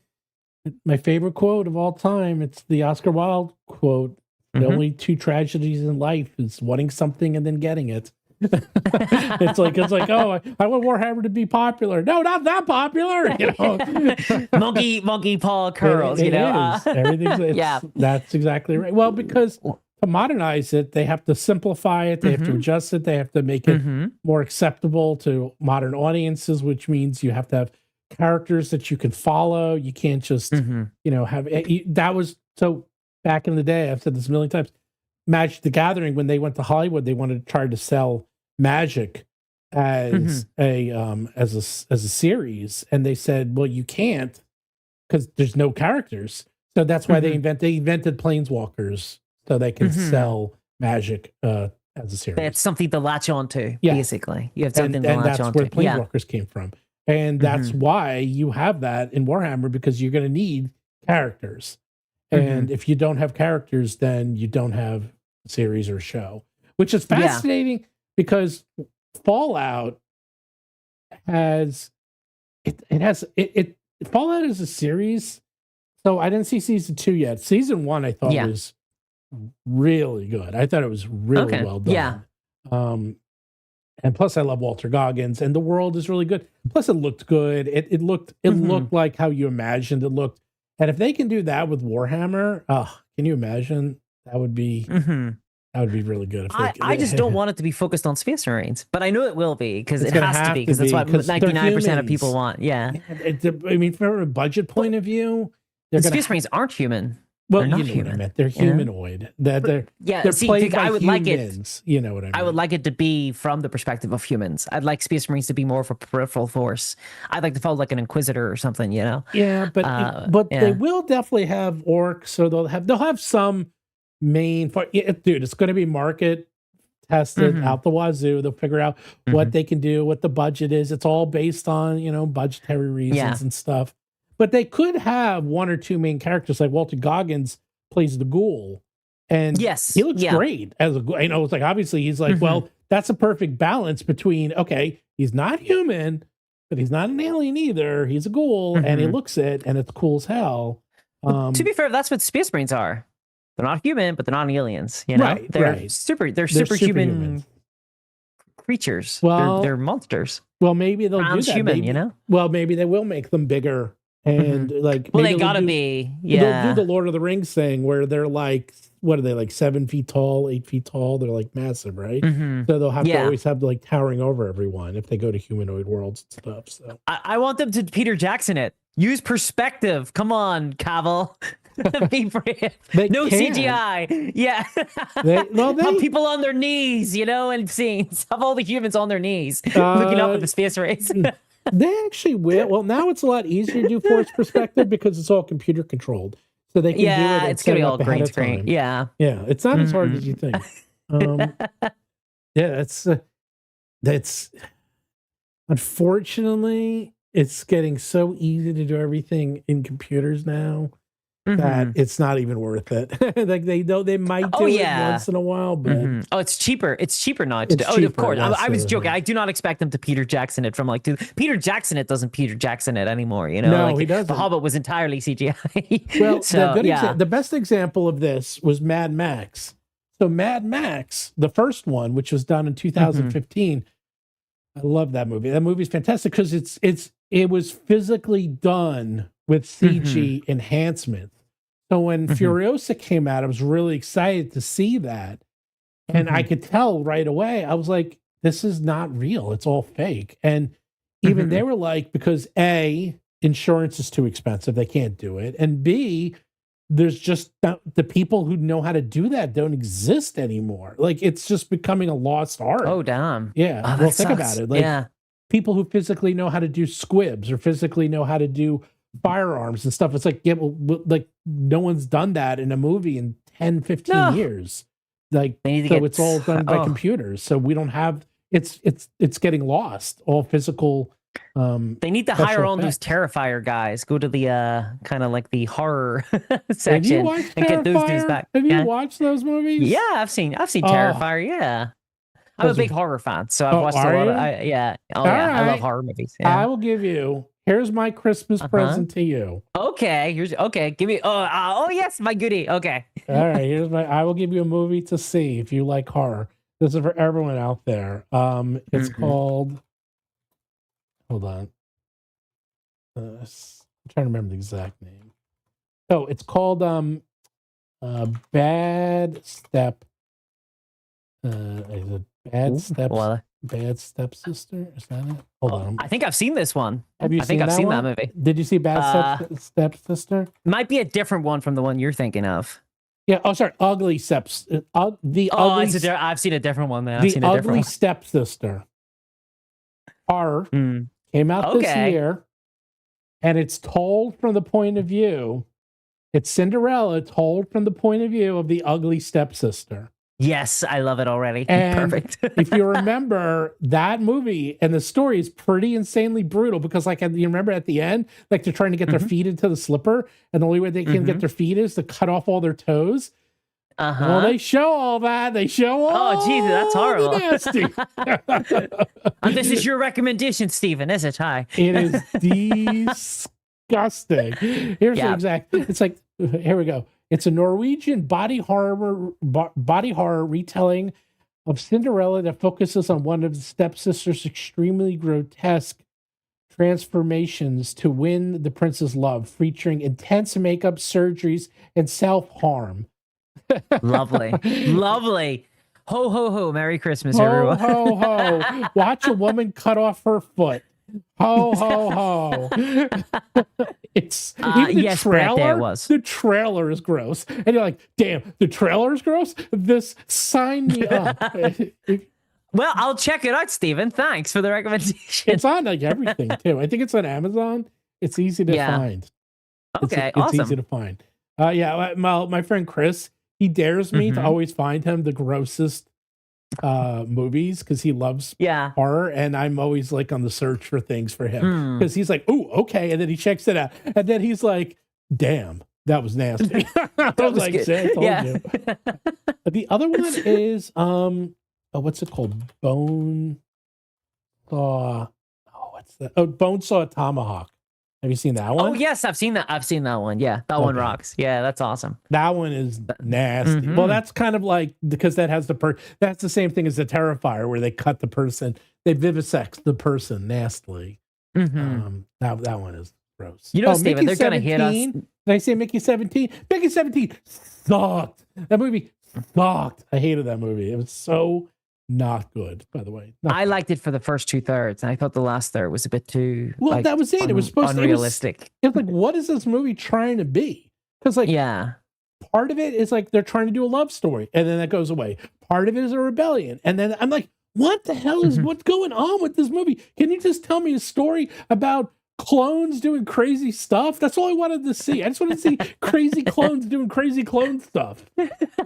My favorite quote of all time, it's the Oscar Wilde quote. The only two tragedies in life is wanting something and then getting it. it's like, oh, I want Warhammer to be popular. No, not that popular. You know, monkey paw curls. You know, everything's that's exactly right. Well, because to modernize it, they have to simplify it. They have to adjust it. They have to make it more acceptable to modern audiences, which means you have to have characters that you can follow. You can't just, you know, have that was so back in the day. I've said this a million times. Magic the Gathering, when they went to Hollywood, they wanted to try to sell Magic as a series, and they said, well, you can't because there's no characters. So that's why they invented Planeswalkers, so they can sell Magic as a series. That's something to latch onto, basically. You have something to latch onto. And that's where Planeswalkers came from. And that's why you have that in Warhammer, because you're going to need characters. And if you don't have characters, then you don't have a series or a show, which is fascinating because Fallout has Fallout is a series. So I didn't see season 2 yet. Season 1 I thought was really good. I thought it was really well done. Yeah. And plus I love Walter Goggins, and the world is really good. Plus it looked good. It looked like how you imagined it looked. And if they can do that with Warhammer, can you imagine? That would be really good. I just don't want it to be focused on Space Marines, but I know it will be, because it has to be, because that's what 99% of people want. Yeah. I mean, from a budget point of view, Space Marines aren't human. Well, they're not you know human. what I meant. They're humanoid. They're played by humans. You know what I mean? I would like it to be from the perspective of humans. I'd like Space Marines to be more of a peripheral force. I'd like to follow like an Inquisitor or something, you know? Yeah, but they will definitely have orcs, or they'll have some main. Dude, it's going to be market tested out the wazoo. They'll figure out what they can do, what the budget is. It's all based on, you know, budgetary reasons and stuff. But they could have one or two main characters, like Walter Goggins plays the Ghoul. And Yes. he looks great as a, it's like, obviously he's like, well, that's a perfect balance between, okay, he's not human, but he's not an alien either. He's a ghoul and he looks it and it's cool as hell. To be fair, that's what Space Marines are. They're not human, but they're not aliens. You know, Right, they're right. they're superhuman creatures. Well, they're monsters. Well, maybe they'll do that. Transhuman, Maybe, you know? Well, maybe they will make them bigger and like. Well, maybe they gotta be. Yeah. They'll do the Lord of the Rings thing where they're like, what are they, like 7 feet tall, 8 feet tall? They're like massive, right? So they'll have to always have like towering over everyone if they go to humanoid worlds and stuff. So I want them to Peter Jackson it. Use perspective. Come on, Cavill. Be brave. No can. CGI. Yeah. Have people on their knees, in scenes. Have all the humans on their knees looking up at the space race. They actually will. Well, now it's a lot easier to do force perspective because it's all computer controlled. So they can do it. It's gonna be all green screen. Yeah. Yeah. It's not as hard as you think. That's unfortunately, it's getting so easy to do everything in computers now that it's not even worth it. Like they might do it once in a while, but it's cheaper. It's cheaper not to do. Oh, of course. I was joking. I do not expect them to Peter Jackson it from Peter Jackson it doesn't Peter Jackson it anymore. No, he doesn't. The Hobbit was entirely CGI. Well, the best example of this was Mad Max. So Mad Max, the first one, which was done in 2015. I love that movie. That movie's fantastic because it was physically done with CG enhancements. So when Furiosa came out, I was really excited to see that. And I could tell right away, I was like, this is not real. It's all fake. And even they were like, because A, insurance is too expensive. They can't do it. And B, there's just the people who know how to do that don't exist anymore. Like it's just becoming a lost art. Oh, damn. Yeah. Oh, well, think about it. Like people who physically know how to do squibs or physically know how to do firearms and stuff. It's like, like no one's done that in a movie in 10, 15 years. Like, so it's all done by computers. So we don't have, it's getting lost. All physical. They need to hire all those Terrifier guys. Go to the kind of like the horror section and get those dudes back. Have you watched those movies? Yeah, I've seen Terrifier. Yeah, I'm a big horror fan, so I've watched a lot of. I love horror movies. Yeah. I will give you. Here's my Christmas present to you. Okay, give me. Oh yes, my goodie. Okay. All right, I will give you a movie to see if you like horror. This is for everyone out there. It's called. Hold on. I'm trying to remember the exact name. Oh, it's called Bad Step. Is it Bad Stepsister? Is that it? Hold on. I think I've seen this one. Have you seen that movie? Did you see Bad Stepsister? Might be a different one from the one you're thinking of. Yeah. Oh, sorry. Ugly Steps. I've seen a different one. Then The Ugly Stepsister. Horror. Came out this year, and it's told from the point of view. It's Cinderella told from the point of view of the ugly stepsister. Yes, I love it already. And perfect. If you remember that movie, and the story is pretty insanely brutal because, like, you remember at the end, like they're trying to get their feet into the slipper, and the only way they can get their feet is to cut off all their toes. Well, they show all that. They show all. Oh, Jesus, that's horrible. Nasty. And this is your recommendation, Stephen, is it? Hi. It is disgusting. Here's the exact. It's like, here we go. It's a Norwegian body horror retelling of Cinderella that focuses on one of the stepsister's extremely grotesque transformations to win the prince's love, featuring intense makeup, surgeries, and self-harm. Lovely. Ho, ho, ho. Merry Christmas, ho, everyone. Ho, ho. Watch a woman cut off her foot. Ho, ho, ho. It's even the trailer. There was. The trailer is gross. And you're like, damn, the trailer is gross? This sign me up. Well, I'll check it out, Stephen. Thanks for the recommendation. It's on like everything, too. I think it's on Amazon. It's easy to find. Okay, it's easy to find. My friend Chris, he dares me to always find him the grossest movies because he loves horror, and I'm always like on the search for things for him because he's like, oh, okay, and then he checks it out, and then he's like, damn, that was nasty. I was like, good. "See, I told Yeah. you." The other one is what's it called? Bone Saw. Oh, what's that? Oh, Bone Saw Tomahawk. Have you seen that one? Oh yes, I've seen that. I've seen that one. Yeah, that one Okay. rocks. Yeah, that's awesome. That one is nasty. Mhm. Well, that's kind of like, because that has that's the same thing as the Terrifier, where they cut the person, they vivisect the person nastily. Mhm. That one is gross. You know, Steven, Mickey they're gonna hit us. 17? Did I say Mickey 17? Mickey 17 sucked. That movie sucked. I hated that movie. It was so not good, by the way. I liked it for the first 2/3, and I thought the last third was a bit too. Well, like, that was it. It was supposed to unrealistic. It was like, what is this movie trying to be? Because like, Yeah. part of it is like they're trying to do a love story, and then that goes away. Part of it is a rebellion, and then I'm like, what the hell is what's going on with this movie? Can you just tell me a story about clones doing crazy stuff? That's all I wanted to see. I just wanted to see crazy clones doing crazy clone stuff.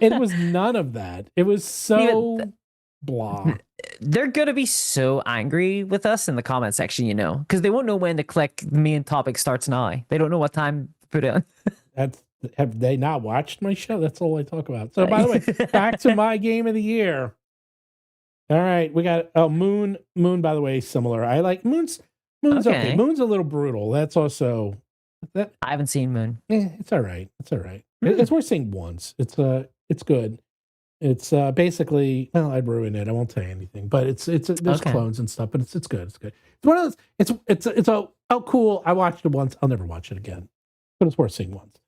It was none of that. It was so blah. They're gonna be so angry with us in the comment section, you know, because they won't know when to click the main topic starts now. They don't know what time to put it on. Have they not watched my show? That's all I talk about. So, by the way, back to my game of the year. All right, we got Moon. Moon, by the way, similar. I like Moon's okay. Moon's a little brutal. That's also that. I haven't seen Moon. It's all right. It's all right. It's worth seeing once. It's good. It's basically, well, I'd ruin it. I won't tell you anything, but there's clones and stuff, but it's good. It's good. It's one of those. It's cool. I watched it once. I'll never watch it again, but it's worth seeing once.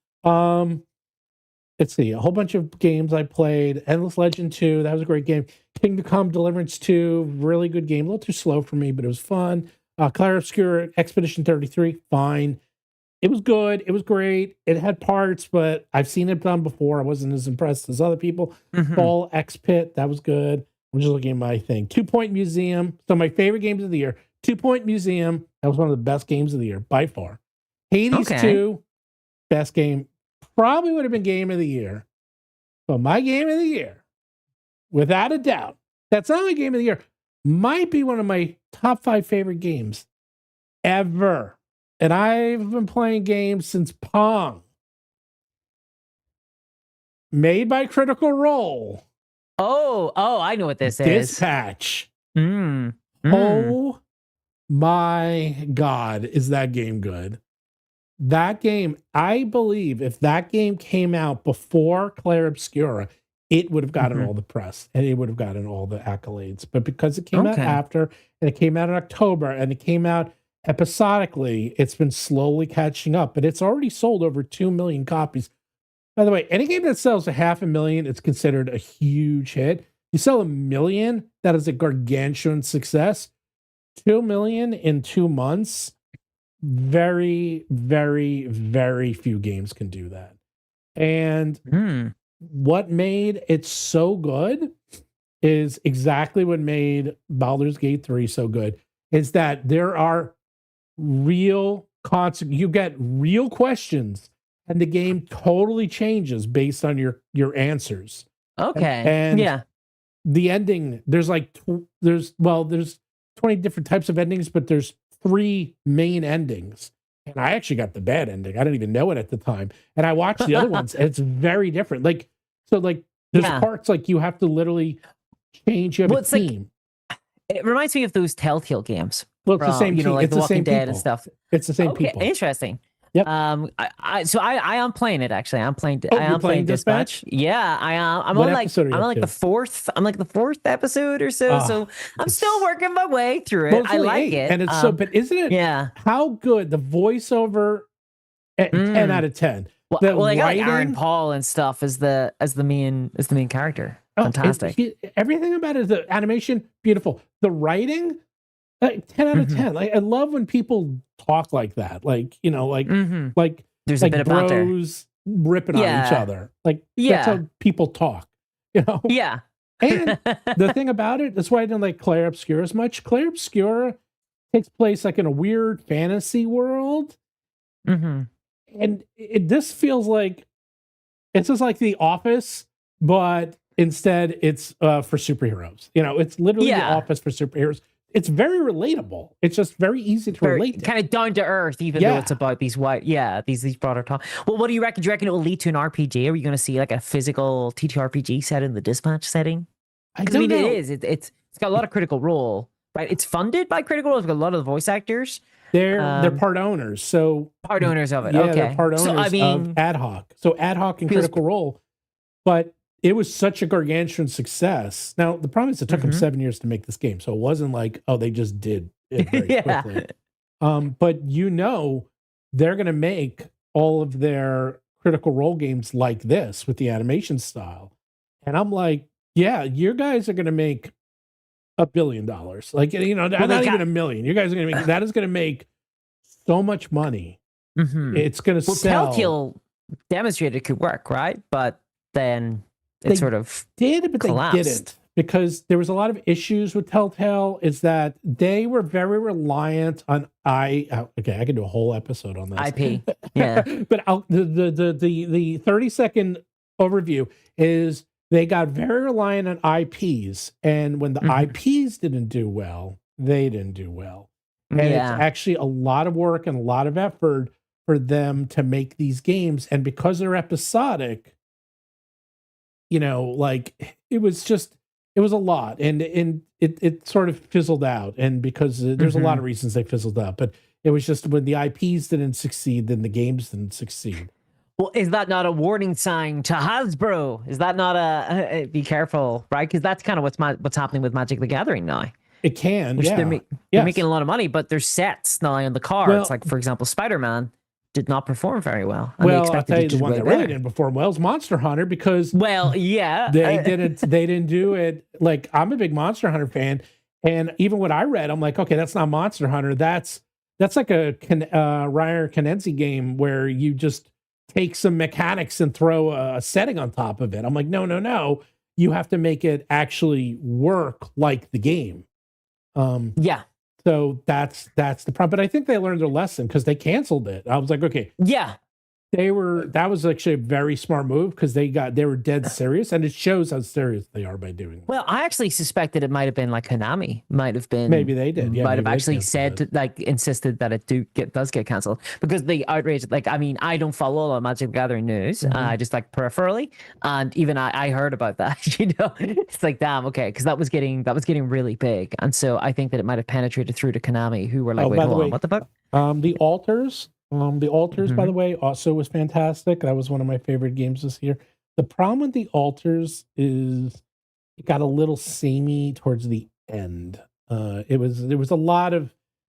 Let's see, a whole bunch of games I played. Endless Legend 2, that was a great game. Kingdom Come Deliverance 2, really good game. A little too slow for me, but it was fun. Clair Obscur Expedition 33, fine. It was good. It was great. It had parts, but I've seen it done before. I wasn't as impressed as other people. Fall X Pit, that was good. I'm just looking at my thing. 2 Point Museum. So my favorite games of the year. 2 Point Museum. That was one of the best games of the year by far. Hades 2, best game. Probably would have been game of the year. But my game of the year, without a doubt, that's not my game of the year, might be one of my top 5 favorite games ever. And I've been playing games since Pong. Made by Critical Role. Oh, I know what this is. Dispatch. Oh my God, is that game good? That game, I believe if that game came out before Clair Obscura, it would have gotten all the press and it would have gotten all the accolades. But because it came out after, and it came out in October, and it came out episodically, it's been slowly catching up. But it's already sold over 2 million copies. By the way, any game that sells 500,000, it's considered a huge hit. You sell 1 million, that is a gargantuan success. 2 million in 2 months. Very, very, very few games can do that. And what made it so good is exactly what made Baldur's Gate 3 so good, is that there are real you get real questions, and the game totally changes based on your answers. And the ending, there's 20 different types of endings, but there's 3 main endings. And I actually got the bad ending. I didn't even know it at the time. And I watched the other ones, and it's very different. There's parts like you have to literally change. You have a theme. It reminds me of those Telltale games. Well, it's the same, like it's The the same Walking Dead people. and stuff. It's the same people. Interesting. Yep. I am playing it actually. I'm playing. Oh, I am you're playing Dispatch. Yeah, I am. I'm What on episode are you I'm up on like to? the fourth. I'm like the 4th episode or so. So I'm still working my way through it. Well, it's I only like 8, it. and it's but isn't it? Yeah. How good the voiceover? 10 out of 10. Well, I got like Aaron Paul and stuff as the main character. Fantastic. Everything about it, the animation, beautiful. The writing, 10 out of 10. Like, I love when people talk like that. Like, like there's like a bit about there. bros ripping on each other. Like, that's how people talk. Yeah. And the thing about it, that's why I didn't like Clair Obscura as much. Clair Obscura takes place like in a weird fantasy world. And this feels like it's just like The Office, but instead it's for superheroes. It's literally The Office for superheroes. it's very relatable. It's just very easy to relate to. Kind of down to earth, even though it's about these these broader topics. Well, what do you reckon? Do you reckon it will lead to an RPG? Are you going to see like a physical TTRPG set in the dispatch setting? I mean, it is. It's got a lot of Critical Role, right? It's funded by Critical Role. It's got a lot of the voice actors. They're part owners, so part owners of it. Yeah, okay, they're part owners of Ad Hoc. So Ad Hoc and Critical Role, but it was such a gargantuan success. Now the problem is it took them 7 years to make this game, so it wasn't like they just did it very quickly. But they're going to make all of their Critical Role games like this with the animation style, and I'm like, yeah, you guys are going to make $1 billion. Like, not even $1 million. You guys are going to make that is going to make so much money. It's going to sell. Telltale demonstrated it could work, right? But then it sort of collapsed. They didn't, because there was a lot of issues with Telltale. Is that they were very reliant on I can do a whole episode on this IP. Yeah, but the 30-second overview is they got very reliant on IPs, and when the IPs didn't do well, they didn't do well. And it's actually a lot of work and a lot of effort for them to make these games, and because they're episodic, it was a lot, and it sort of fizzled out, and because there's a lot of reasons they fizzled out, but it was just when the IPs didn't succeed, then the games didn't succeed. Well, is that not a warning sign to Hasbro? Is that not a be careful, right? Because that's kind of what's happening with Magic the Gathering now. It can, They're making a lot of money, but there's sets now on the cards. Like, for example, Spider-Man did not perform very well. I'll tell you the one that really didn't perform well is Monster Hunter, because they didn't do it. Like, I'm a big Monster Hunter fan, and even what I read, I'm like, okay, that's not Monster Hunter. That's like a Ryer Canenzi game where you just take some mechanics and throw a setting on top of it. I'm like, no. You have to make it actually work like the game. So that's the problem. But I think they learned their lesson, because they canceled it. I was like, okay. Yeah. That was actually a very smart move, because they were dead serious, and it shows how serious they are by doing it. Well, I actually suspected it might have been like Konami. Maybe they did. Yeah, might have actually insisted that it does get canceled, because the outrage. Like, I mean, I don't follow a lot of Magic the Gathering news. I just peripherally, and even I heard about that. It's like, damn, okay, because that was getting really big, and so I think that it might have penetrated through to Konami, who were like, wait, hold on, what the fuck? The Altars. By the way, also was fantastic. That was one of my favorite games this year. The problem with the Altars is it got a little samey towards the end. There was a lot of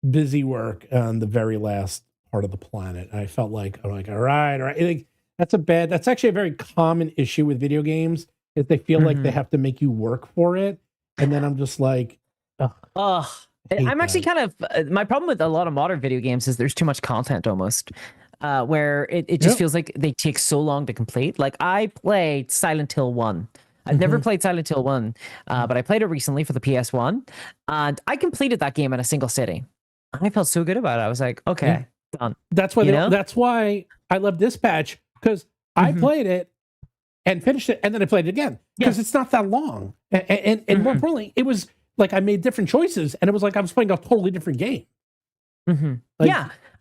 busy work on the very last part of the planet. I felt like, all right. That's actually a very common issue with video games, is they feel like they have to make you work for it. And then I'm just like, I'm actually kind of my problem with a lot of modern video games is there's too much content almost, where it just feels like they take so long to complete. Like, I played Silent Hill 1. I've never played Silent Hill 1, but I played it recently for the PS1, and I completed that game in a single sitting. I felt so good about it. I was like, okay, done. That's why that's why I love Dispatch, because I played it and finished it, and then I played it again, because it's not that long, and more importantly, it was like I made different choices, and it was like I was playing a totally different game.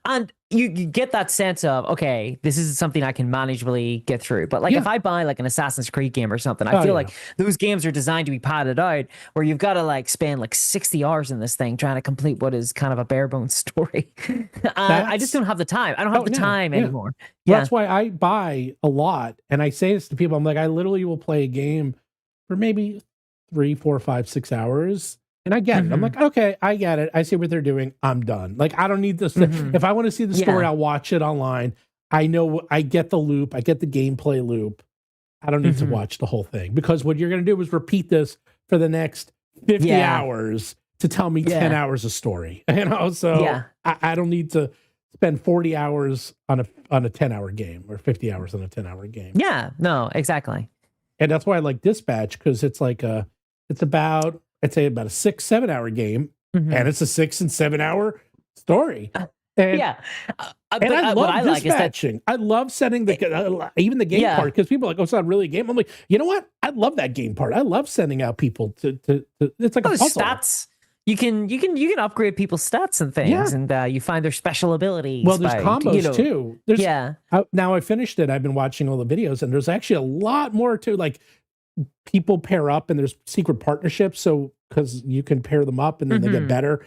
And you get that sense of, okay, this is something I can manageably get through. But like, if I buy like an Assassin's Creed game or something, I feel like those games are designed to be padded out, where you've got to like spend like 60 hours in this thing trying to complete what is kind of a bare bones story. I just don't have the time. I don't have the time anymore. Well, that's why I buy a lot, and I say this to people. I'm like, I literally will play a game for maybe 3, 4, 5, 6 hours. And I get it. I'm like, okay, I get it. I see what they're doing. I'm done. Like, I don't need this. If I want to see the story, I'll watch it online. I know, I get the loop. I get the gameplay loop. I don't need to watch the whole thing, because what you're going to do is repeat this for the next 50 hours to tell me 10 hours of story. So I don't need to spend 40 hours on a 10-hour game, or 50 hours on a 10-hour game. Yeah, no, exactly. And that's why I like Dispatch, because it's like it's about, I'd say, about a 6-7 hour game, and it's a 6 and 7 hour story. And I love dispatching. I love setting the even the game part, because people are like, oh, it's not really a game. I'm like, you know what? I love that game part. I love sending out people to it's like a puzzle. Stats. you can upgrade people's stats and things, and you find their special abilities. Well, there's combos too. Yeah. Now I finished it. I've been watching all the videos, and there's actually a lot more to, like, people pair up, and there's secret partnerships. So because you can pair them up, and then they get better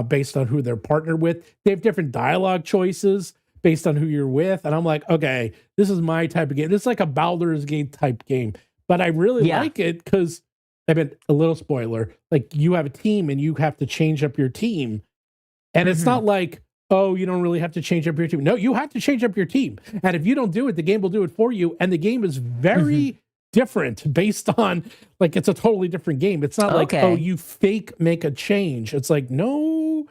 based on who they're partnered with. They have different dialogue choices based on who you're with, and I'm like, okay, this is my type of game. It's like a Baldur's Gate type game, but I really like it because, I mean, a little spoiler, like, you have a team and you have to change up your team. And it's not like, oh, you don't really have to change up your team. No, you have to change up your team. And if you don't do it, the game will do it for you. And the game is very different based on, like, it's a totally different game. It's not like, oh, you fake make a change. It's like, no,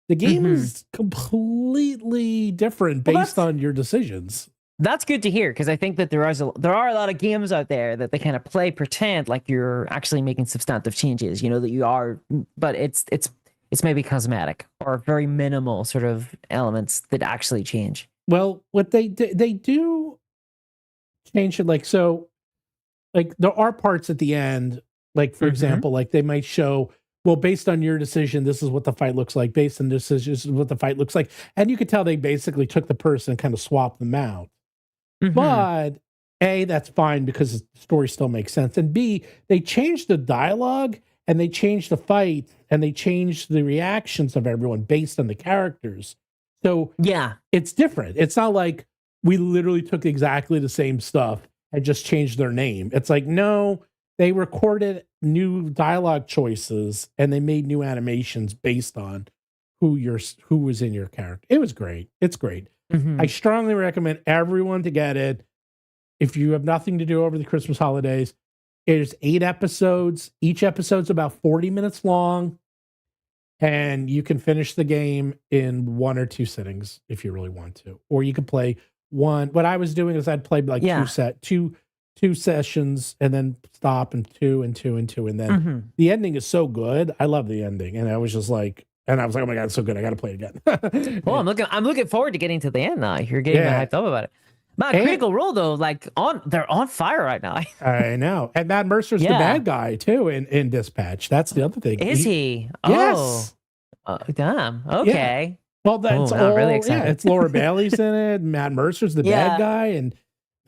the game is completely different based on your decisions. That's good to hear, because I think that there are a lot of games out there that they kind of pretend like you're actually making substantive changes, that you are, but it's maybe cosmetic or very minimal sort of elements that actually change. Well, what they do change it, like, so, like, there are parts at the end, like, for example, like, they might show, well, based on your decision, this is what the fight looks like. Based on this is what the fight looks like. And you could tell they basically took the person and kind of swapped them out. But A, that's fine because the story still makes sense. And B, they changed the dialogue and they changed the fight and they changed the reactions of everyone based on the characters. So it's different. It's not like we literally took exactly the same stuff and just changed their name. It's like, no, they recorded new dialogue choices and they made new animations based on who was in your character. It was great. It's great. I strongly recommend everyone to get it. If you have nothing to do over the Christmas holidays, there's 8 episodes. Each episode's about 40 minutes long, and you can finish the game in 1 or 2 sittings if you really want to. Or you can play one. What I was doing is I'd play like two sessions and then stop and 2 and 2 and 2, and then the ending is so good. I love the ending, and I was just like, oh my god, it's so good! I got to play it again. Well, I'm looking forward to getting to the end now. You're getting hyped up about it. Matt, Critical Role though, like, they're on fire right now. I know, and Matt Mercer's the bad guy too in Dispatch. That's the other thing. Is he? Yes. Oh, damn. Okay. Yeah. Well, that's all. Really excited. Yeah, it's Laura Bailey's in it. Matt Mercer's the bad guy, and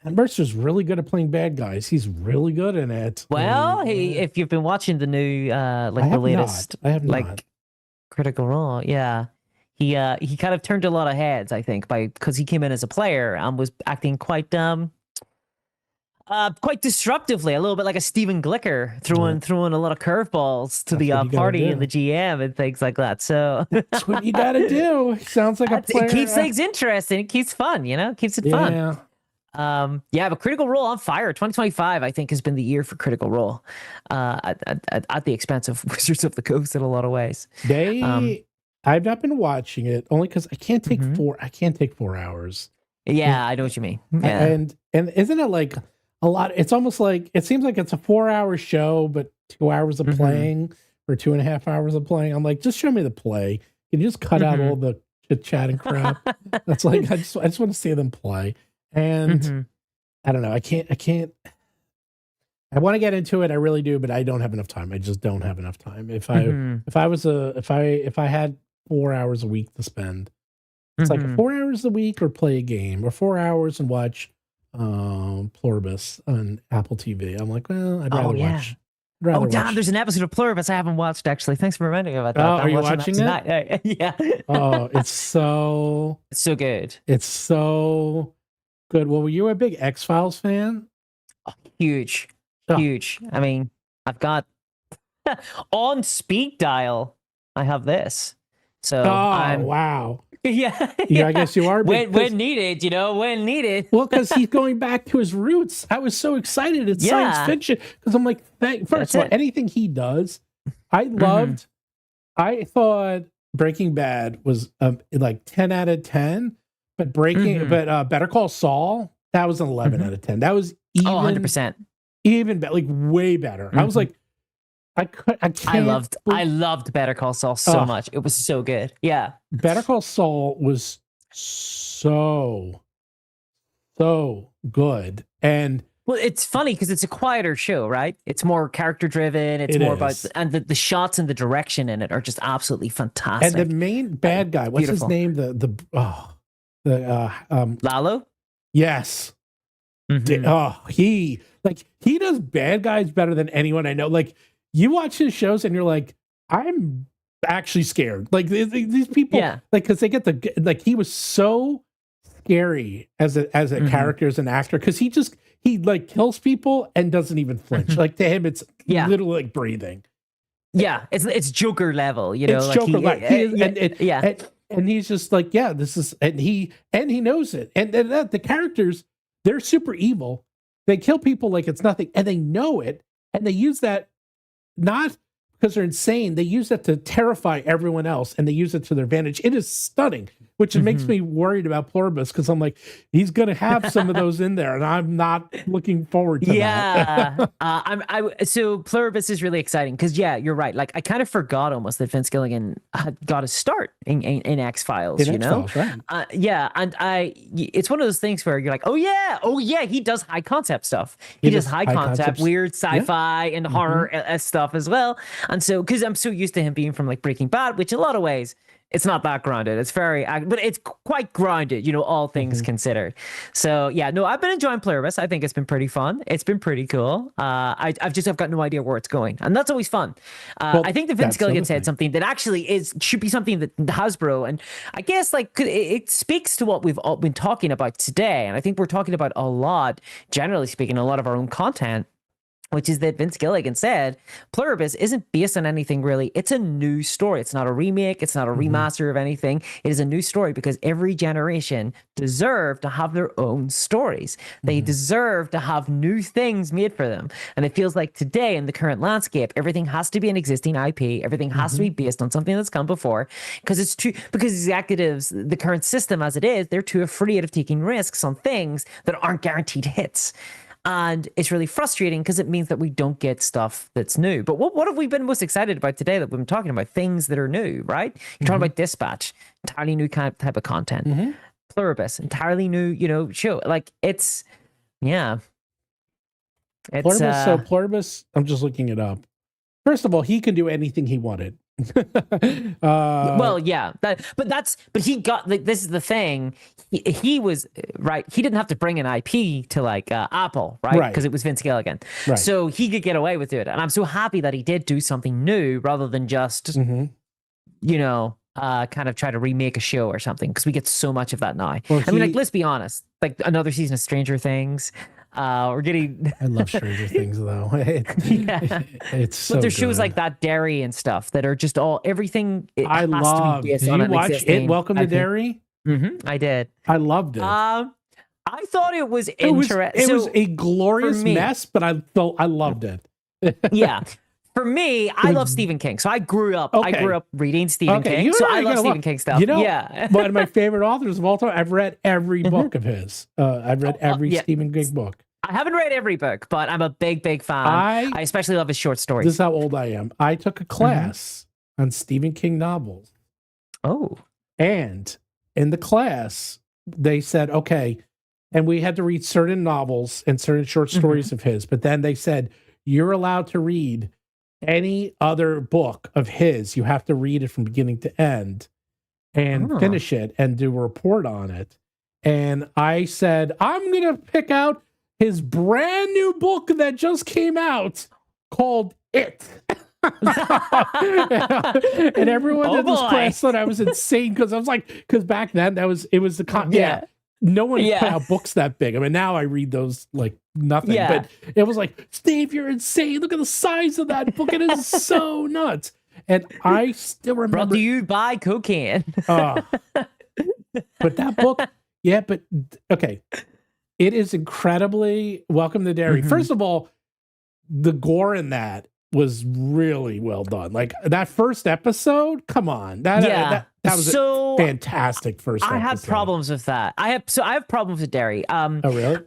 Matt Mercer's really good at playing bad guys. He's really good in it. Well, if you've been watching the new, like, the latest, I have like, not. Critical Role, he kind of turned a lot of heads, I think, because he came in as a player and was acting quite disruptively, a little bit like a Stephen Glicker, throwing a lot of curveballs to the party and the GM and things like that. So that's what you got to do. Sounds like a player. It keeps things interesting. It keeps fun, It keeps it fun. But Critical Role on fire. 2025, I think, has been the year for Critical Role, at the expense of Wizards of the Coast in a lot of ways. I've not been watching it only because I can't take 4 hours. Yeah, I know what you mean. Yeah. And isn't it like a lot? It's almost like, it seems like it's a 4-hour show, but 2 hours of playing or 2.5 hours of playing. I'm like, just show me the play. Can you just cut out all the chit chat and crap? That's like, I just want to see them play. And I don't know. I can't. I want to get into it. I really do, but I don't have enough time. I just don't have enough time. If I had 4 hours a week to spend, it's like 4 hours a week or play a game, or 4 hours and watch Pluribus on Apple TV. I'm like, well, I'd rather watch. Damn, there's an episode of Pluribus I haven't watched, actually. Thanks for reminding me about that. Are you watching it? Yeah. Oh, it's so good. It's so good. Well, were you a big X-Files fan? Oh, huge. I mean, I've got on speed dial. I have this. So wow. Yeah, I guess you are. When needed, when needed. Well, because he's going back to his roots. I was so excited. It's science fiction because I'm like, first of all, anything he does, I loved. I thought Breaking Bad was like 10 out of 10, but Better Call Saul, that was an 11 out of 10. That was even 100%. Even better, like way better. I was like, I loved Better Call Saul so much. It was so good. Yeah. Better Call Saul was so good. And Well, it's funny because it's a quieter show, right? It's more character driven. It's more about, and the shots and the direction in it are just absolutely fantastic. And the main bad guy, what's his name? Lalo? Yes. He does bad guys better than anyone I know. Like, you watch his shows and you're like, I'm actually scared. Like, these people, like, because they get he was so scary as a character, as an actor, because he like kills people and doesn't even flinch. Like, to him, it's literally like breathing. Yeah, it's Joker level, you know. It's like Joker level. And he's just like, this is, and he knows it. And the characters, they're super evil. They kill people like it's nothing, and they know it. And they use that not because they're insane. They use that to terrify everyone else, and they use it to their advantage. It is stunning, which makes me worried about Pluribus, because I'm like, he's going to have some of those in there, and I'm not looking forward to that. So Pluribus is really exciting because, you're right. Like, I kind of forgot almost that Vince Gilligan had got a start in X-Files, you know? Right. And it's one of those things where you're like, oh yeah, he does high concept stuff. He does high concept, weird sci-fi and horror stuff as well. And so, because I'm so used to him being from like Breaking Bad, which in a lot of ways, it's not that grounded. It's but it's quite grounded, you know, all things considered. So I've been enjoying Pluribus. I think it's been pretty fun. It's been pretty cool. I've got no idea where it's going, and that's always fun. I think that Vince Gilligan said something that actually should be something that Hasbro, and I guess like it speaks to what we've all been talking about today, and I think we're talking about a lot, generally speaking, a lot of our own content, which is that Vince Gilligan said Pluribus isn't based on anything really. It's a new story. It's not a remake. It's not a remaster of anything. It is a new story because every generation deserve to have their own stories. They deserve to have new things made for them. And it feels like today in the current landscape, everything has to be an existing IP. Everything has to be based on something that's come before, because it's true. Because executives, the current system as it is, they're too afraid of taking risks on things that aren't guaranteed hits. And it's really frustrating because it means that we don't get stuff that's new. But what have we been most excited about today that we've been talking about? Things that are new, right? You're talking about Dispatch, entirely new type of content. Pluribus, entirely new, you know, show. Like, it's. Pluribus, I'm just looking it up. First of all, he can do anything he wanted. But he got, like, this is the thing. He was right. He didn't have to bring an IP to like Apple, right? Because it was Vince Gilligan, so he could get away with it. And I'm so happy that he did do something new rather than just, you know, kind of try to remake a show or something. Because we get so much of that now. Well, I mean, like, let's be honest. Like, another season of Stranger Things. We're getting. I love Stranger Things though. It's so. But there's good. shows like that, Derry and stuff, that are just all everything. I love. Did you watch it? Welcome to Derry. I did. I loved it. I thought it was interesting. It was a glorious mess, but I loved it. For me, I love Stephen King, so I grew up. I grew up reading Stephen King, so I love Stephen King stuff. You know, one of my favorite authors of all time. I've read every book of his. I've read every Stephen King book. I haven't read every book, but I'm a big fan. I especially love his short stories. This is how old I am. I took a class on Stephen King novels. Oh, and in the class, they said, okay, and we had to read certain novels and certain short stories of his, but then they said, you're allowed to read any other book of his. You have to read it from beginning to end and finish it and do a report on it. And I said, I'm going to pick out his brand new book that just came out called It. And everyone in this class thought I was insane because I was like, because back then no one put out books that big. I mean, now I read those like nothing, but it was like, Steve, you're insane. Look at the size of that book. It is so nuts. And I still remember. Brought to you by cocaine. But that book, okay. It is incredibly Welcome to Derry. First of all, the gore in that was really well done. Like that first episode, come on. That was so a fantastic first episode. I have problems with that. I have problems with Derry. Oh, really?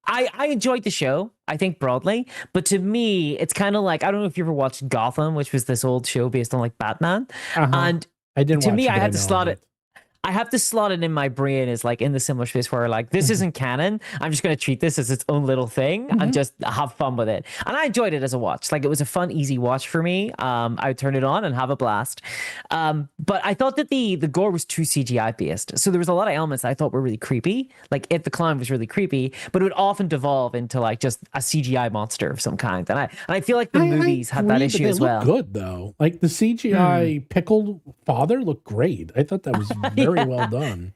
I enjoyed the show, I think, broadly, but to me, it's kind of like, I don't know if you ever watched Gotham, which was this old show based on like Batman. And I didn't. To me, I had to slot it. I have to slot it in my brain as like in the similar space where like this isn't canon. I'm just going to treat this as its own little thing and just have fun with it. And I enjoyed it as a watch. Like it was a fun, easy watch for me. I would turn it on and have a blast. But I thought that the gore was too CGI based. So there was a lot of elements that I thought were really creepy. Like It the Clown was really creepy, but it would often devolve into like just a CGI monster of some kind. And I feel like the movies had that issue as well. Good though. Like the CGI pickled father looked great. I thought that was very well done.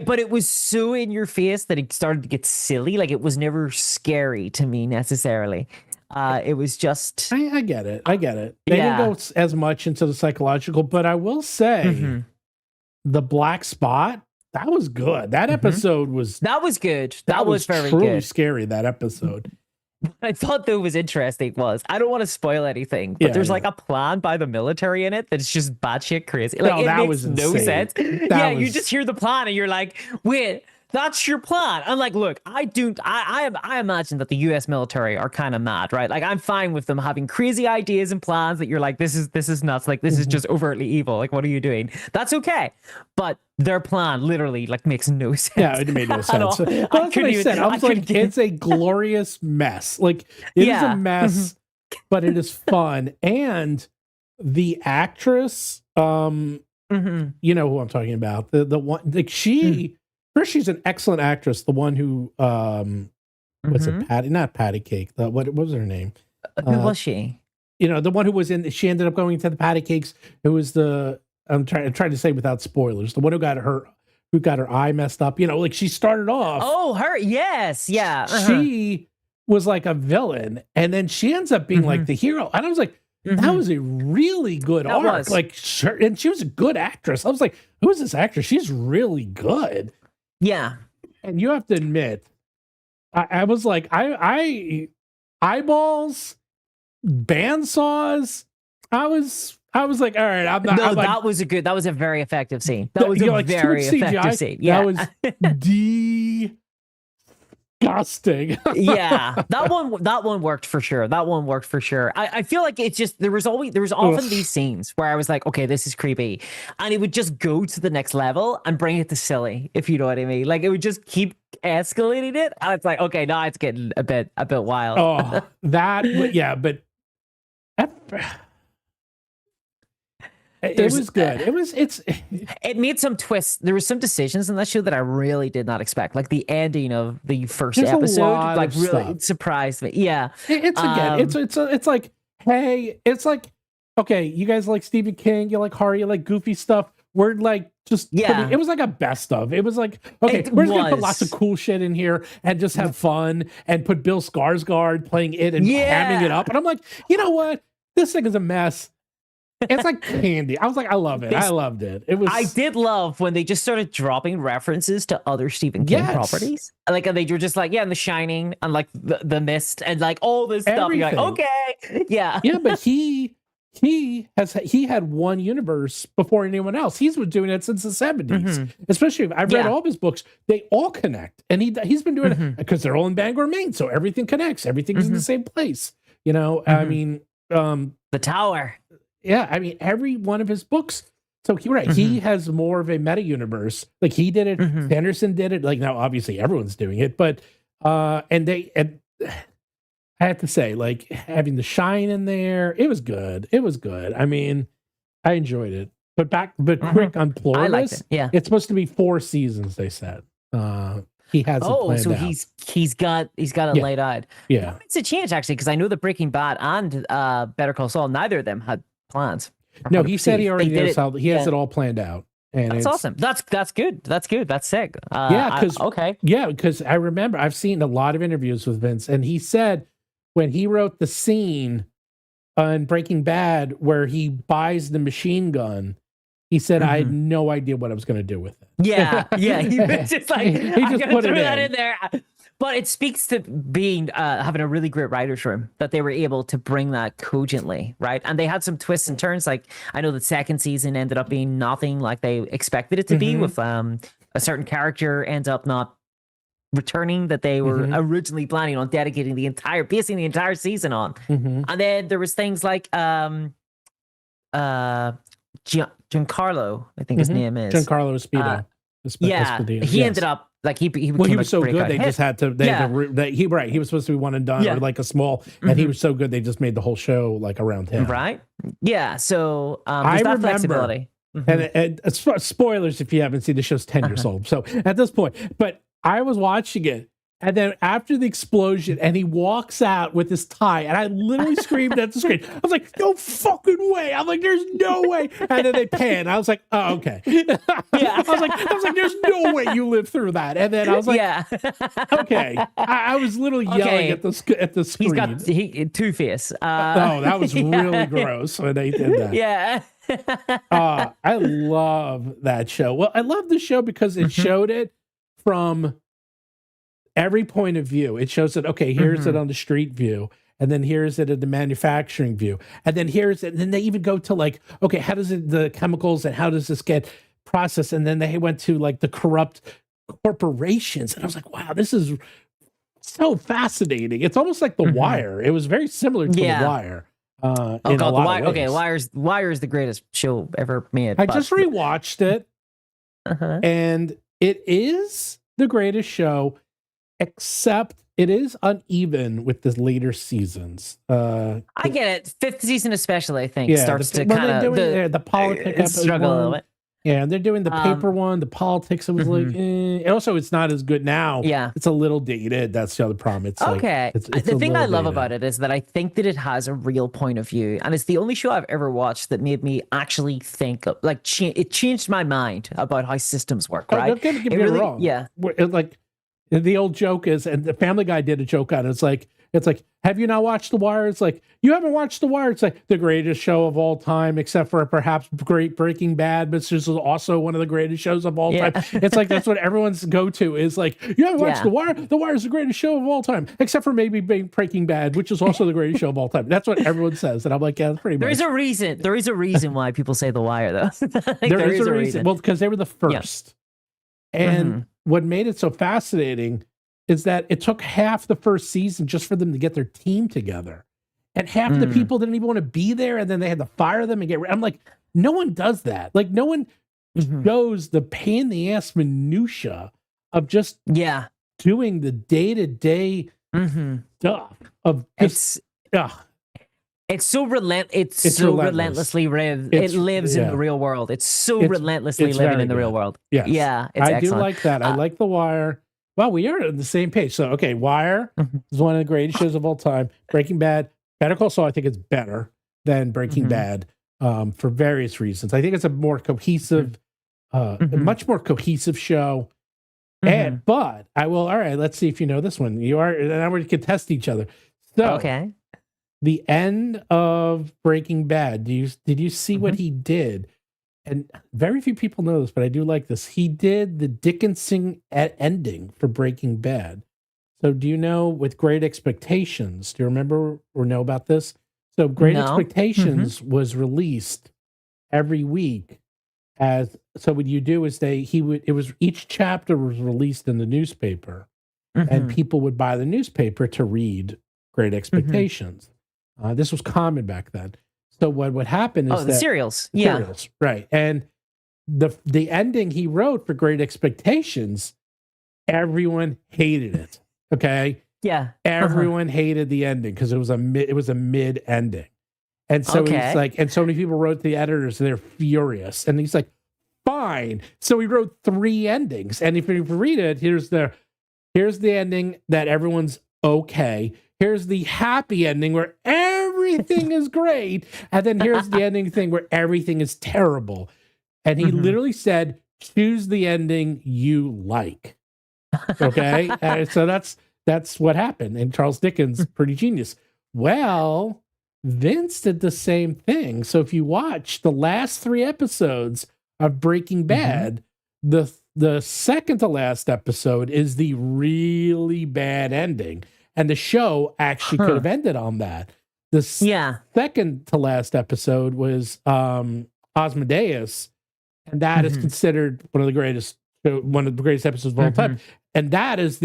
But it was so in your face that it started to get silly. Like it was never scary to me necessarily. It was just. I get it. I get it. They didn't go as much into the psychological, but I will say the black spot, that was good. That episode was. That was good. That was very truly good. Scary, that episode. What I thought that was interesting was, I don't want to spoil anything, but there's like a plan by the military in it that's just batshit crazy. Like it makes no sense. You just hear the plan and you're like, wait, that's your plan. I'm like, look, I imagine that the US military are kind of mad, right? Like I'm fine with them having crazy ideas and plans that you're like, this is nuts. Like this is just overtly evil. Like, what are you doing? That's okay. But their plan literally like makes no sense. Yeah, it made no sense. Well, that's what I said. I was like, it's a glorious mess. Like it is a mess, but it is fun. And the actress, you know who I'm talking about. The one, like first, she's an excellent actress. The one who, what's it, Patty? Not Patty Cake. What was her name? Who was she? You know, the one who was in. She ended up going to the Patty Cakes. Who was the? I'm trying to say without spoilers. The one who got her eye messed up. You know, like she started off. Oh, her. Yes. Yeah. She was like a villain, and then she ends up being like the hero. And I was like, that was a really good arc. Like, sure, and she was a good actress. I was like, who is this actress? She's really good. Yeah. And you have to admit, I was like, I eyeballs, bandsaws. I was like, all right, I'm not. No, I'm like, that was a very effective scene. That was a like, very effective scene. Yeah. That was disgusting. Yeah. That one worked for sure. I feel like it's just, there was often these scenes where I was like, okay, this is creepy. And it would just go to the next level and bring it to silly, if you know what I mean. Like it would just keep escalating it. And it's like, okay, now it's getting a bit wild. Oh, but it was good. It made some twists. There was some decisions in that show that I really did not expect. Like the ending of the first episode, like really surprised me. Yeah, it's like, hey, it's like, okay, you guys like Stephen King, you like horror, you like goofy stuff. We're like it was like a best of. It was like, okay, we're just gonna put lots of cool shit in here and just have fun and put Bill Skarsgård playing it and hamming it up. And I'm like, you know what? This thing is a mess. It's like candy. I was like, I love it. I loved it. I did love when they just started dropping references to other Stephen King properties. Like, and they were just like, and The Shining and like the Mist and like all this stuff. You're like, okay, yeah. But he had one universe before anyone else. He's been doing it since the 70s. Especially if I've read all of his books. They all connect, and he's been doing it because they're all in Bangor, Maine, so everything connects. Everything's in the same place. You know, I mean, the Tower. Yeah, I mean, every one of his books. So he has more of a meta universe. Like he did it, Sanderson did it. Like now, obviously, everyone's doing it. But I have to say, like having the Shine in there, it was good. I mean, I enjoyed it. But quick on Pluralist, it's supposed to be 4 seasons. They said he has. Oh, so he's got it laid out. Yeah, it's a change actually, because I know that Breaking Bad and Better Call Saul, neither of them had plans. No, he said he already knows how he has it all planned out. And that's awesome. That's good. That's sick. Because I remember I've seen a lot of interviews with Vince, and he said when he wrote the scene in Breaking Bad where he buys the machine gun, he said, I had no idea what I was going to do with it. Yeah. He was just like, he just put that in there. But it speaks to being having a really great writer's room that they were able to bring that cogently, right? And they had some twists and turns. Like I know the second season ended up being nothing like they expected it to be, with a certain character ends up not returning that they were originally planning on dedicating the entire season on. And then there was things like Giancarlo, I think his name is. Giancarlo Esposito. He ended up like he was so good they just had to he was supposed to be one and done or like a small and he was so good they just made the whole show like around him. Right? Yeah. So there's that flexibility. And spoilers if you haven't seen the show's 10 years old. So at this point, but I was watching it. And then after the explosion, and he walks out with his tie, and I literally screamed at the screen. I was like, "No fucking way!" I'm like, "There's no way!" And then they pan. I was like, "Oh, okay." Yeah. I was like, "There's no way you lived through that." And then I was like, "Okay." I was literally yelling at the screen. He's got Two-Face. Oh, that was really gross when they did that. Yeah. I love that show. Well, I love the show because it showed it from every point of view. It shows it, okay, here's it on the street view, and then here's it at the manufacturing view, and then here's it, and then they even go to like, okay, how does it, the chemicals, and how does this get processed? And then they went to like the corrupt corporations, and I was like, wow, this is so fascinating. It's almost like The Wire. It was very similar to The Wire. Oh god, The Wire. Okay, Wire is the greatest show ever made. I just rewatched it, and it is the greatest show. Except it is uneven with the later seasons. I get it. Fifth season especially, I think, starts to kind of the politics struggle a little bit. Yeah, and they're doing the paper one, the politics. It was like, and also it's not as good now. Yeah, it's a little dated. That's the other problem. It's okay. Like, it's the thing I love about it is that I think that it has a real point of view, and it's the only show I've ever watched that made me actually think of, like, it changed my mind about how systems work. Right? Don't get me wrong. Yeah, like. The old joke is, and the Family Guy did a joke on it. It's like, have you not watched The Wire? It's like, you haven't watched The Wire. It's like the greatest show of all time, except for perhaps great Breaking Bad, but this is also one of the greatest shows of all time. It's like, that's what everyone's go-to is like, you haven't watched The Wire? The Wire is the greatest show of all time, except for maybe Breaking Bad, which is also the greatest show of all time. That's what everyone says. And I'm like, yeah, that's pretty much. There is a reason why people say The Wire, though. there is a reason. Well, because they were the first. And what made it so fascinating is that it took half the first season just for them to get their team together. And half of the people didn't even want to be there, and then they had to fire them and get rid. I'm like, no one does that. Like, no one shows the pain in the ass minutia of just doing the day-to-day stuff of just It's so relentlessly live. It lives in the real world. It's so relentlessly living in the real world. Yes. Yeah, it's I excellent. do like that. I like The Wire. Well, we are on the same page. So, okay, Wire is one of the greatest shows of all time. Breaking Bad, Better Call Saul, I think it's better than Breaking Bad for various reasons. I think it's a more cohesive, much more cohesive show. But I will. All right, let's see if you know this one. You are, and now we can test each other. So, okay. The end of Breaking Bad. Did you see what he did? And very few people know this, but I do like this. He did the Dickinson ending for Breaking Bad. So do you know with Great Expectations? Do you remember or know about this? So Great Expectations was released every week so what you do is each chapter was released in the newspaper and people would buy the newspaper to read Great Expectations. This was common back then. So what would happen is the serials. Serials, right. And the ending he wrote for Great Expectations, everyone hated it. Okay? Yeah. Everyone hated the ending because it was a mid ending. And so he's like, and so many people wrote to the editors and they're furious. And he's like, fine. So he wrote 3 endings. And if you read it, here's the ending that everyone's okay. Here's the happy ending where everything is great. And then here's the ending thing where everything is terrible. And he literally said, choose the ending you like. Okay? So that's what happened. And Charles Dickens, pretty genius. Well, Vince did the same thing. So if you watch the last 3 episodes of Breaking Bad, the second to last episode is the really bad ending. And the show actually could have ended on that. The second to last episode was Asmodeus, and that is considered one of the greatest episodes of all time. And that is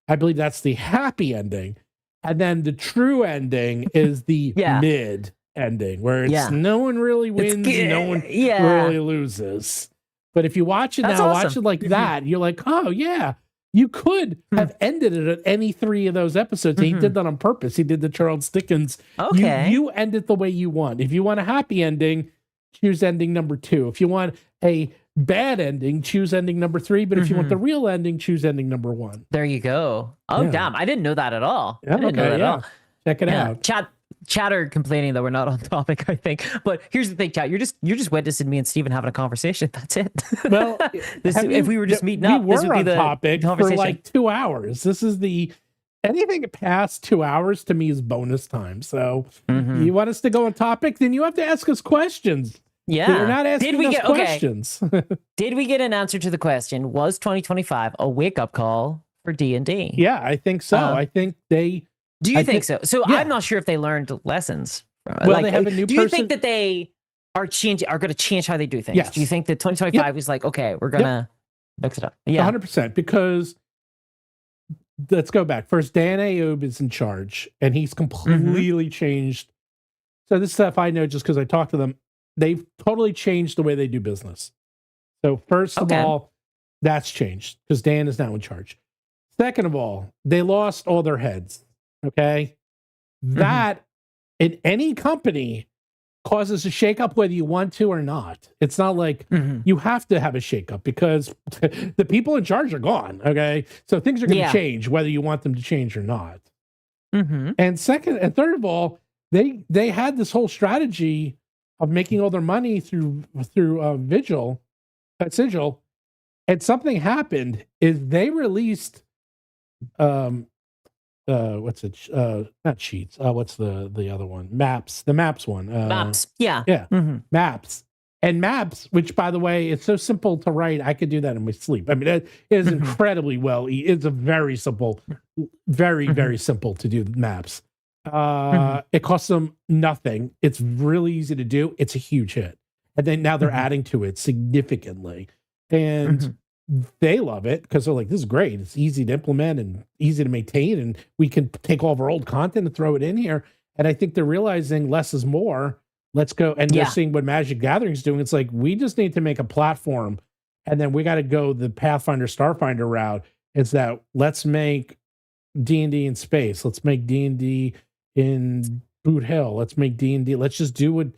I believe that's the happy ending. And then the true ending is the mid ending where it's Yeah. no one really It's wins, g- no one yeah. really loses. But if you watch it That's now, awesome. watch it like that, you're like, oh yeah, you could have ended it at any 3 of those episodes. He did that on purpose. He did the Charles Dickens. Okay. You end it the way you want. If you want a happy ending, choose ending number 2. If you want a bad ending, choose ending number 3. But if you want the real ending, choose ending number 1. There you go. Oh, Yeah. damn. I didn't know that at all. Yeah, I didn't know that at all. Check it out. Chatter complaining that we're not on topic, I think. But here's the thing, chat. You're just witnessing me and Steven having a conversation. That's it. Well, if we were just meeting up, we this would were be on the topic for conversation. like 2 hours. This is anything past 2 hours to me is bonus time. So you want us to go on topic, then you have to ask us questions. Yeah. You're not asking us questions. Did we get an answer to the question? Was 2025 a wake up call for D&D? Yeah, I think so. I think they. Do you think so? So yeah. I'm not sure if they learned lessons from it. Well, they have a new do you person. think that they are going to change how they do things? Yes. Do you think that 2025 was like, okay, we're gonna mix it up? Yeah, 100%. Because let's go back. First, Dan Ayoub is in charge, and he's completely changed. So this stuff I know just because I talked to them. They've totally changed the way they do business. So first of all, that's changed because Dan is now in charge. Second of all, they lost all their heads. Okay. That in any company causes a shakeup whether you want to or not. It's not like you have to have a shakeup because the people in charge are gone. Okay. So things are going to change whether you want them to change or not. And second and third of all, they had this whole strategy of making all their money through Sigil, and something happened is they released what's it? Not cheats. What's the other one? Maps. The maps one. Maps. Yeah. Maps. And maps, which by the way, it's so simple to write. I could do that in my sleep. I mean, it is incredibly well. It's a very simple, very simple to do maps. It costs them nothing. It's really easy to do. It's a huge hit. And then now they're adding to it significantly. And they love it because they're like, this is great. It's easy to implement and easy to maintain. And we can take all of our old content and throw it in here. And I think they're realizing less is more. Let's go. And they're seeing what Magic Gathering's doing. It's like, we just need to make a platform. And then we got to go the Pathfinder Starfinder route. It's that let's make D&D in space. Let's make D&D in Boot Hill. Let's make D&D. Let's just do what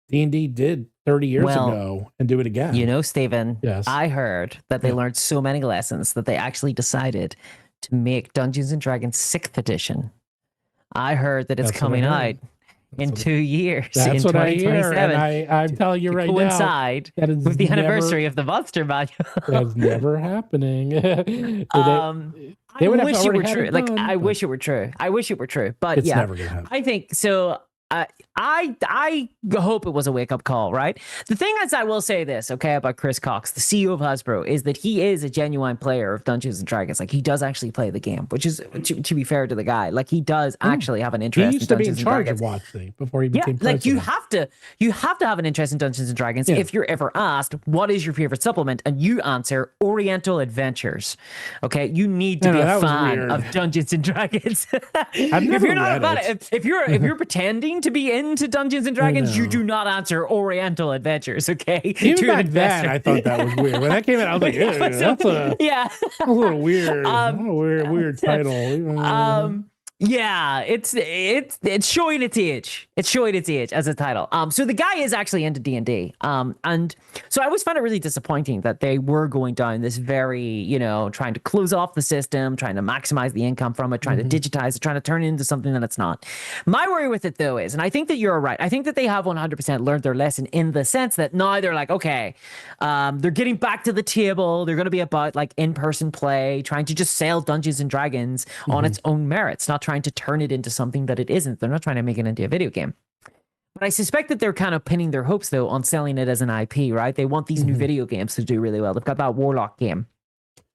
D&D did 30 years ago and do it again. You know, Steven, yes. I heard that they learned so many lessons that they actually decided to make Dungeons and Dragons 6th edition. I heard that it's coming out in 2 years. That's in what I hear. 2027. And I'm telling you right now. Coincide with the anniversary of the Monster Manual. That's never happening. I wish it were true. I wish it were true. I wish it were true. But it's never gonna happen. I think so. I hope it was a wake up call, right? The thing is, I will say this, okay, about Chris Cox, the CEO of Hasbro, is that he is a genuine player of Dungeons and Dragons. Like, he does actually play the game, which is, to be fair to the guy, like, he does actually have an interest. He used to be in charge of Dragons. WoTC before he became president. Like, you have to have an interest in Dungeons and Dragons if you're ever asked what is your favorite supplement, and you answer Oriental Adventures. Okay, you need to be a fan of Dungeons and Dragons. If you're not about it, if you're pretending to be into Dungeons and Dragons, you do not answer Oriental Adventures, okay? Even back then, I thought that was weird. When that came out, I was like, that's a little weird. Weird title. Yeah, it's showing its age. It's showing its age as a title. So the guy is actually into D&D. And so I always found it really disappointing that they were going down this very, trying to close off the system, trying to maximize the income from it, trying to digitize it, trying to turn it into something that it's not. My worry with it, though, is, and I think that you're right, I think that they have 100% learned their lesson in the sense that now they're like, okay, they're getting back to the table. They're going to be about like in-person play, trying to just sell Dungeons and Dragons on its own merits, not trying to turn it into something that it isn't. They're not trying to make it into a video game. But I suspect that they're kind of pinning their hopes, though, on selling it as an IP, right? They want these new video games to do really well. They've got that Warlock game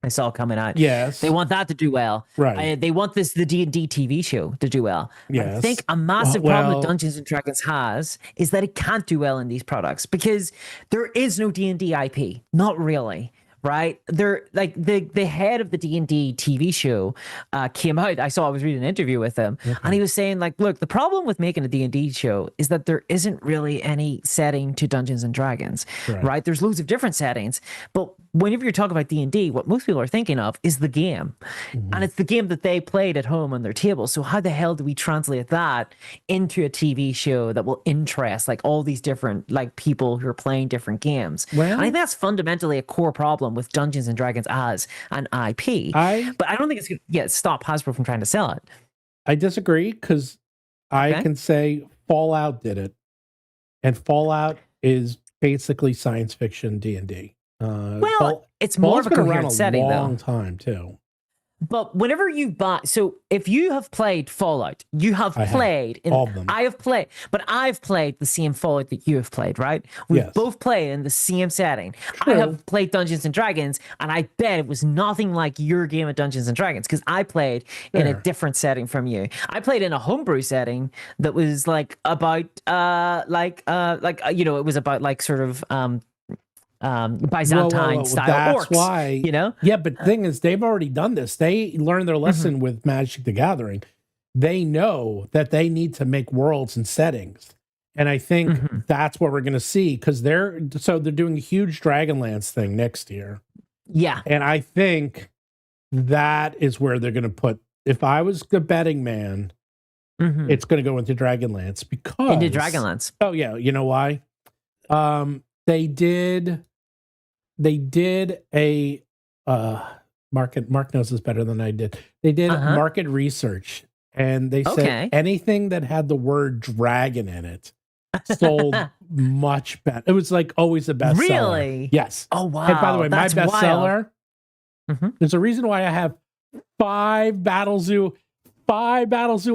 I saw coming out. Yes. They want that to do well. Right. They want the D&D TV show to do well. Yes. I think a massive problem that Dungeons & Dragons has is that it can't do well in these products because there is no D&D IP. Not really. right? They're like the head of the D&D TV show came out. I was reading an interview with him, and he was saying like, look, the problem with making a D&D show is that there isn't really any setting to Dungeons and Dragons, right? There's loads of different settings, but whenever you're talking about D&D, what most people are thinking of is the game, and it's the game that they played at home on their table. So how the hell do we translate that into a TV show that will interest like all these different like people who are playing different games? Well, and I think that's fundamentally a core problem with Dungeons and Dragons as an IP. But I don't think it's going to stop Hasbro from trying to sell it. I disagree, because I can say Fallout did it, and Fallout is basically science fiction D&D. It's more of a coherent setting, though. It's been around a long time too. But whenever you buy, so if you have played Fallout, you have played in all of them. I've played the same Fallout that you have played, right? We've both played in the same setting. True. I have played Dungeons and Dragons, and I bet it was nothing like your game of Dungeons and Dragons, because I played in a different setting from you. I played in a homebrew setting that was like about it was about like sort of Byzantine style that's orcs, why, but the thing is, they've already done this. They learned their lesson with Magic the Gathering. They know that they need to make worlds and settings, and I think that's what we're going to see, because they're doing a huge Dragonlance thing next year. And I think that is where they're going to put, if I was the betting man, it's going to go into Dragonlance, into Dragonlance. Oh yeah, you know why? They did a market. Mark knows this better than I did. They did market research, and they said anything that had the word dragon in it sold much better. It was like always a bestseller. Really? Yes. Oh wow. And by the way, my bestseller. There's a reason why I have 5 Battlezoo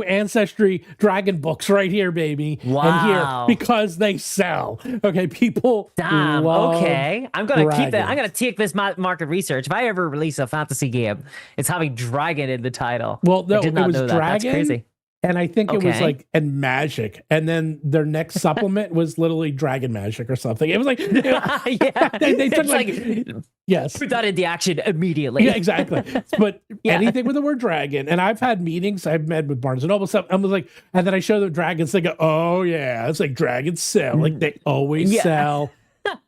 Ancestry Dragon books right here, baby. Wow. And here, because they sell. Okay, people love I'm going to keep that. I'm going to take this market research. If I ever release a fantasy game, it's having dragon in the title. Well, no, I did not it was know that. dragon. That's crazy. And I think it was like, and magic. And then their next supplement was literally dragon magic or something. It was like, they took put that into action immediately. Yeah, exactly. But anything with the word dragon. And I've had meetings, I've met with Barnes and Noble stuff. I was like, and then I show them dragons. They go, oh yeah, it's like dragons sell. Like they always sell.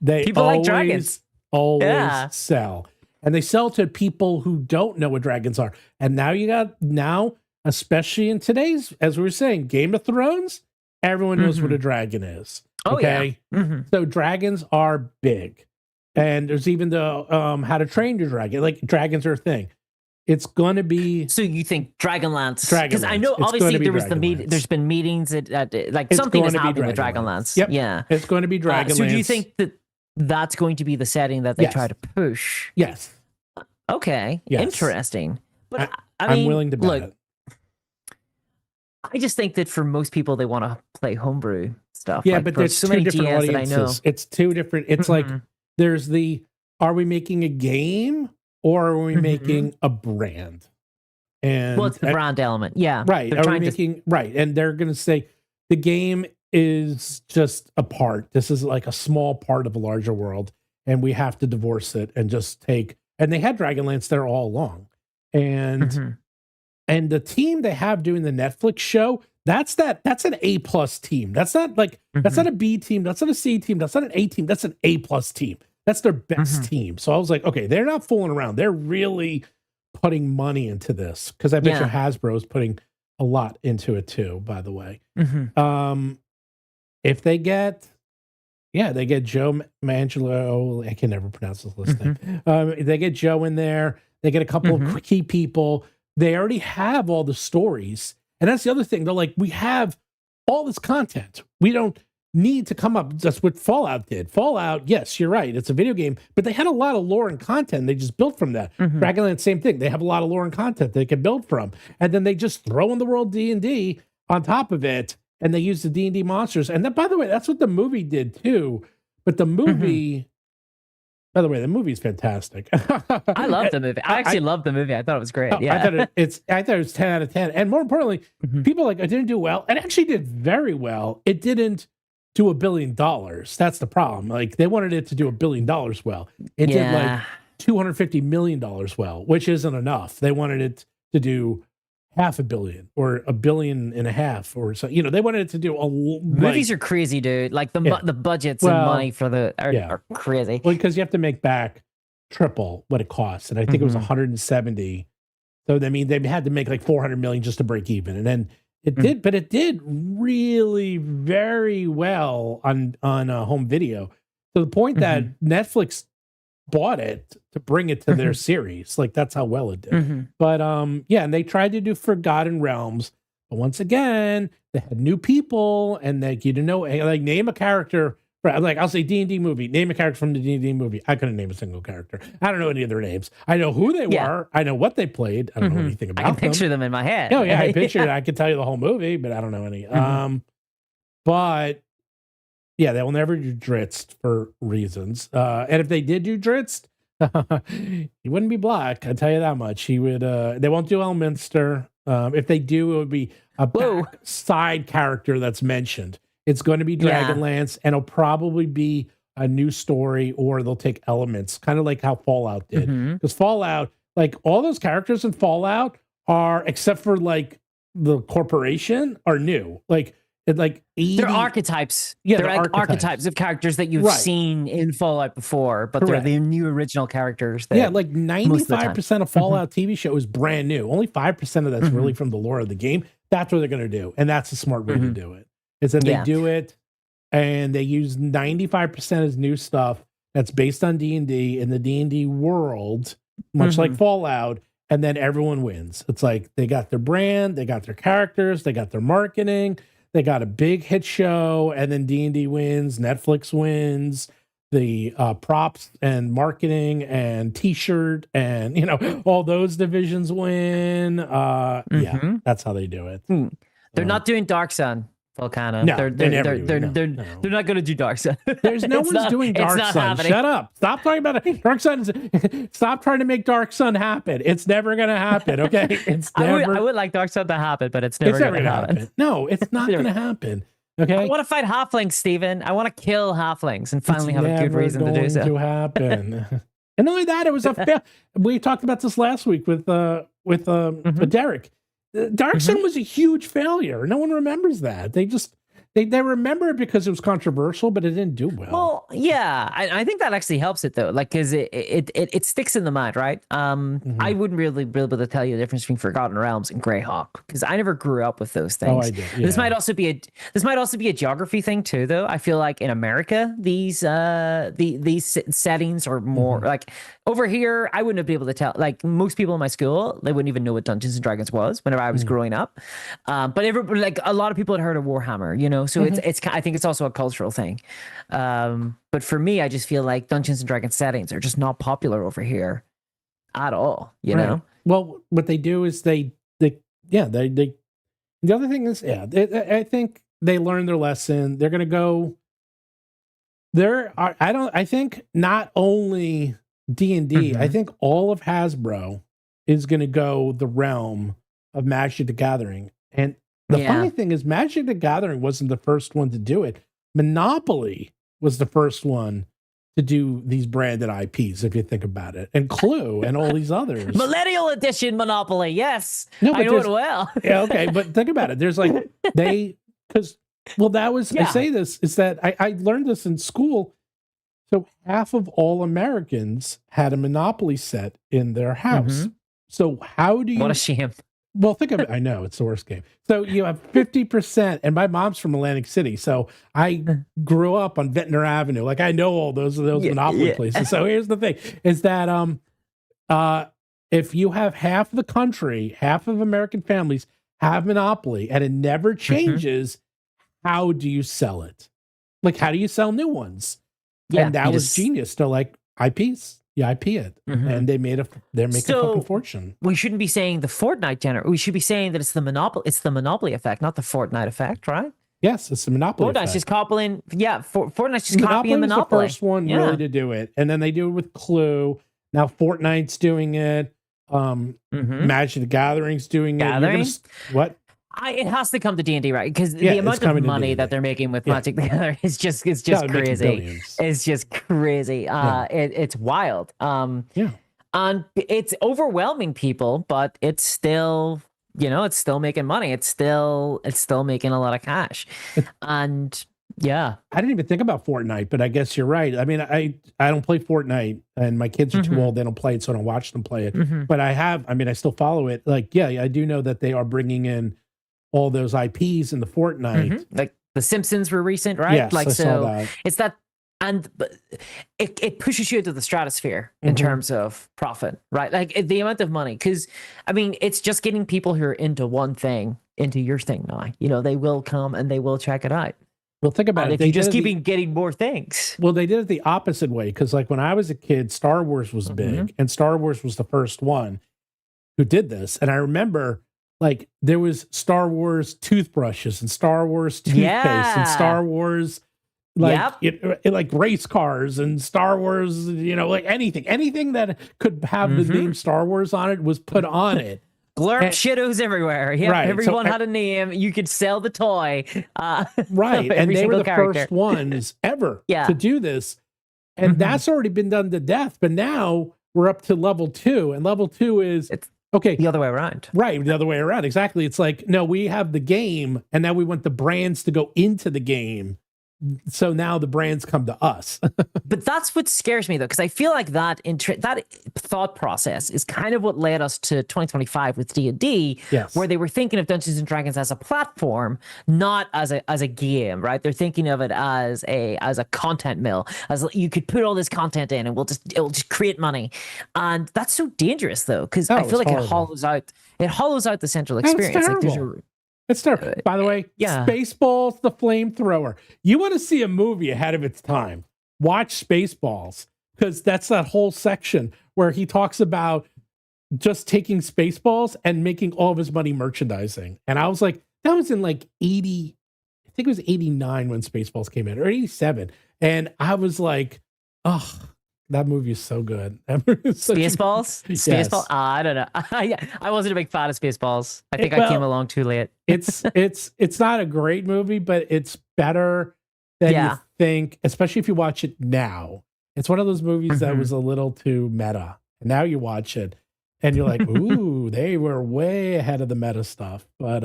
People like dragons. Always sell. And they sell to people who don't know what dragons are. And now especially in today's, as we were saying, Game of Thrones, everyone knows what a dragon is. Okay? So dragons are big. And there's even the How to Train Your Dragon. Like, dragons are a thing. It's going to be... So you think Dragonlance? Because I know, obviously, there's been meetings at like, it's something has happened with Dragonlance. Yep. Yeah. It's going to be Dragonlance. So do you think that that's going to be the setting that they try to push? Yes. Okay. Yes. Interesting. But I'm willing to bet it. I just think that for most people, they want to play homebrew stuff. Yeah, but there's so many different audiences. It's two different. It's like there's are we making a game or are we making a brand? And it's the brand element. Yeah, right. Are we making right? And they're going to say the game is just a part. This is like a small part of a larger world, and we have to divorce it and just take. And they had Dragonlance there all along, and. And the team they have doing the Netflix show, that's an A+ team. That's not like that's not a B team, that's not a C team, that's not an A team, that's an A+ team. That's their best team. So I was like, okay, they're not fooling around. They're really putting money into this, because I bet you Hasbro is putting a lot into it too, by the way. If they get Joe Mangelo, I can never pronounce his last name. They get Joe in there, they get a couple of key people. They already have all the stories. And that's the other thing. They're like, we have all this content. We don't need to come up. That's what Fallout did. Fallout, yes, you're right. It's a video game, but they had a lot of lore and content. They just built from that. Dragonlance, same thing. They have a lot of lore and content they can build from. And then they just throw in the world D&D on top of it. And they use the D&D monsters. And that, by the way, that's what the movie did too. But the movie... By the way, the movie is fantastic. I love the movie. I actually love the movie. I thought it was great. Yeah, I thought it was 10 out of 10. And more importantly, people like, it didn't do well. It actually did very well. It didn't do $1 billion. That's the problem. Like, they wanted it to do $1 billion well. It did like $250 million well, which isn't enough. They wanted it to do $500 million or $1.5 billion or so. They wanted it to do movies are crazy, dude. Like the budgets and money for are crazy. Well, because you have to make back triple what it costs, and I think it was 170. So I mean, they had to make like 400 million just to break even, and then it did. But it did really very well on home video, to the point that Netflix bought it to bring it to their series. Like, that's how well it did. But and they tried to do Forgotten Realms, but once again they had new people, and like, you didn't know, like, name a character. Like, I'll say D&D movie, name a character from the D&D movie. I couldn't name a single character. I don't know any of their names. I know who they were. I know what they played. I don't know anything about them. I can picture them in my head. Oh yeah, I picture it. I could tell you the whole movie, but I don't know any. But yeah, they will never do Dritz for reasons. And if they did do Dritz, he wouldn't be black. I tell you that much. He would. They won't do Elminster. If they do, it would be a side character that's mentioned. It's going to be Dragonlance, and it'll probably be a new story, or they'll take elements, kind of like how Fallout did. Because Fallout, like, all those characters in Fallout are, except for like the corporation, are new. Like, it's like 80, they're archetypes. Yeah, they're like archetypes of characters that you've seen in Fallout before, but they're the new original characters. Yeah, like 95% of Fallout TV show is brand new. Only 5% of that's really from the lore of the game. That's what they're going to do, and that's a smart way to do it. Is that they do it, and they use 95% as new stuff that's based on D&D in the D&D world, much like Fallout, and then everyone wins. It's like they got their brand, they got their characters, they got their marketing, they got a big hit show, and then D&D wins, Netflix wins, the props and marketing and T-shirt and, all those divisions win. Yeah, that's how they do it. They're not doing Dark Sun. Volcano. No, they're not going to do Dark Sun. There's no one's doing Dark Sun. Happening. Shut up. Stop talking about it. Dark Sun. Stop trying to make Dark Sun happen. It's never going to happen. Okay, it's never. I would like Dark Sun to happen, but it's never going to happen. No, it's not going to happen. Okay. I want to fight halflings, Steven. I want to kill halflings and finally have a good reason to do so. It's never going to happen. And not only that, it was we talked about this last week with Derik. Dark Sun was a huge failure. No one remembers that. They remember it because it was controversial, but it didn't do well. Well, yeah, I think that actually helps it though, like, because it sticks in the mind, right? I wouldn't really be able to tell you the difference between Forgotten Realms and Greyhawk because I never grew up with those things. Oh, I did. Yeah. This might also be a geography thing too, though. I feel like in America, these settings are more like over here. I wouldn't have been able to tell. Like, most people in my school, they wouldn't even know what Dungeons and Dragons was whenever I was growing up. But like a lot of people had heard of Warhammer, So it's I think it's also a cultural thing. But for me, I just feel like Dungeons and Dragons settings are just not popular over here at all. You know. Well, what they do is they the other thing is I think they learned their lesson. They're gonna go. I think not only D&D. I think all of Hasbro is gonna go the realm of Magic the Gathering. And the funny thing is, Magic the Gathering wasn't the first one to do it. Monopoly was the first one to do these branded IPs, if you think about it, and Clue and all these others. Millennial Edition Monopoly, yes. No, I know it well. Yeah, okay, but think about it. There's like, I say this, is that I learned this in school. So half of all Americans had a Monopoly set in their house. So how do you... What a shame. Well, think of it. I know it's the worst game. So you have 50%, and my mom's from Atlantic City, so I grew up on Ventnor Avenue. Like, I know all those Monopoly places. So here's the thing: is that if you have half of the country, half of American families have Monopoly, and it never changes, how do you sell it? Like, how do you sell new ones? Yeah, and that was genius. They're like, IPs. You IP it, and they're making a fucking fortune. We shouldn't be saying the Fortnite we should be saying that it's the Monopoly effect, not the Fortnite effect, right? Yes, it's the Monopoly effect. Fortnite's just copying. Yeah, Fortnite's just copying Monopoly. Was the first one really to do it, and then they do it with Clue. Now Fortnite's doing it. Magic the Gathering's doing it. What? It has to come to D&D, right? Because Yeah, the it's amount of coming to money D&D. that they're making with Yeah. Magic together is just They're making crazy. billions. It's just crazy. Yeah. It's wild. Yeah. And it's overwhelming people, but it's still, it's still making money. It's still making a lot of cash. And yeah, I didn't even think about Fortnite, but I guess you're right. I mean, I don't play Fortnite, and my kids are too old. They don't play it, so I don't watch them play it. But I still follow it. Like, yeah, I do know that they are bringing in all those IPs in the Fortnite. Like the Simpsons were recent, right? Yes, like I saw that. It's that, and it pushes you into the stratosphere in terms of profit, right? Like the amount of money, because I mean, it's just getting people who are into one thing into your thing now. They will come and they will check it out. Well, think about it. If you just keep getting more things. Well, they did it the opposite way, because like when I was a kid, Star Wars was big, and Star Wars was the first one who did this. And I remember like there was Star Wars toothbrushes and Star Wars toothpaste and Star Wars like like race cars and Star Wars, like anything that could have the name Star Wars on it was put on it. Glurp shittos everywhere. Yeah, right. Everyone had a name. You could sell the toy. Right. And they were the first ones ever to do this. And that's already been done to death. But now we're up to level 2. And level 2 is okay. The other way around. Right. The other way around. Exactly. It's like, no, we have the game, and now we want the brands to go into the game. So now the brands come to us. But that's what scares me, though, because I feel like that thought process is kind of what led us to 2025 with D&D, where they were thinking of Dungeons and Dragons as a platform, not as a game, right? They're thinking of it as a content mill, as you could put all this content in, and it'll just create money, and that's so dangerous, though, because I feel like it hollows out the central experience. That's terrible. It's terrible. By the way, Spaceballs the Flamethrower. You want to see a movie ahead of its time, watch Spaceballs, because that's that whole section where he talks about just taking Spaceballs and making all of his money merchandising. And I was like, that was in like 80, I think it was 89 when Spaceballs came in, or 87. And I was like, oh, that movie is so good. Spaceballs? Spaceballs? I don't know. I wasn't a big fan of Spaceballs. I think I came along too late. It's not a great movie, but it's better than you think, especially if you watch it now. It's one of those movies that was a little too meta. And now you watch it and you're like, ooh, they were way ahead of the meta stuff. But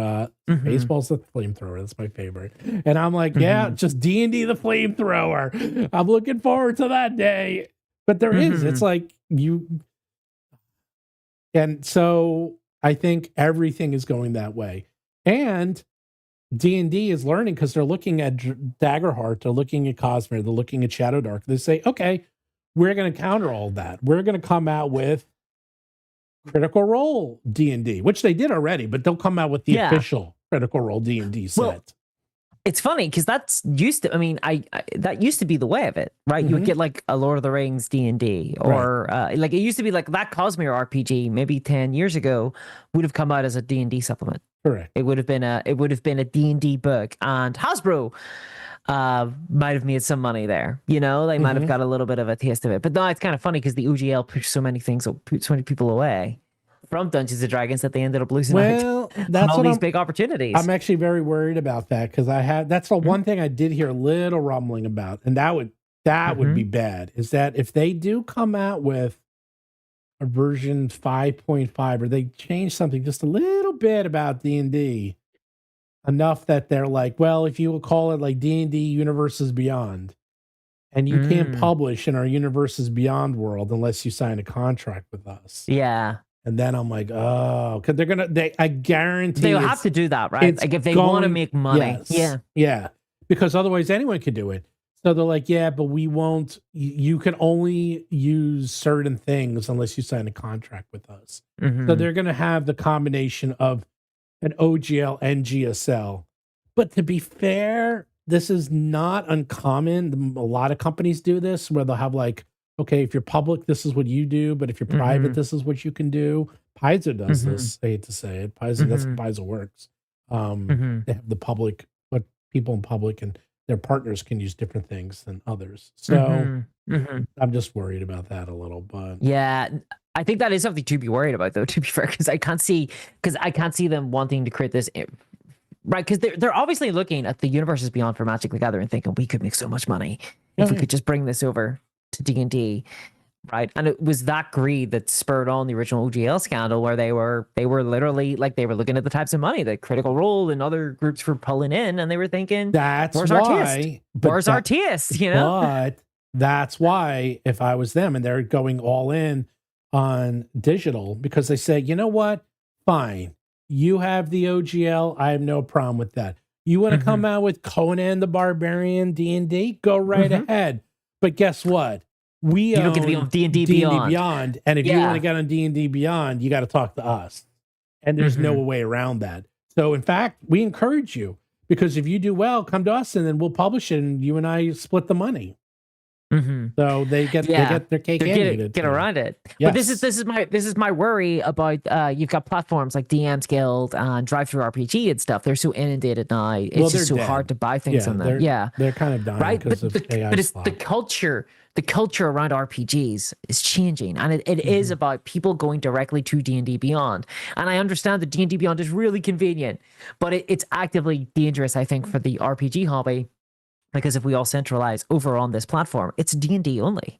Spaceballs the Flamethrower, that's my favorite. And I'm like, yeah, just D&D the Flamethrower. I'm looking forward to that day. But there is, it's like and so I think everything is going that way. And D&D is learning, because they're looking at Daggerheart, they're looking at Cosmere, they're looking at Shadowdark. They say, okay, we're going to counter all that. We're going to come out with Critical Role D&D, which they did already, but they'll come out with the official Critical Role D&D set. Well, it's funny because that's used to, that used to be the way of it, right? You would get like a Lord of the Rings D&D, or like it used to be like that Cosmere RPG maybe 10 years ago would have come out as a D&D supplement. Correct. It would have been a D&D book, and Hasbro might have made some money there. They might have got a little bit of a taste of it. But no, it's kind of funny because the OGL pushed so many people away from Dungeons and Dragons that they ended up losing out on all these big opportunities. I'm actually very worried about that, because that's the one thing I did hear a little rumbling about, and that would be bad, is that if they do come out with a version 5.5, or they change something just a little bit about D&D, enough that they're like, well, if you will call it like D&D Universes Beyond, and you can't publish in our Universes Beyond world unless you sign a contract with us. Yeah. And then I'm like, oh, because I guarantee they'll have to do that, right? Like if they want to make money. Yes, yeah. Because otherwise anyone could do it. So they're like, yeah, but we won't, you can only use certain things unless you sign a contract with us. So they're going to have the combination of an OGL and GSL. But to be fair, this is not uncommon. A lot of companies do this, where they'll have like, okay, if you're public, this is what you do. But if you're private, this is what you can do. Paizo does this. I hate to say it. Paizo, that's how Paizo works. They have the public, but people in public and their partners can use different things than others. So I'm just worried about that a little. But yeah, I think that is something to be worried about, though, to be fair, because I can't see them wanting to create this right? Because they're obviously looking at the Universes Beyond for Magic the Gathering, thinking we could make so much money if we could just bring this over to D&D, right? And it was that greed that spurred on the original OGL scandal, where they were literally like, they were looking at the types of money that Critical Role and other groups were pulling in, and they were thinking, where's our taste? You know, but that's why if I was them and they're going all in on digital, because they say, you know what, fine, you have the OGL, I have no problem with that. You want to come out with Conan the Barbarian D&D, go right ahead. But guess what? You don't get to be on D&D Beyond. And if you want to get on D&D Beyond, you got to talk to us. And there's no way around that. So in fact, we encourage you, because if you do well, come to us and then we'll publish it and you and I split the money. So they get their cake and eat it. Get around it. Yes. But this is my worry about you've got platforms like DM's Guild and Drive-Thru RPG and stuff. They're so inundated now. It's just so hard to buy things on them. They're kind of dying because of AI. But it's the culture around RPGs is changing, and it is about people going directly to D&D Beyond. And I understand that D&D Beyond is really convenient, but it's actively dangerous, I think, for the RPG hobby. Because if we all centralize over on this platform, it's D&D only.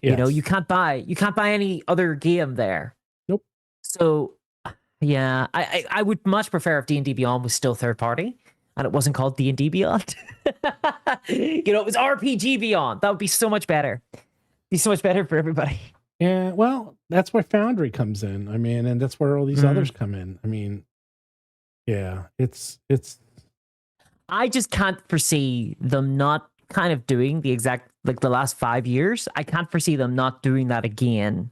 Yes. You know, you can't buy any other game there. Nope. So, yeah, I would much prefer if D&D Beyond was still third party and it wasn't called D&D Beyond. You know, it was RPG Beyond. That would be so much better. Be so much better for everybody. Yeah, well, that's where Foundry comes in. I mean, and that's where all these others come in. I mean, yeah, it's. I just can't foresee them not kind of doing the exact, like the last 5 years. I can't foresee them not doing that again.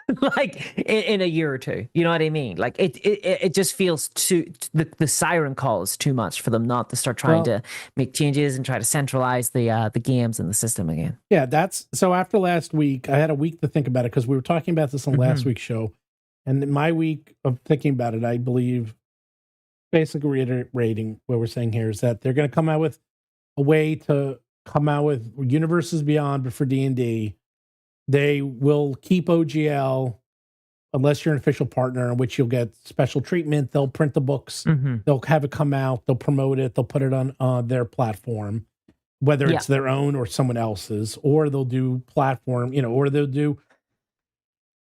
Like in a year or two. You know what I mean? Like it just feels the siren call is too much for them not to start trying to make changes and try to centralize the games and the system again. Yeah, that's so after last week, I had a week to think about it because we were talking about this on last week's show. And in my week of thinking about it, I believe basically reiterating what we're saying here is that they're going to come out with a way to come out with Universes Beyond, but for D&D. They will keep OGL unless you're an official partner, in which you'll get special treatment. They'll print the books. They'll have it come out. They'll promote it. They'll put it on their platform, whether it's their own or someone else's, or they'll do platform, or they'll do,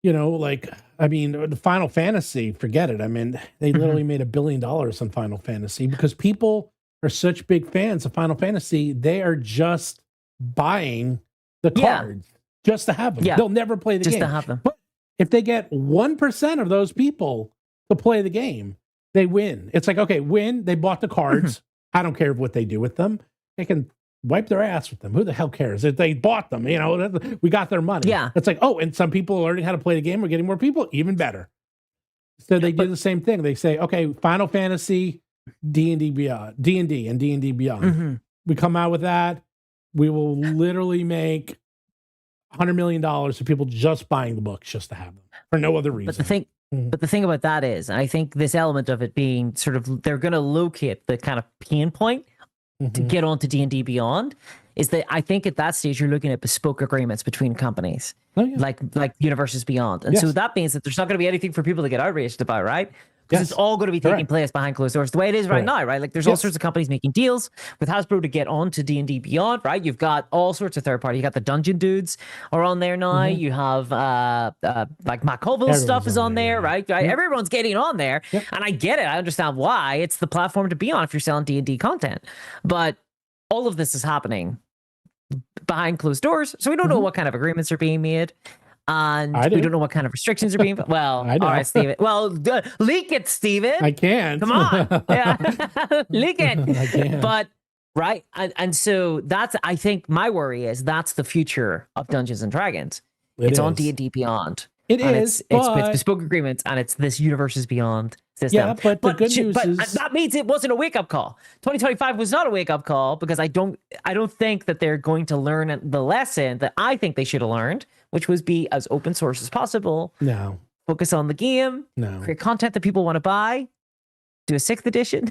like, I mean, the Final Fantasy, forget it. I mean, they literally made $1 billion on Final Fantasy because people are such big fans of Final Fantasy. They are just buying the cards. Just to have them. They'll never play the game. Just to have them. But if they get 1% of those people to play the game, they win. It's like, okay, win. They bought the cards. I don't care what they do with them. They can wipe their ass with them. Who the hell cares? If they bought them, we got their money. Yeah. It's like, oh, and some people are learning how to play the game. We're getting more people. Even better. So they do the same thing. They say, okay, Final Fantasy, D&D Beyond, D&D and D&D Beyond. We come out with that. We will literally make $100 million for people just buying the books just to have them for no other reason. But the thing about that is, I think this element of it being sort of, they're going to locate the kind of pain point to get onto D&D Beyond is that I think at that stage, you're looking at bespoke agreements between companies, like Universes Beyond. And so that means that there's not going to be anything for people to get outraged about, right? Because it's all going to be taking place behind closed doors, the way it is right now, right? Like there's all sorts of companies making deals with Hasbro to get on to D&D Beyond, right? You've got all sorts of third party. You got the Dungeon Dudes are on there now. You have like Matt Colville's stuff is on there, right? Everyone's getting on there, and I get it. I understand why it's the platform to be on if you're selling D&D content, but all of this is happening behind closed doors, so we don't know what kind of agreements are being made. And we don't know what kind of restrictions are being. Well, all right, Steven. Well, leak it, Steven. I can't. Come on. Leak it. I can't. But, right. And so that's, I think my worry is that's the future of Dungeons and Dragons. It's on D&D Beyond. It is. It's bespoke agreements, and it's this Universes Beyond system. Yeah, but the good news is that means it wasn't a wake up call. 2025 was not a wake up call because I don't think that they're going to learn the lesson that I think they should have learned, which was be as open source as possible. No. Focus on the game. No. Create content that people want to buy. Do a 6th edition.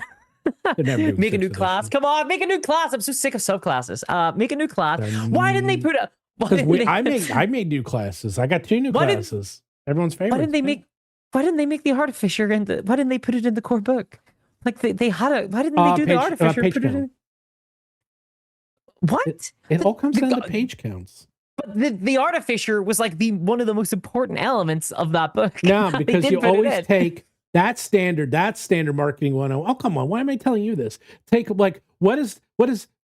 Make a new class. Come on, make a new class. I'm so sick of subclasses. Make a new class. Why didn't they put a? I made new classes. I got 2 new classes. Everyone's favorite. Why didn't they make the Artificer and why didn't they put it in the core book? Like they had a. Why didn't they do the artificer? Page Put it count. in? What? It all comes down to page counts. But the artificer was like one of the most important elements of that book. No, because you always take that standard marketing 101. Oh, come on. Why am I telling you this? Take like what is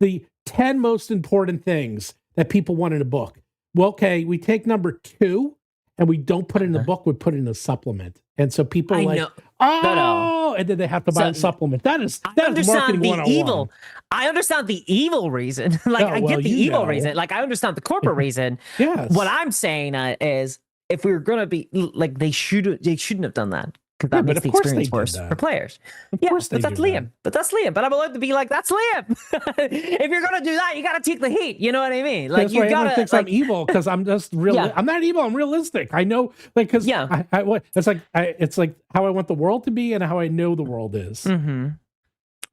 the 10 most important things that people want in a book? Well, okay, we take number 2 and we don't put it in the book, we put it in a supplement. And so people are like, oh, and then they have to buy a supplement. That is marketing 101. I understand the evil reason. Like, I get the evil reason. Like, I understand the corporate reason. Yes. What I'm saying is, if we were going to be like, they shouldn't have done that. Because that makes the experience worse for players. Of course but that's Liam. But that's Liam. But I'm allowed to be like, that's Liam. If you're gonna do that, you gotta take the heat. You know what I mean? Like, you gotta think I'm evil because I'm just real. I'm not evil. I'm realistic. I know, like, because it's like how I want the world to be and how I know the world is. Mm-hmm.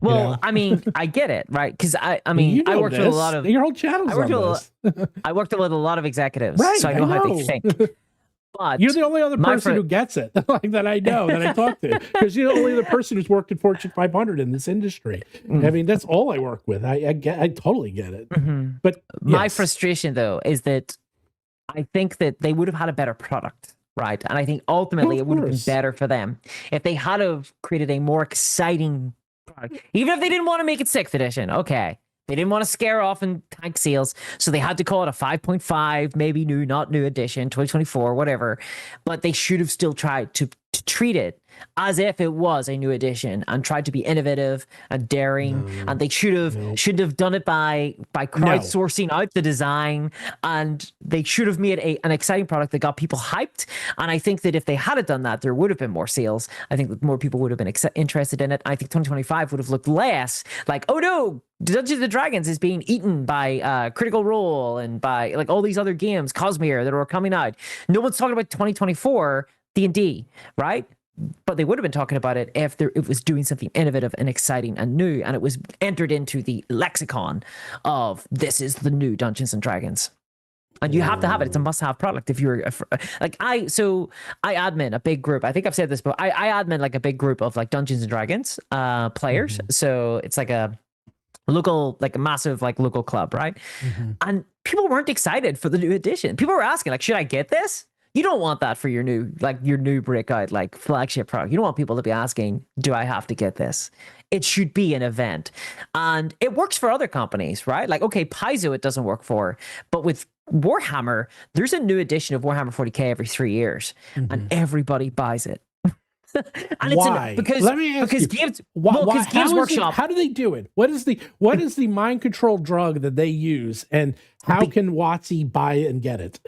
Well, I mean, I get it, right? Because I worked with a lot of your whole channel's I worked with a lot of executives, right? So I know how they think. But you're the only other person who gets it, like that I know, that I talk to, because you're the only other person who's worked at Fortune 500 in this industry. I mean, that's all I work with. I totally get it. Mm-hmm. But my frustration, though, is that I think that they would have had a better product, right? And I think ultimately it would have been better for them if they had have created a more exciting product, even if they didn't want to make it 6th edition. Okay. They didn't want to scare off and tank sales, so they had to call it a 5.5, maybe new, not new edition, 2024, whatever. But they should have still tried to treat it as if it was a new edition and tried to be innovative and daring. And they should have done it by crowdsourcing out the design, and they should have made an exciting product that got people hyped. And I think that if they had done that, there would have been more sales. I think that more people would have been interested in it. I think 2025 would have looked less like, oh no, Dungeons and Dragons is being eaten by Critical Role and by like all these other games, Cosmere, that are coming out. No one's talking about 2024 D&D, right? But they would have been talking about it if it was doing something innovative and exciting and new, and it was entered into the lexicon of this is the new Dungeons and Dragons. And you have to have it. It's a must-have product. If you're I admin a big group. I think I've said this, but I admin like a big group of like Dungeons and Dragons players. Mm-hmm. So it's like a local, like a massive like local club, right? Mm-hmm. And people weren't excited for the new edition. People were asking like, should I get this? You don't want that for your new breakout like flagship product. You don't want people to be asking, do I have to get this? It should be an event. And it works for other companies, right? Like, okay, Paizo it doesn't work for, but with Warhammer, there's a new edition of Warhammer 40k every 3 years, and everybody buys it. And why? Let me ask you. Games Workshop. How do they do it? What is the mind control drug that they use, and how can WoTC buy it and get it?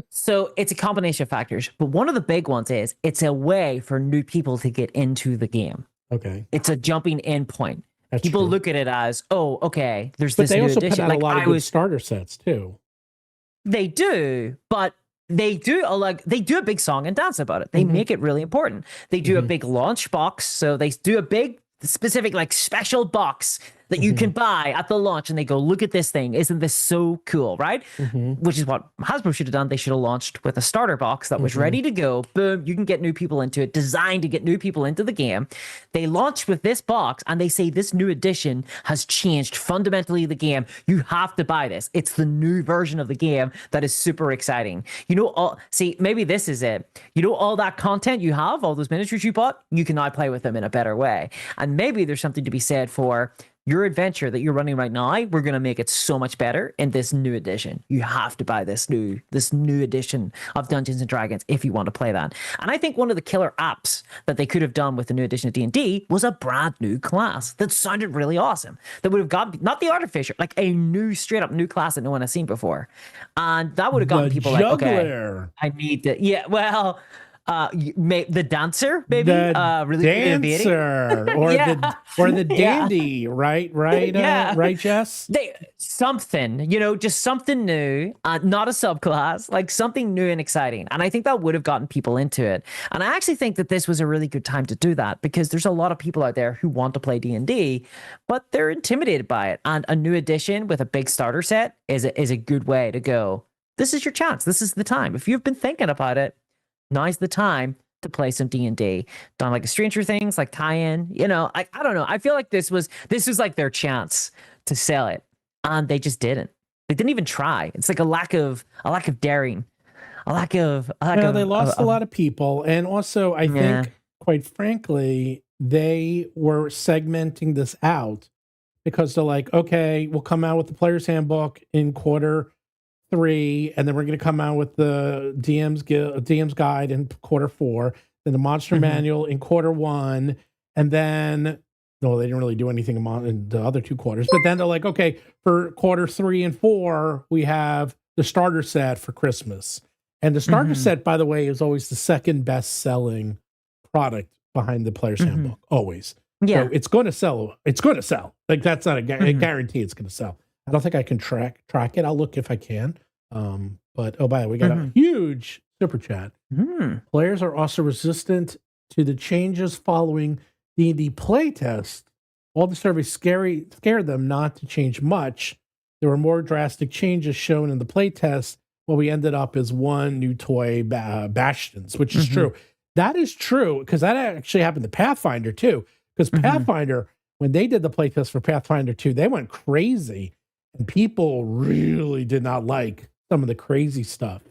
So it's a combination of factors, but one of the big ones is it's a way for new people to get into the game. Okay, it's a jumping in point. That's people true. look at it as, oh, okay, there's but this they new also edition. put out a lot of good starter sets too. They do, but they do a big song and dance about it. They make it really important. They do a big launch box, so they do a big specific like special box that you can buy at the launch, and they go, look at this thing, isn't this so cool, right? Which is what Hasbro should have done. They should have launched with a starter box that was ready to go. Boom, you can get new people into it, designed to get new people into the game. They launched with this box, and they say this new edition has changed fundamentally the game. You have to buy this. It's the new version of the game that is super exciting. You know, maybe this is it. You know, all that content you have, all those miniatures you bought, you can now play with them in a better way. And maybe there's something to be said for your adventure that you're running right now. We're going to make it so much better in this new edition. You have to buy this new edition of Dungeons and Dragons if you want to play that. And I think one of the killer apps that they could have done with the new edition of D&D was a brand new class that sounded really awesome. That would have got, not the Artificer, like a new, straight up new class that no one has seen before. And that would have gotten people like, okay, I need to, yeah, well, the dancer, maybe, really dancer, or the dandy, right, right, Jess. Something, just something new, not a subclass, like something new and exciting. And I think that would have gotten people into it. And I actually think that this was a really good time to do that, because there's a lot of people out there who want to play D&D, but they're intimidated by it. And a new edition with a big starter set is a good way to go. This is your chance. This is the time. If you've been thinking about it, now's the time to play some D&D, done like a Stranger Things, like tie-in, I don't know. I feel like this was like their chance to sell it, and they just didn't. They didn't even try. It's like a lack of daring, They lost a lot of people, and also I think, quite frankly, they were segmenting this out because they're like, okay, we'll come out with the player's handbook in quarter 3, and then we're going to come out with the DM's guide in quarter 4, then the monster manual in quarter 1, and then no, they didn't really do anything in the other 2 quarters. But then they're like, okay, for quarter 3 and 4, we have the starter set for Christmas, and the starter set, by the way, is always the second best selling product behind the player's handbook, always. Yeah, so it's going to sell. It's going to sell. Like, that's not a guarantee. It's going to sell. I don't think I can track it. I'll look if I can. But by the way, we got a huge super chat. Players are also resistant to the changes following D&D playtest. All the surveys scared them not to change much. There were more drastic changes shown in the playtest. What we ended up is one new toy, Bastions, which is true. That is true, because that actually happened to Pathfinder too. Because Pathfinder, when they did the playtest for Pathfinder 2, they went crazy. And people really did not like some of the crazy stuff.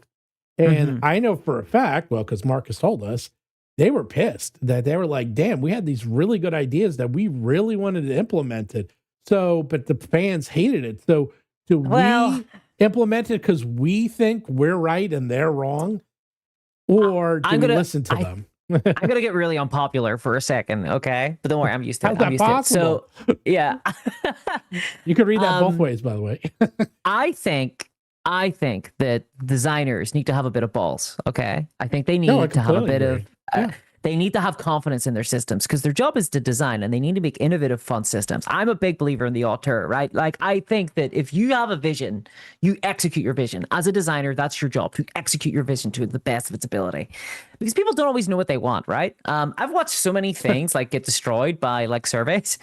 And I know for a fact, well, because Marcus told us, they were pissed that they were like, damn, we had these really good ideas that we really wanted to implement it. So, but the fans hated it. So we implement it because we think we're right and they're wrong? Or do we listen to them? I'm going to get really unpopular for a second, okay? But don't worry, I'm used to it. How's that possible? So, yeah. You could read that both ways, by the way. I think that designers need to have a bit of balls, okay? I think they need to have a bit of... They need to have confidence in their systems, because their job is to design, and they need to make innovative, fun systems. I'm a big believer in the auteur, right? Like, I think that if you have a vision, you execute your vision. As a designer, that's your job, to execute your vision to the best of its ability. Because people don't always know what they want, right? I've watched so many things like get destroyed by like surveys.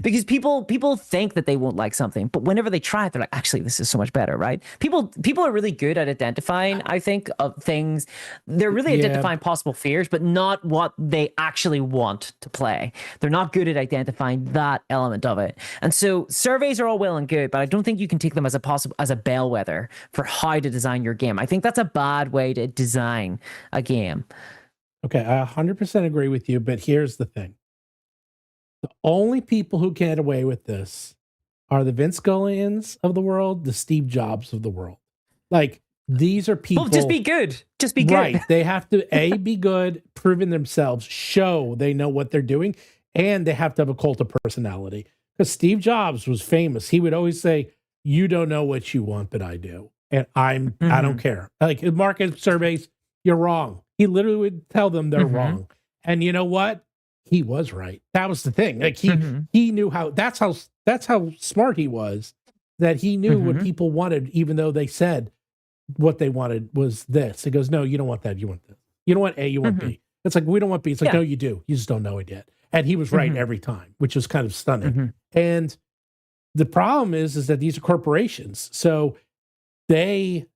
Because people think that they won't like something, but whenever they try it, they're like, actually, this is so much better, right? People are really good at identifying, I think, of things. They're really identifying possible fears, but not what they actually want to play. They're not good at identifying that element of it. And so surveys are all well and good, but I don't think you can take them as a bellwether for how to design your game. I think that's a bad way to design a game. Okay, I 100% agree with you, but here's the thing. The only people who get away with this are the Vince Gillians of the world, the Steve Jobs of the world. Like, these are people... Well, just be good. Just be good. Right. They have to, be good, proving themselves, show they know what they're doing, and they have to have a cult of personality. Because Steve Jobs was famous. He would always say, you don't know what you want, but I do. And I don't care. Like, market surveys, you're wrong. He literally would tell them they're wrong. And you know what? He was right. That was the thing. Like, he knew how, that's how smart he was, that he knew what people wanted, even though they said what they wanted was this. He goes, no, you don't want that. You want this. You don't want A, you want B. It's like, we don't want B. It's like, no, you do. You just don't know it yet. And he was right every time, which was kind of stunning. And the problem is that these are corporations. So they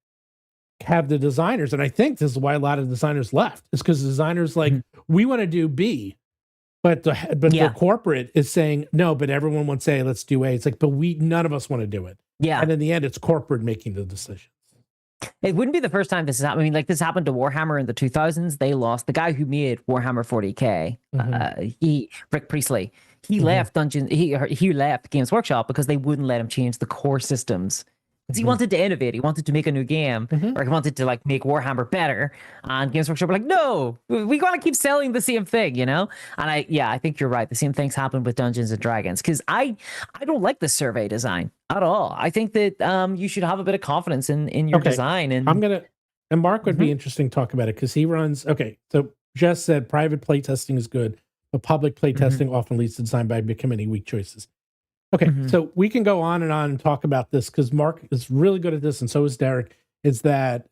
have the designers, and I think this is why a lot of designers left, is because the designers like, we want to do B, but the corporate is saying no, but everyone wants A, let's do A. It's like, but none of us want to do it. And in the end, it's corporate making the decisions. It wouldn't be the first time this has happened. I mean, like, this happened to Warhammer in the 2000s. They lost the guy who made Warhammer 40K. Rick Priestley. He left He left Games Workshop because they wouldn't let him change the core systems. Because he wanted to innovate. He wanted to make a new game, or he wanted to like make Warhammer better. And Games Workshop were like, no, we want to keep selling the same thing, you know? And I think you're right. The same things happened with Dungeons and Dragons, because I don't like the survey design at all. I think that you should have a bit of confidence in your design. And and Mark would be interesting to talk about it, because he runs. Okay, so Jess said private playtesting is good, but public playtesting often leads to design by committee weak choices. Okay, so we can go on and talk about this, because Mark is really good at this, and so is Derik, is that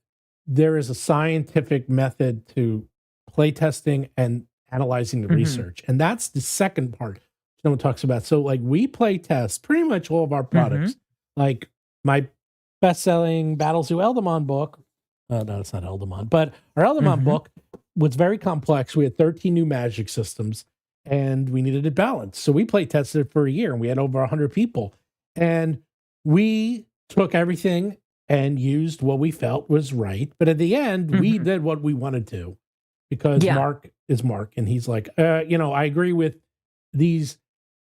there is a scientific method to playtesting and analyzing the research. And that's the second part no one talks about. So, like, we playtest pretty much all of our products. Like, my best-selling Battlezoo Eldamon book, no, it's not Eldamon, but our Eldamon book, was very complex. We had 13 new magic systems, and we needed it balanced. So we play tested it for a year, and we had over 100 people. And we took everything and used what we felt was right. But at the end, we did what we wanted to, because Mark is Mark, and he's like, I agree with these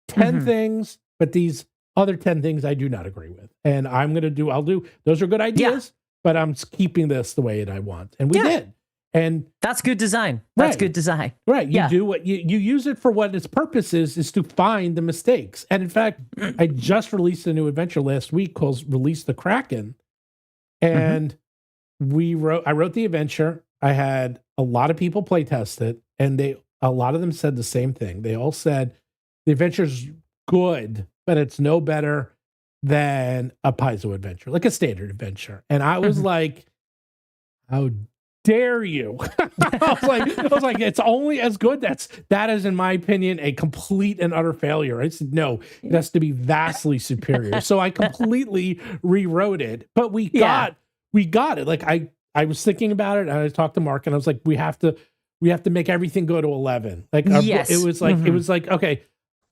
10 things, but these other 10 things I do not agree with. And I'll do, those are good ideas, but I'm keeping this the way that I want. And we did. And that's good design. That's good design. Right. You do what you use it for what its purpose is to find the mistakes. And in fact, I just released a new adventure last week called Release the Kraken. And I wrote the adventure. I had a lot of people play test it, and a lot of them said the same thing. They all said the adventure's good, but it's no better than a Paizo adventure, like a standard adventure. And I was like, how dare you? I was like, it's only as good. That is, in my opinion, a complete and utter failure. I said, no, it has to be vastly superior. So I completely rewrote it, but we got it. Like I was thinking about it, and I talked to Mark, and I was like, we have to make everything go to 11. Like, it was like, okay,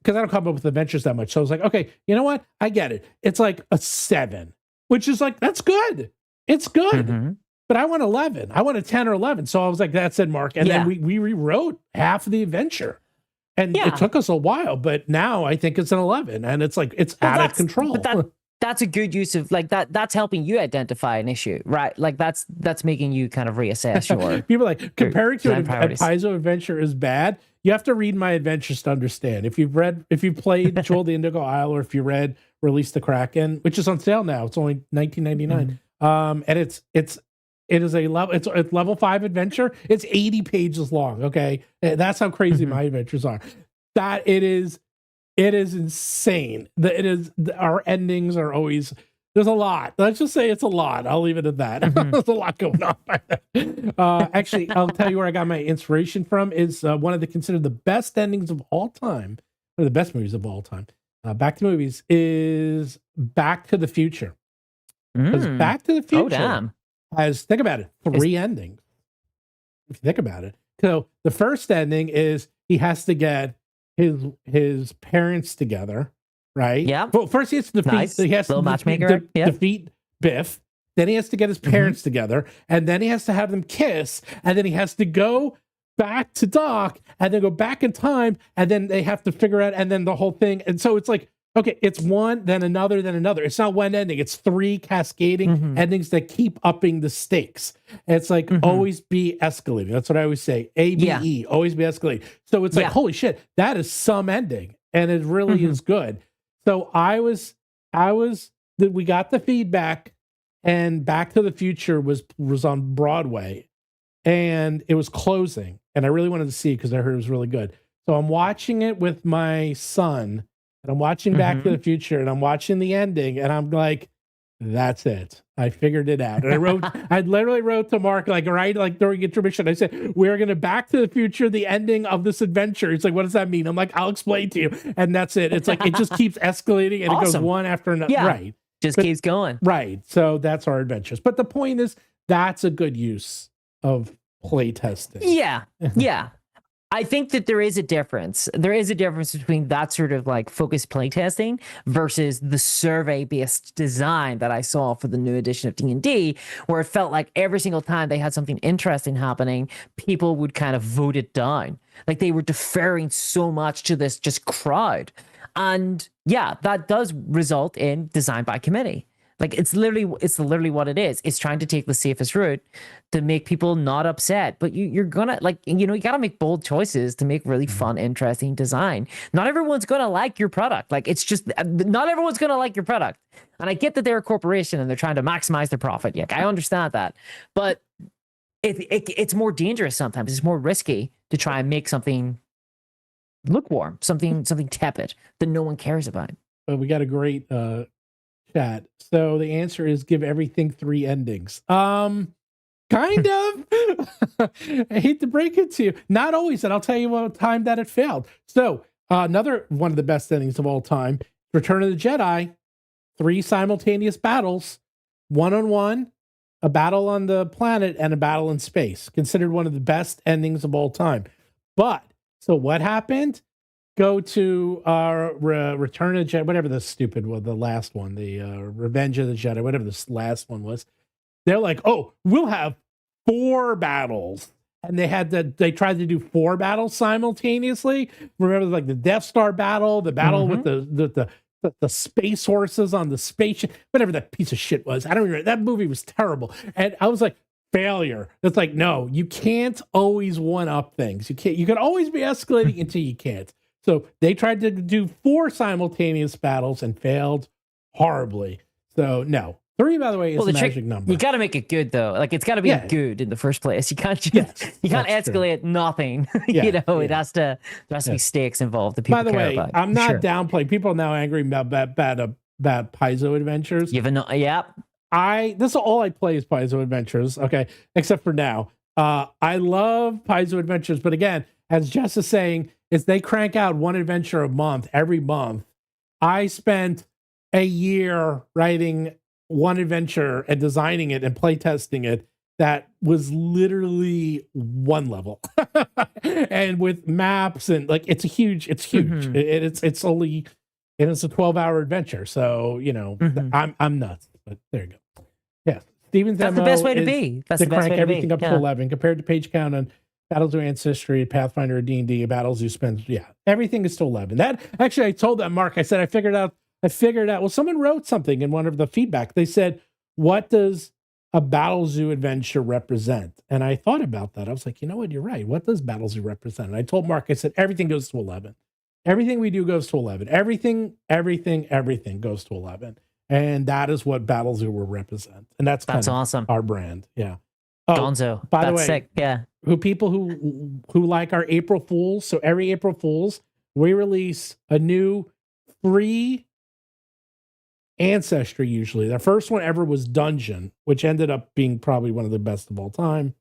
because I don't come up with adventures that much. So I was like, okay, you know what? I get it. It's like a 7, which is like, that's good. It's good. But I want 11. I want a 10 or 11. So I was like, that's it, Mark. And then we rewrote half of the adventure. And it took us a while, but now I think it's an 11. And it's like, it's out of control. But that's a good use of, like, that's helping you identify an issue, right? Like, that's making you kind of reassess your people are like, comparing to a Paizo adventure is bad. You have to read my adventures to understand. If you've played Jewel of the Indigo Isle, or if you read Release the Kraken, which is on sale now, it's only $19.99. And it is a level 5 adventure. It's 80 pages long. Okay. That's how crazy my adventures are. That it is insane. Our endings are always, there's a lot. Let's just say it's a lot. I'll leave it at that. There's a lot going on. Actually, I'll tell you where I got my inspiration from is one of considered the best endings of all time, one of the best movies of all time. Back to movies is Back to the Future. Because Back to the Future has, think about it, 3 endings. If you think about it. So the first ending is he has to get his parents together, right? Yeah. Well, first he has to defeat Biff. Then he has to get his parents together, and then he has to have them kiss, and then he has to go back to Doc, and then go back in time, and then they have to figure out, and then the whole thing. And so it's like, okay, it's one, then another, then another. It's not one ending. It's 3 cascading endings that keep upping the stakes. And it's like, always be escalating. That's what I always say. ABE, always be escalating. So it's like, holy shit, that is some ending. And it really is good. So we got the feedback, and Back to the Future was on Broadway, and it was closing. And I really wanted to see it because I heard it was really good. So I'm watching it with my son, and I'm watching Back to the Future, and I'm watching the ending, and I'm like, that's it. I figured it out. And I literally wrote to Mark, during intermission, I said, we're going to Back to the Future, the ending of this adventure. He's like, what does that mean? I'm like, I'll explain to you. And that's it. It's like, it just keeps escalating, and it goes one after another. Yeah. Right. Keeps going. Right. So that's our adventures. But the point is, that's a good use of play testing. Yeah. Yeah. I think that there is a difference. There is a difference between that sort of like focused playtesting versus the survey-based design that I saw for the new edition of D&D, where it felt like every single time they had something interesting happening, people would kind of vote it down. Like they were deferring so much to this just crowd. And yeah, that does result in design by committee. Like it's literally what it is. It's trying to take the safest route to make people not upset. But you're gonna you gotta make bold choices to make really fun, interesting design. Not everyone's gonna like your product. Like it's just not everyone's gonna like your product. And I get that they're a corporation and they're trying to maximize their profit. Yeah, I understand that. But it's more dangerous sometimes. It's more risky to try and make something lukewarm, something tepid that no one cares about. But we got a great chat. So the answer is give everything 3 endings. Kind of. I hate to break it to you. Not always, and I'll tell you what time that it failed. So another one of the best endings of all time, Return of the Jedi, 3 simultaneous battles, 1-on-1, a battle on the planet and a battle in space, considered one of the best endings of all time. But so what happened? Go to Return of the Jedi, whatever the stupid one, the last one, the Revenge of the Jedi, whatever this last one was. They're like, oh, we'll have 4 battles. And they tried to do 4 battles simultaneously. Remember, like the Death Star battle, the battle with the space horses on the spaceship, whatever that piece of shit was. I don't remember. That movie was terrible. And I was like, failure. It's like, no, you can't always one up things. You can always be escalating until you can't. So they tried to do 4 simultaneous battles and failed horribly. So no. 3, by the way, is a magic number. You got to make it good, though. Like, it's got to be good in the first place. You can't just, you can't escalate nothing. There has to be stakes involved that people care about. I'm not downplaying. People are now angry about bad Paizo adventures. This is all I play is Paizo adventures. Okay, except for now. I love Paizo adventures, but again, as Jess is saying, is they crank out 1 adventure a month every month. I spent a year writing 1 adventure and designing it and playtesting it that was literally 1 level and with maps and like it's huge. It's only it's a 12-hour adventure. So I'm nuts, but there you go. Yeah, Steven's that's the best way to be. That's to crank everything up to 11 compared to page count on Battlezoo Ancestry, Pathfinder, D&D. Battlezoo spends everything is to 11. That actually I told that Mark. I said I figured out. Well, someone wrote something in one of the feedback. They said, what does a Battlezoo adventure represent? And I thought about that. I was like, you know what? You're right. What does Battlezoo represent? And I told Mark, I said, everything goes to 11. Everything we do goes to 11. Everything goes to 11. And that is what Battlezoo will represent. And that's awesome. Our brand. Yeah. Oh, Gonzo. By the way, sick. Yeah. People who like our April Fools. So every April Fools, we release a new free Ancestry. Usually the first one ever was Dungeon, which ended up being probably one of the best of all time.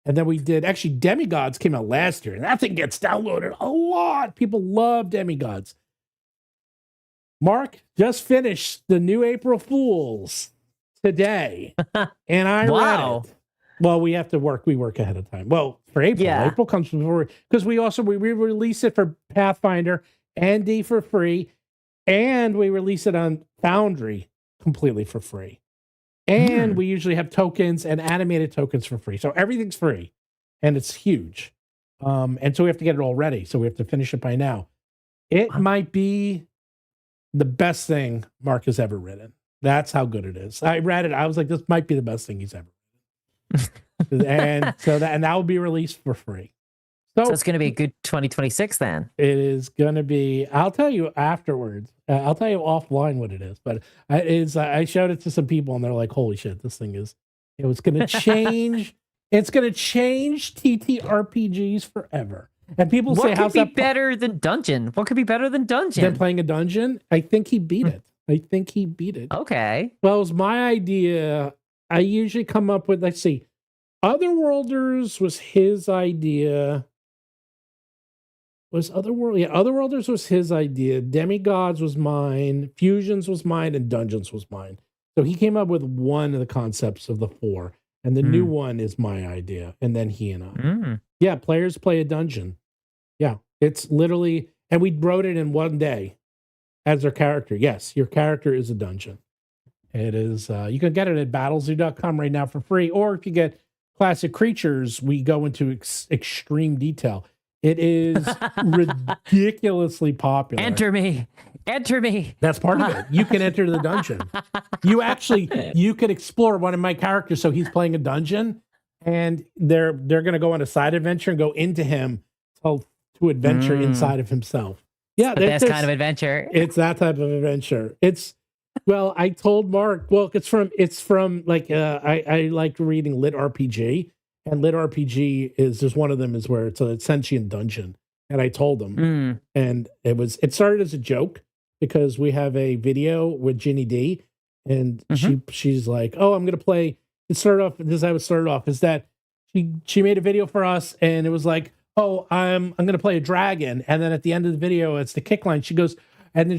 And then we did Demigods came out last year, and that thing gets downloaded a lot. People love Demigods. Mark just finished the new April Fools today, and I read it. Well, we have to work. We work ahead of time. Well, for April, April comes before, because we release it for Pathfinder and D for free. And we release it on Foundry completely for free. And we usually have tokens and animated tokens for free. So everything's free. And it's huge. And so we have to get it all ready. So we have to finish it by now. It might be the best thing Mark has ever written. That's how good it is. I read it. I was like, this might be the best thing he's ever written. and that will be released for free. So it's going to be a good 2026 then. It is going to be. I'll tell you afterwards. I'll tell you offline what it is. But I showed it to some people and they're like, "Holy shit, this thing is! It was going to change. It's going to change TTRPGs forever." And people say, "How's that better than Dungeon? What could be better than Dungeon?" Than playing a dungeon? I think he beat it. Okay. Well, it was my idea. I usually come up with. Let's see. Otherworlders was his idea. Otherworlders was his idea. Demigods was mine. Fusions was mine, and Dungeons was mine. So he came up with one of the concepts of the 4, and the new one is my idea. And then he and I. Yeah, players play a dungeon. Yeah, it's literally, and we wrote it in 1 day as their character. Yes, your character is a dungeon. It is. You can get it at battlezoo.com right now for free, or if you get Classic Creatures, we go into extreme detail. It is ridiculously popular. Enter me. That's part of it. You can enter the dungeon. You could explore one of my characters. So he's playing a dungeon, and they're going to go on a side adventure and go into him to adventure inside of himself. Yeah, the best kind of adventure. It's that type of adventure. Well, I told Mark. Well, it's from like I like reading Lit RPG. And Lit RPG is just one of them is where it's a sentient dungeon. And I told them, and it started as a joke because we have a video with Ginny D, and she's like, "Oh, I'm gonna play." It started off. This is how it started off. Is that she made a video for us, and it was like, "Oh, I'm gonna play a dragon," and then at the end of the video, it's the kick line. She goes, and then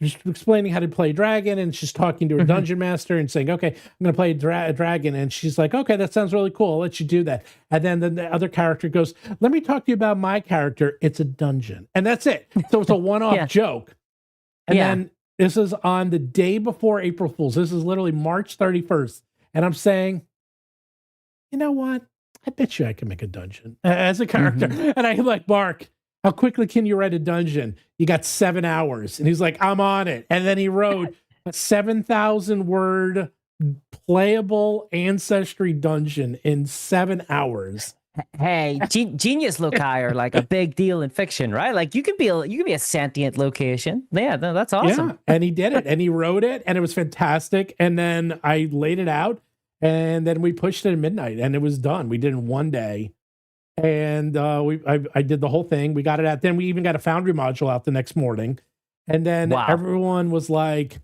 just explaining how to play dragon, and she's talking to a dungeon master and saying, okay, I'm going to play a dragon. And she's like, okay, that sounds really cool. I'll let you do that. And then the other character goes, let me talk to you about my character. It's a dungeon. And that's it. So it's a one-off joke. And then this is on the day before April Fool's. This is literally March 31st. And I'm saying, you know what? I bet you I can make a dungeon as a character. And I'm like, Mark, how quickly can you write a dungeon? You got 7 hours. And he's like, I'm on it. And then he wrote a 7,000 word playable ancestry dungeon in 7 hours. Hey, genius loci are like a big deal in fiction, right? Like you can be a sentient location. Yeah, that's awesome. Yeah, and he did it, and he wrote it, and it was fantastic. And then I laid it out, and then we pushed it at midnight, and it was done. We did it in one day, and I did the whole thing. We got it out. Then we even got a Foundry module out the next morning, and then everyone was like,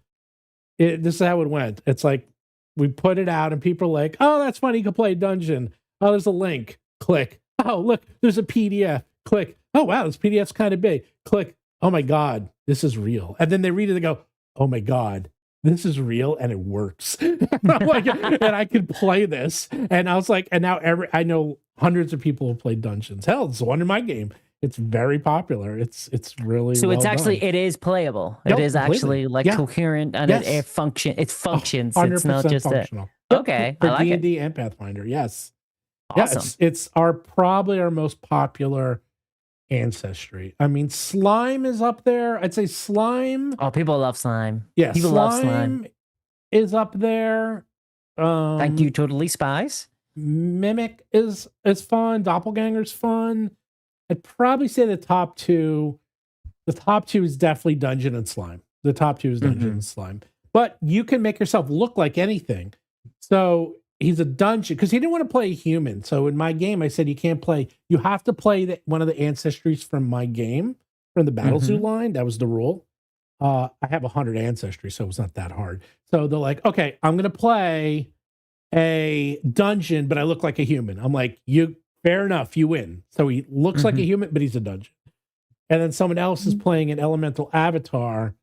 "This is how it went." It's like we put it out, and people are like, "Oh, that's funny. You can play a dungeon. Oh, there's a link. Click. Oh, look, there's a PDF. Click. Oh, wow, this PDF's kind of big. Click. Oh my God, this is real." And then they read it and go, "Oh my God, this is real and it works." Like, and I can play this. And I was like, and now I know hundreds of people have played Dungeons. Hell, it's one in my game. It's very popular. It's really so. It's well actually done. it is playable. Nope, it is actually completely. like coherent and it functions. It functions. It's not just functional. Okay, For I like D&D it. and Pathfinder, yes. Awesome. Yeah, it's probably our most popular ancestry. I mean, slime is up there. I'd say slime. Oh, people love slime. Yeah, people love slime. Is up there. Thank you, Totally Spies. Mimic is fun. Doppelganger's fun. I'd probably say the top two. The top two is definitely Dungeon and Slime. The top two is Dungeon and Slime. But you can make yourself look like anything. So he's a dungeon because he didn't want to play a human. So in my game, I said you have to play one of the ancestries from my game, from the Battlezoo line. That was the rule. I have 100 ancestry, so it's not that hard. So they're like, okay, I'm going to play a dungeon, but I look like a human. I'm like, fair enough, you win. So he looks like a human, but he's a dungeon. And then someone else is playing an elemental an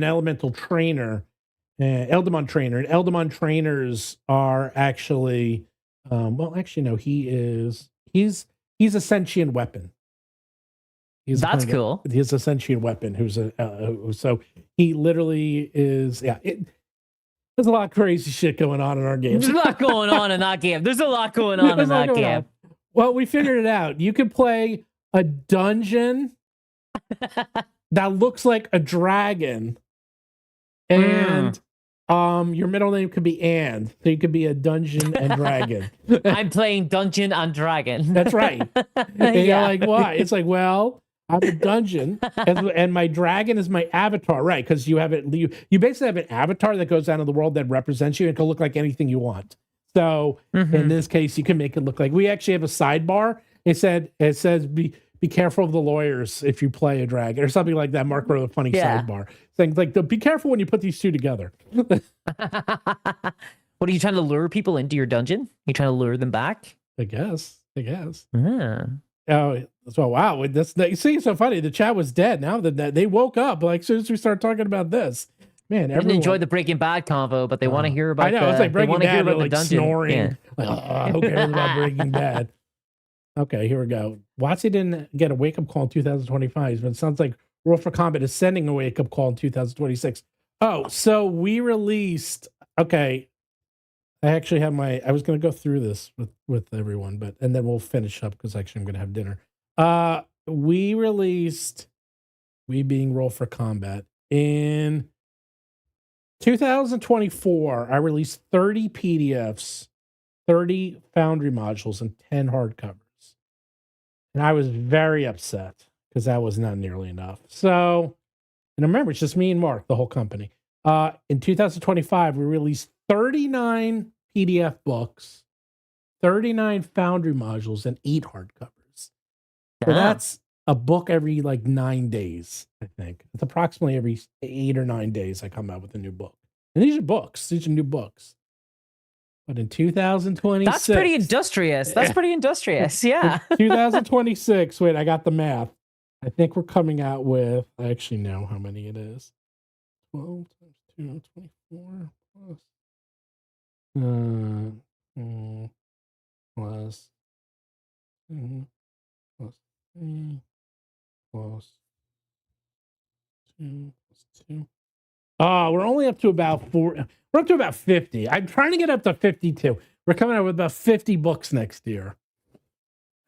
elemental trainer, Eldamon trainer. And Eldamon trainers are actually, he's a sentient weapon. That's cool. He's a sentient weapon so he literally is, there's a lot of crazy shit going on in our game. There's a lot going on in that game. There's a lot going on in that game. Well, we figured it out. You could play a dungeon that looks like a dragon, and your middle name could be Anne, so you could be a dungeon and dragon. I'm playing Dungeon and Dragon. That's right. And you're like, why? It's like, well, I'm a dungeon, and my dragon is my avatar, right? Because you have it. You basically have an avatar that goes out in the world that represents you and can look like anything you want. So in this case, you can make it look like we actually have a sidebar. It says be careful of the lawyers if you play a dragon or something like that. Mark wrote a funny sidebar saying like, be careful when you put these two together. What are you trying to lure people into your dungeon? You trying to lure them back? I guess. Yeah. Oh, so wow! You see, it's so funny. The chat was dead. Now that they woke up, like as soon as we started talking about this, man, everyone didn't enjoy the Breaking Bad convo, but they want to hear about. I know it's like Breaking Bad, about like the dungeon. Snoring. Yeah. Like, who cares about Breaking Bad? Okay, here we go. WoTC didn't get a wake up call in 2025, but it sounds like Roll for Combat is sending a wake up call in 2026. Oh, so we released. Okay, I actually have I was going to go through this with everyone, and then we'll finish up because actually I'm going to have dinner. We released, we being Roll for Combat, in 2024. I released 30 PDFs, 30 Foundry modules, and 10 hardcovers. And I was very upset because that was not nearly enough. So, and remember, it's just me and Mark, the whole company. In 2025, we released 39 PDF books, 39 Foundry modules, and 8 hardcovers. So that's a book every like 9 days, I think. It's approximately every 8 or 9 days I come out with a new book. And these are books. These are new books. But in 2026... That's pretty industrious. Yeah. 2026, wait, I got the math. I think we're coming out with... I actually know how many it is. 12 times 2, 24 plus plus 2 plus 3 plus 2 plus 2. We're only up to about 4. We're up to about 50. I'm trying to get up to 52. We're coming out with about 50 books next year.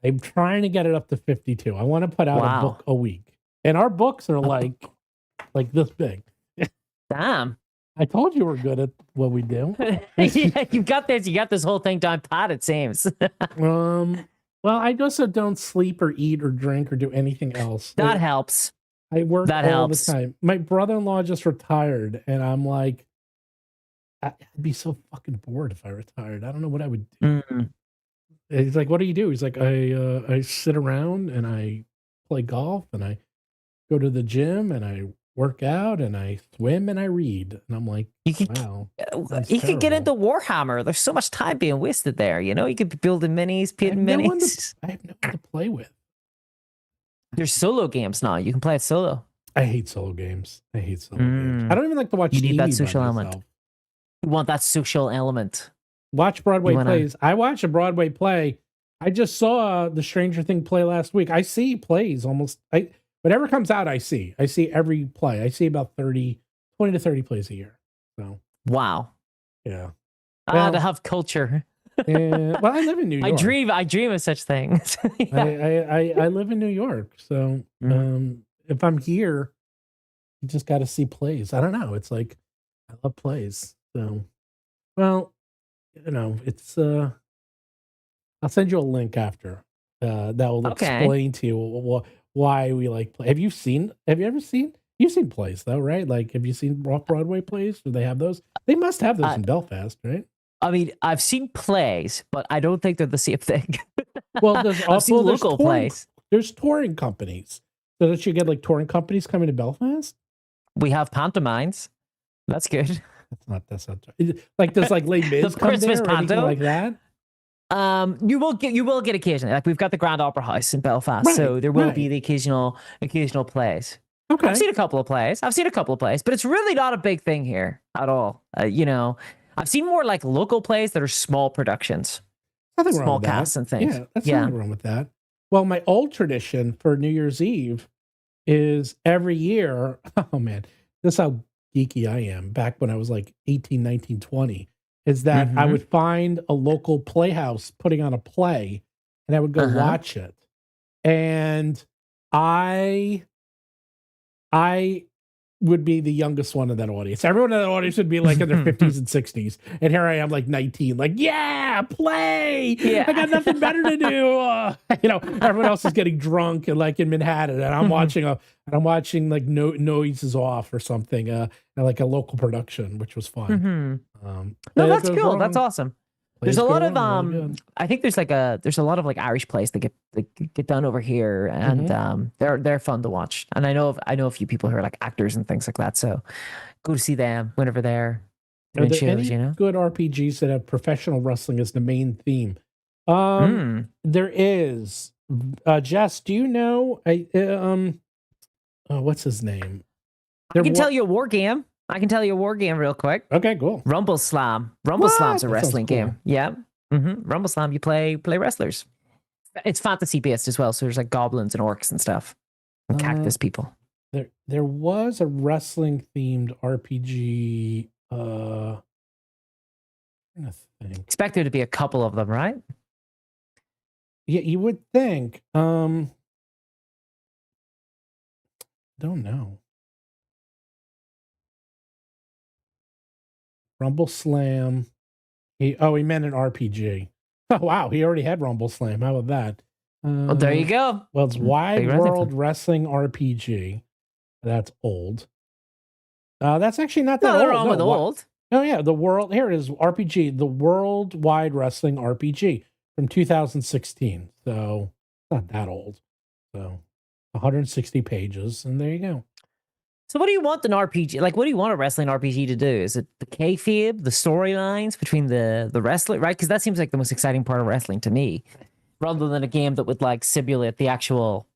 I'm trying to get it up to 52. I want to put out a book a week. And our books are like this big. Damn. I told you we're good at what we do. Yeah, you got this whole thing down pat, it seems. Well, I also don't sleep or eat or drink or do anything else. That helps. I work all the time. My brother-in-law just retired, and I'm like, I'd be so fucking bored if I retired. I don't know what I would do. He's like, what do you do? He's like, I sit around and I play golf and I go to the gym and I work out and I swim and I read. And I'm like, wow. You could get into Warhammer. There's so much time being wasted there. You know, you could be building minis, painting minis. I have no one to play with. There's solo games now. You can play it solo. I hate solo games. I don't even like to watch You need TV that social by element. myself. You want that social element. Watch Broadway plays. I watch a Broadway play. I just saw the Stranger Thing play last week. I see plays almost. Whatever comes out, I see. I see every play. I see about 20 to 30 plays a year. So wow. Yeah. To have culture. Well, I live in New York. I dream of such things. Yeah. I live in New York, so if I'm here, you just got to see plays. I don't know. It's like I love plays. So, well, you know, it's. I'll send you a link after that will explain to you why we like play. Have you ever seen? You've seen plays though, right? Like, have you seen Broadway plays? Do they have those? They must have those in Belfast, right? I mean, I've seen plays, but I don't think they're the same thing. Well, there's also local plays. There's touring companies. So that you get like touring companies coming to Belfast? We have pantomimes. That's good. That's not like does like Les Mis come Christmas there or anything like that? You will get occasionally. Like we've got the Grand Opera House in Belfast, so there will be the occasional plays. Okay. I've seen a couple of plays, but it's really not a big thing here at all. You know, I've seen more like local plays that are small productions, small casts and things. Yeah, that's nothing wrong with that. Well, my old tradition for New Year's Eve is every year. Oh man, this is how geeky I am. Back when I was like 18, 19, 20, is that I would find a local playhouse putting on a play, and I would go watch it. And I would be the youngest one in that audience. Everyone in that audience would be like in their 50s and 60s. And here I am like 19, like, yeah, play. Yeah. I got nothing better to do. You know, everyone else is getting drunk and like in Manhattan. And I'm watching like Noises Off or something, like a local production, which was fun. No, that's cool. That's awesome. There's a lot of I think there's a lot of like Irish plays that get done over here, and they're fun to watch. And I know a few people who are like actors and things like that. So go to see them whenever they're doing shows. You know, good RPGs that have professional wrestling as the main theme. There is. Jess, do you know? What's his name? I can tell you a war game. Real quick. Okay, cool. Rumble Slam. Slam's a wrestling game. Yeah. Rumble Slam, you play wrestlers. It's fantasy based as well, so there's like goblins and orcs and stuff. And cactus people. There was a wrestling themed RPG. Expect there to be a couple of them, right? Yeah, you would think. Don't know. Rumble Slam. He meant an RPG. Oh wow, he already had Rumble Slam. How about that? Well, there you go. Well, it's Wide World Wrestling RPG. That's old. That's actually not that old. Nothing wrong with old. Oh yeah, here it is, RPG, the Worldwide Wrestling RPG from 2016. So not that old. So 160 pages, and there you go. So what do you want an RPG? Like, what do you want a wrestling RPG to do? Is it the kayfabe, the storylines between the wrestler, right? Because that seems like the most exciting part of wrestling to me, rather than a game that would like simulate the actual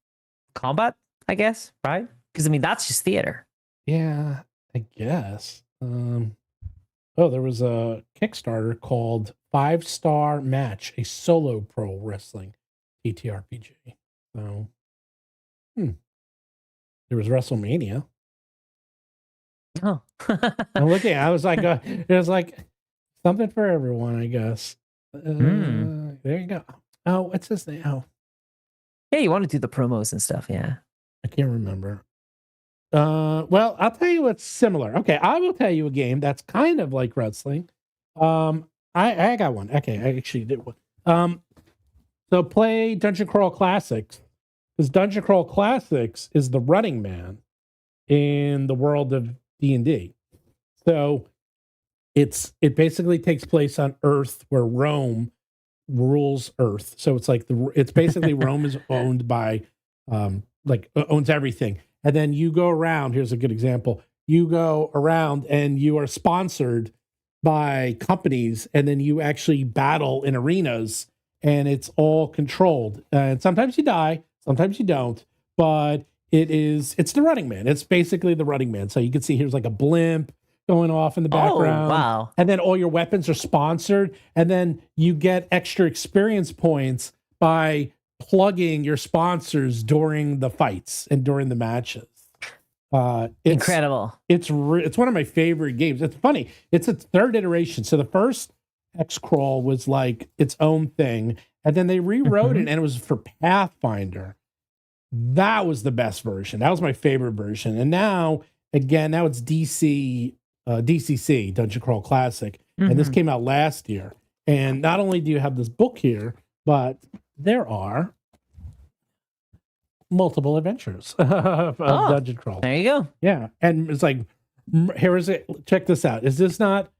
combat, I guess, right? Because I mean, that's just theater. Yeah, I guess. There was a Kickstarter called 5-Star Match, a solo pro wrestling TTRPG. So, there was WrestleMania. Oh. I'm looking. I was like, it was like something for everyone, I guess. There you go. Oh, what's his name? Oh, Yeah, you want to do the promos and stuff, yeah. I can't remember. Well, I'll tell you what's similar. Okay, I will tell you a game that's kind of like wrestling. I got one. Okay, I actually did one. So play Dungeon Crawl Classics, because Dungeon Crawl Classics is the running man in the world of D&D. So it basically takes place on Earth, where Rome rules Earth. So it's basically Rome is owned by owns everything. And then you go around. Here's a good example. You go around and you are sponsored by companies, and then you actually battle in arenas, and it's all controlled. And sometimes you die, sometimes you don't, but it's the running man. It's basically the running man. So you can see here's like a blimp going off in the background. Oh, wow. And then all your weapons are sponsored, and then you get extra experience points by plugging your sponsors during the fights and during the matches. Incredible. It's one of my favorite games. It's funny. It's its third iteration. So the first X-Crawl was like its own thing, and then they rewrote it, and it was for Pathfinder. That was the best version. That was my favorite version. And now it's DCC, Dungeon Crawl Classic, and this came out last year. And not only do you have this book here, but there are multiple adventures of Dungeon Crawl. There you go. Yeah. And it's like, here is it. Check this out. Is this not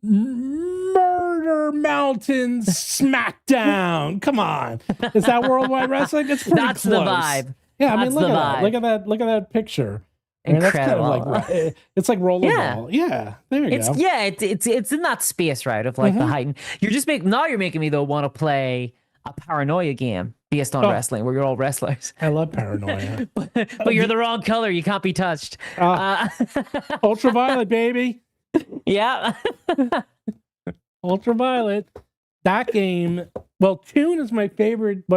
Murder Mountain Smackdown? Come on. Is that Worldwide Wrestling? It's pretty That's close. the vibe. Yeah, I mean, That's look the at that. vibe. Look at that. Look at that picture. Incredible. That's kind of like, it's like rollerball. Yeah, there you go. Yeah, it's in that space, right? Of like the heightened. You're making me though want to play a paranoia game based on wrestling, where you're all wrestlers. I love paranoia. but you're the wrong color. You can't be touched. Ultraviolet, baby. Yeah. Ultraviolet. That game. Well, Toon is one of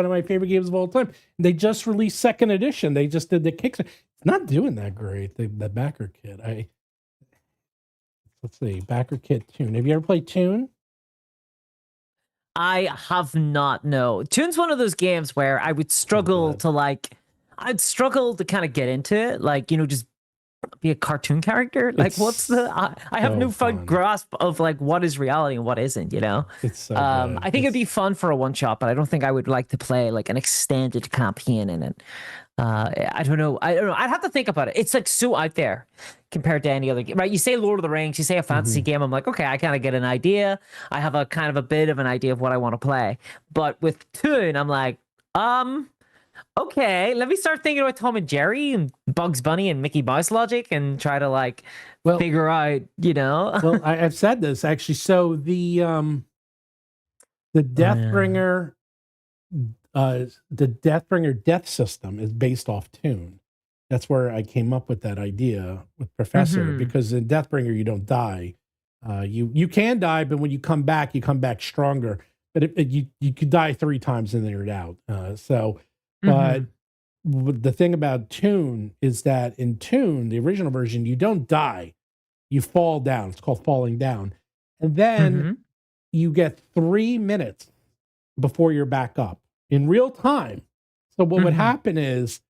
my favorite games of all time. They just released second edition. They just did the Kickstarter. It's not doing that great. The backer kit. Let's see. Backer kit Toon. Have you ever played Toon? I have not. No. Toon's one of those games where I would struggle I'd struggle to kind of get into it. Like, just be a cartoon character. Like, I have no grasp of like what is reality and what isn't, It's so I think it'd be fun for a one shot, but I don't think I would like to play like an extended campaign in it. I don't know. I'd have to think about it. It's like so out there compared to any other game, right? You say Lord of the Rings, you say a fantasy game. I'm like, okay, I kind of get an idea. I have a kind of a bit of an idea of what I want to play. But with Toon, I'm like, okay, let me start thinking about Tom and Jerry and Bugs Bunny and Mickey Mouse logic and try to figure out, Well, I've said this actually. So the Deathbringer, the Deathbringer death system is based off Toon. That's where I came up with that idea with Professor, because in Deathbringer you don't die. You can die, but when you come back stronger. But you could die 3 times and then you're out. But the thing about Toon is that in Toon, the original version, you don't die. You fall down. It's called falling down. And then you get 3 minutes before you're back up in real time. So what would happen is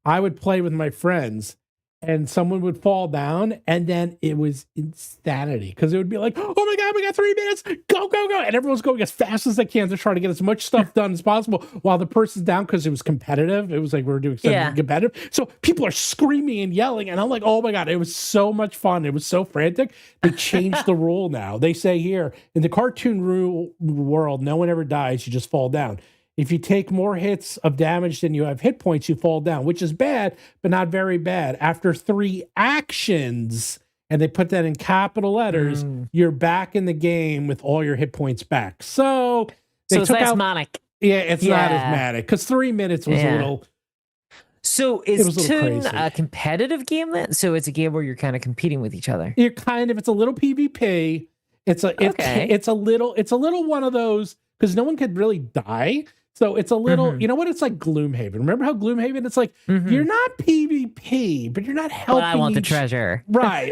I would play with my friends and someone would fall down, and then it was insanity because it would be like, oh my God, we got 3 minutes, go, go, go. And everyone's going as fast as they can to try to get as much stuff done as possible while the person's down, because it was competitive. It was like we were doing something competitive. So people are screaming and yelling, and I'm like, oh my God, it was so much fun. It was so frantic. They changed the rule now. They say here, in the cartoon world, no one ever dies, you just fall down. If you take more hits of damage than you have hit points, you fall down, which is bad, but not very bad. After 3 actions, and they put that in capital letters, you're back in the game with all your hit points back. So they it's less manic. Yeah, it's not as manic, because 3 minutes was a little. So It is was a little Toon crazy. a competitive game then? So it's a game where you're kind of competing with each other. It's a little PvP. It's a little one of those because no one could really die. So it's a little, you know what? It's like Gloomhaven. Remember how Gloomhaven? It's like you're not PvP, but you're not helping. But I want the treasure, right?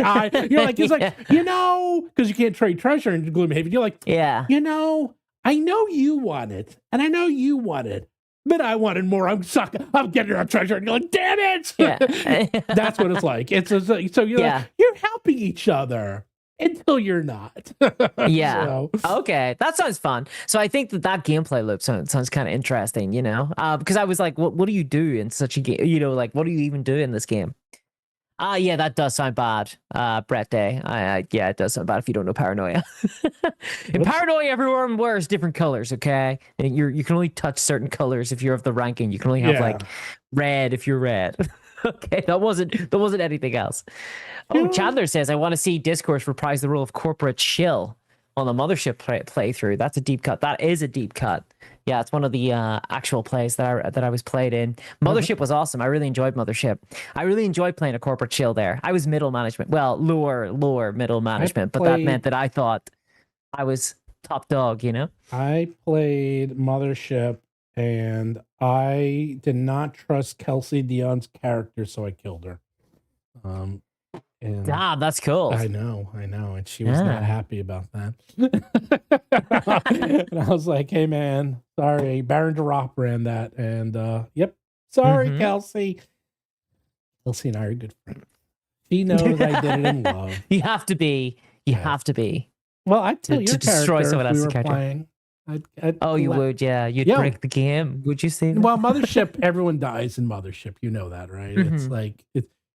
You're like it's like because you can't trade treasure in Gloomhaven. You're like I know you want it, and I know you want it, but I wanted more. I'm getting our treasure, and you're like, damn it! Yeah, That's what it's like. So you're like you're helping each other. Until you're not. Yeah. So. Okay. That sounds fun. So I think that gameplay loop sounds kind of interesting, you know? Because I was like, what do you do in such a game? You know, like, what do you even do in this game? Yeah, that does sound bad, Brett Day. Yeah, it does sound bad if you don't know Paranoia. In Paranoia, everyone wears different colors, okay? And you can only touch certain colors if you're of the ranking. You can only have, like, red if you're red. Okay, that wasn't anything else. Oh, Chandler says, I want to see Discourse reprise the role of corporate shill on the Mothership playthrough. That's a deep cut. That is a deep cut. Yeah, it's one of the actual plays that I was played in. Mothership was awesome. I really enjoyed Mothership. I really enjoyed playing a corporate shill there. I was middle management. Well, lower middle management, but that meant that I thought I was top dog, you know? I played Mothership, and I did not trust Kelsey Dion's character, so I killed her. And that's cool. I know, and she was not happy about that. And I was like, "Hey, man, sorry, Baron Drop ran that, and sorry, Kelsey. Kelsey and I are good friends. She knows I did it in love. You have to be. You have to be. Well, I'd tell your destroy someone if we else's were character. playing. You would, yeah. You'd break the game. Would you say that? Well, Mothership, everyone dies in Mothership. You know that, right? It's like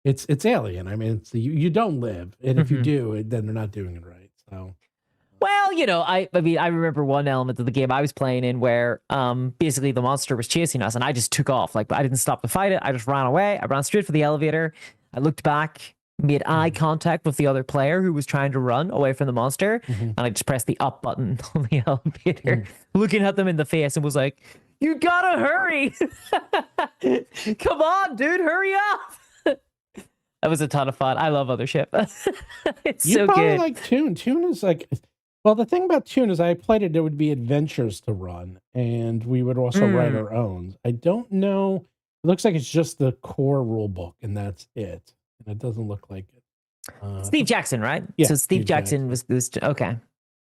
it's Alien. I mean, you don't live, and if you do, then they're not doing it right. So, well, you know, I mean, I remember one element of the game I was playing in where basically the monster was chasing us, and I just took off. Like, I didn't stop to fight it. I just ran away. I ran straight for the elevator. I looked back, made eye contact with the other player who was trying to run away from the monster, and I just pressed the up button on the elevator, looking at them in the face, and was like, "You gotta hurry! Come on, dude, hurry up!" That was a ton of fun. I love Mothership. It's so good. You like Toon. Toon is like, well, the thing about Toon is I played it. There would be adventures to run, and we would also write our own. I don't know. It looks like it's just the core rule book, and that's it. And it doesn't look like it. Steve Jackson, right? Yeah, so Steve Jackson was okay.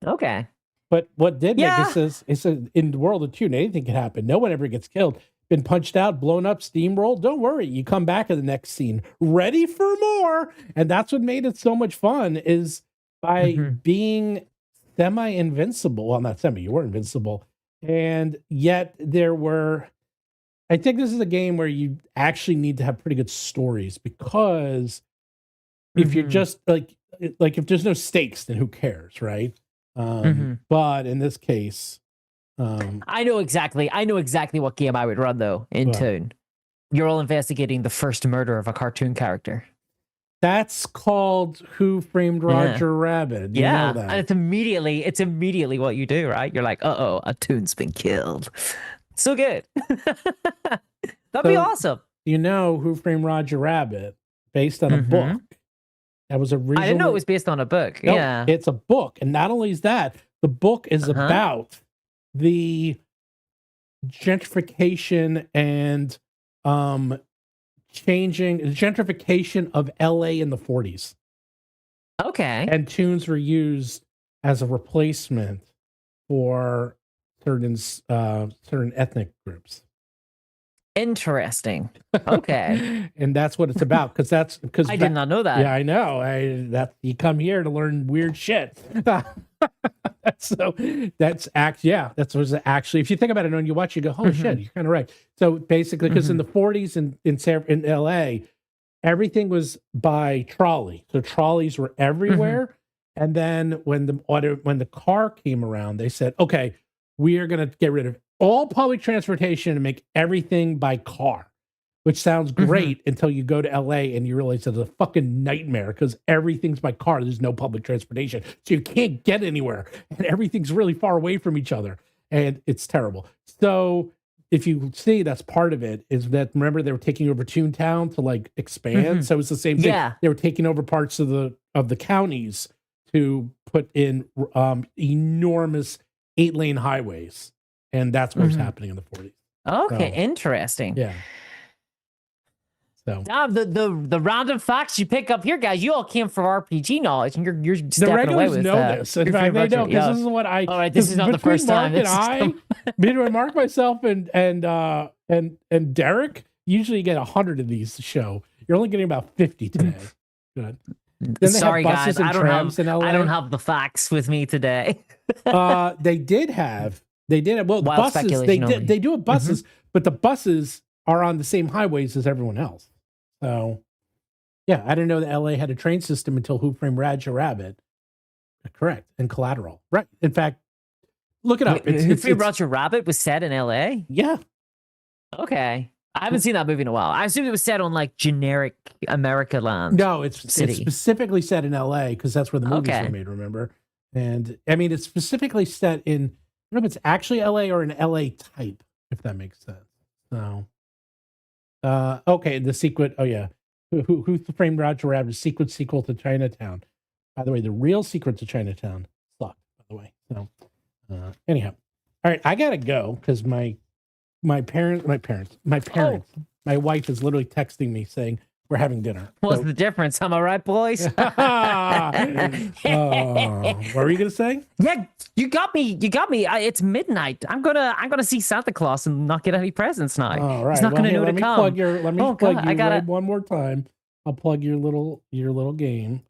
Okay. But what did make this is in the world of Toon, anything can happen. No one ever gets killed. Been punched out, blown up, steamrolled. Don't worry, you come back in the next scene, ready for more. And that's what made it so much fun is by being semi-invincible. Well, not semi, you were invincible. And yet there were, I think this is a game where you actually need to have pretty good stories because if you're just like if there's no stakes, then who cares, right? But in this case, I know exactly what game I would run though in Toon. You're all investigating the first murder of a cartoon character. That's called Who Framed Roger Rabbit. You know that. And it's immediately what you do, right? You're like, a Toon's been killed. So good. That'd be awesome. You know Who Framed Roger Rabbit, based on a book. That was originally. I didn't know it was based on a book. No, yeah. It's a book. And not only is that, the book is about the gentrification and gentrification of LA in the 40s. Okay. And tunes were used as a replacement for certain ethnic groups. Interesting. Okay. And that's what it's about because I did not know that. Yeah, I know. That you come here to learn weird shit. So that's what's actually, if you think about it and you watch, you go, holy shit, you're kind of right. So basically, because in the 40s in LA, everything was by trolley. So trolleys were everywhere. And then when the car came around, they said, okay, we are going to get rid of all public transportation and make everything by car, which sounds great until you go to LA and you realize it's a fucking nightmare because everything's by car. There's no public transportation. So you can't get anywhere and everything's really far away from each other and it's terrible. So if you see, that's part of it, is that, remember, they were taking over Toontown to like expand. So it's the same thing. Yeah. They were taking over parts of the counties to put in enormous 8-lane highways. And that's what was happening in the 40s. Okay, interesting. Yeah. So the random facts you pick up here, guys, you all came from RPG knowledge, and you're the stepping away regulars with know this. In fact, they know, because this is what I. All right, this is not the first time. Between Mark, myself, and Derik, usually you get 100 of these to show. You're only getting about 50 today. Good. Then Sorry, guys, I don't have the facts with me today. They did have well, the Wild buses. They do have buses, but the buses are on the same highways as everyone else. So, yeah, I didn't know that LA had a train system until Who Framed Roger Rabbit. Correct. And Collateral. Right. In fact, look it up. Who Framed Roger Rabbit was set in LA? Yeah. Okay. I haven't seen that movie in a while. I assume it was set on like generic America land. No, it's specifically set in LA because that's where the movies were made, remember? And I mean, it's specifically set in, I don't know if it's actually LA or an LA type, if that makes sense. So, okay, the sequel. Oh yeah, Who Framed Roger Rabbit? Sequel to Chinatown. By the way, the real Secret to Chinatown sucked. By the way, so anyhow, all right, I gotta go because my wife is literally texting me saying we're having dinner. What's the difference? Am I right, boys? What were you gonna say? Yeah, you got me. It's midnight. I'm gonna see Santa Claus and not get any presents now. All right. He's not gonna know to come. Let me plug you one more time. I'll plug your little game.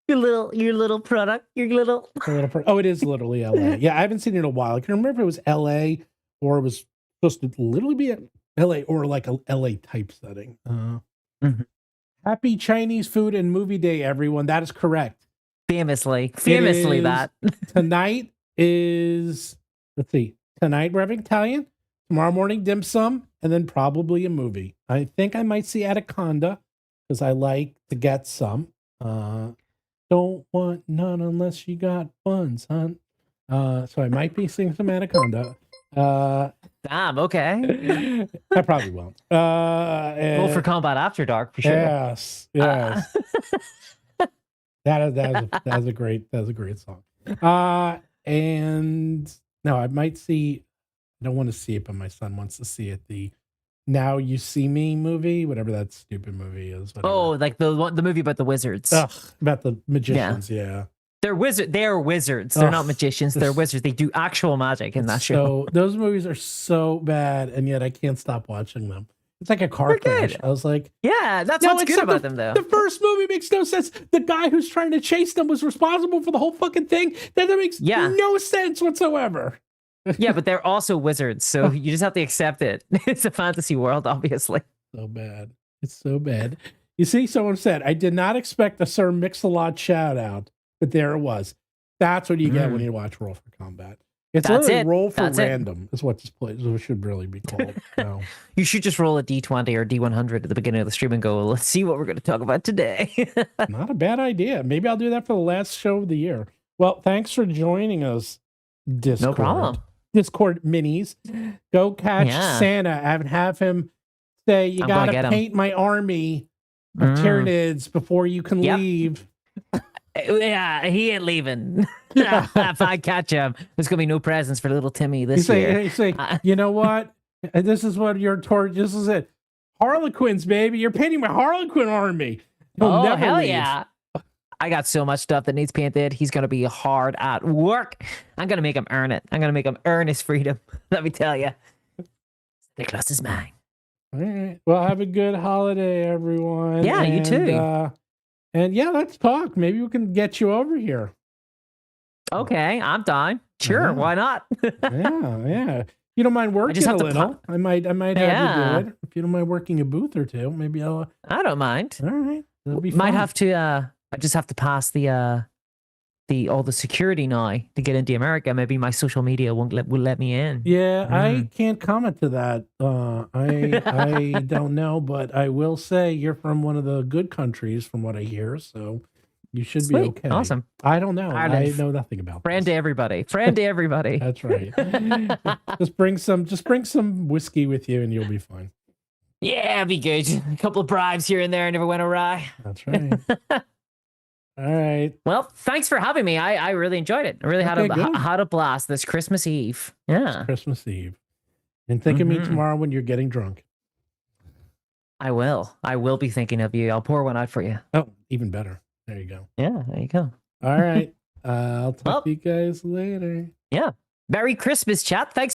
Your little product. Oh, it is literally LA. Yeah, I haven't seen it in a while. I can remember if it was LA or it was supposed to literally be LA or like a LA type setting. Happy Chinese food and movie day, everyone. That is correct. Famously that. Tonight is, let's see. Tonight we're having Italian. Tomorrow morning, dim sum, and then probably a movie. I think I might see Anaconda because I like to get some. Don't want none unless you got funds, hon. So I might be seeing some Anaconda. Damn, okay. I probably won't. Roll for Combat After Dark for sure. Yes. That's a great song. And no, I might see. I don't want to see it, but my son wants to see it. The Now You See Me movie, whatever that stupid movie is. Whatever. Oh, like the movie about the wizards. Ugh, about the magicians. Yeah. They're wizards. They're not magicians. They're wizards. They do actual magic in that show. So those movies are so bad, and yet I can't stop watching them. It's like a car crash. I was like, yeah, that's what's good about them, though. The first movie makes no sense. The guy who's trying to chase them was responsible for the whole fucking thing. That makes no sense whatsoever. Yeah, but they're also wizards, so you just have to accept it. It's a fantasy world, obviously. So bad. It's so bad. You see, someone said, I did not expect a Sir Mix-a-Lot shout out. But there it was. That's what you get when you watch Roll for Combat. It's literally Roll for Random is what this place should really be called. So. You should just roll a D20 or D100 at the beginning of the stream and go, let's see what we're going to talk about today. Not a bad idea. Maybe I'll do that for the last show of the year. Well, thanks for joining us, Discord. No problem. Discord minis. Go catch Santa and have him say, you got to paint my army of Tyranids before you can leave. Yeah, he ain't leaving. If I catch him, there's gonna be no presents for little Timmy this year. You say, you know what? This is what your torch. This is it. Harlequins, baby. You're painting my Harlequin army. He'll never hell leave. Yeah! I got so much stuff that needs painted. He's gonna be hard at work. I'm gonna make him earn it. I'm gonna make him earn his freedom. Let me tell you, the class is mine. All right. Well, have a good holiday, everyone. Yeah, you too. And yeah, let's talk. Maybe we can get you over here. Okay, I'm down. Sure, why not? yeah. You don't mind working a little? I might have you do it. If you don't mind working a booth or two, maybe I'll. I don't mind. All right, that'll be fun. Might have to. I just have to pass all the security now to get into America. Maybe my social media will let me in. Yeah, I can't comment to that. I don't know, but I will say you're from one of the good countries, from what I hear. So You should Sweet. be okay. Awesome. I don't know. I Ireland. know nothing about Friend this. to everybody. Friend to everybody. That's right. just bring some whiskey with you and you'll be fine. Yeah, be good. A couple of bribes here and there never went awry. That's right. All right. Well, thanks for having me. I really enjoyed it. I really had a blast this Christmas Eve. Yeah. It's Christmas Eve. And think of me tomorrow when you're getting drunk. I will. I will be thinking of you. I'll pour one out for you. Oh, even better. There you go. Yeah, there you go. All right. I'll talk to you guys later. Yeah. Merry Christmas, chat. Thanks.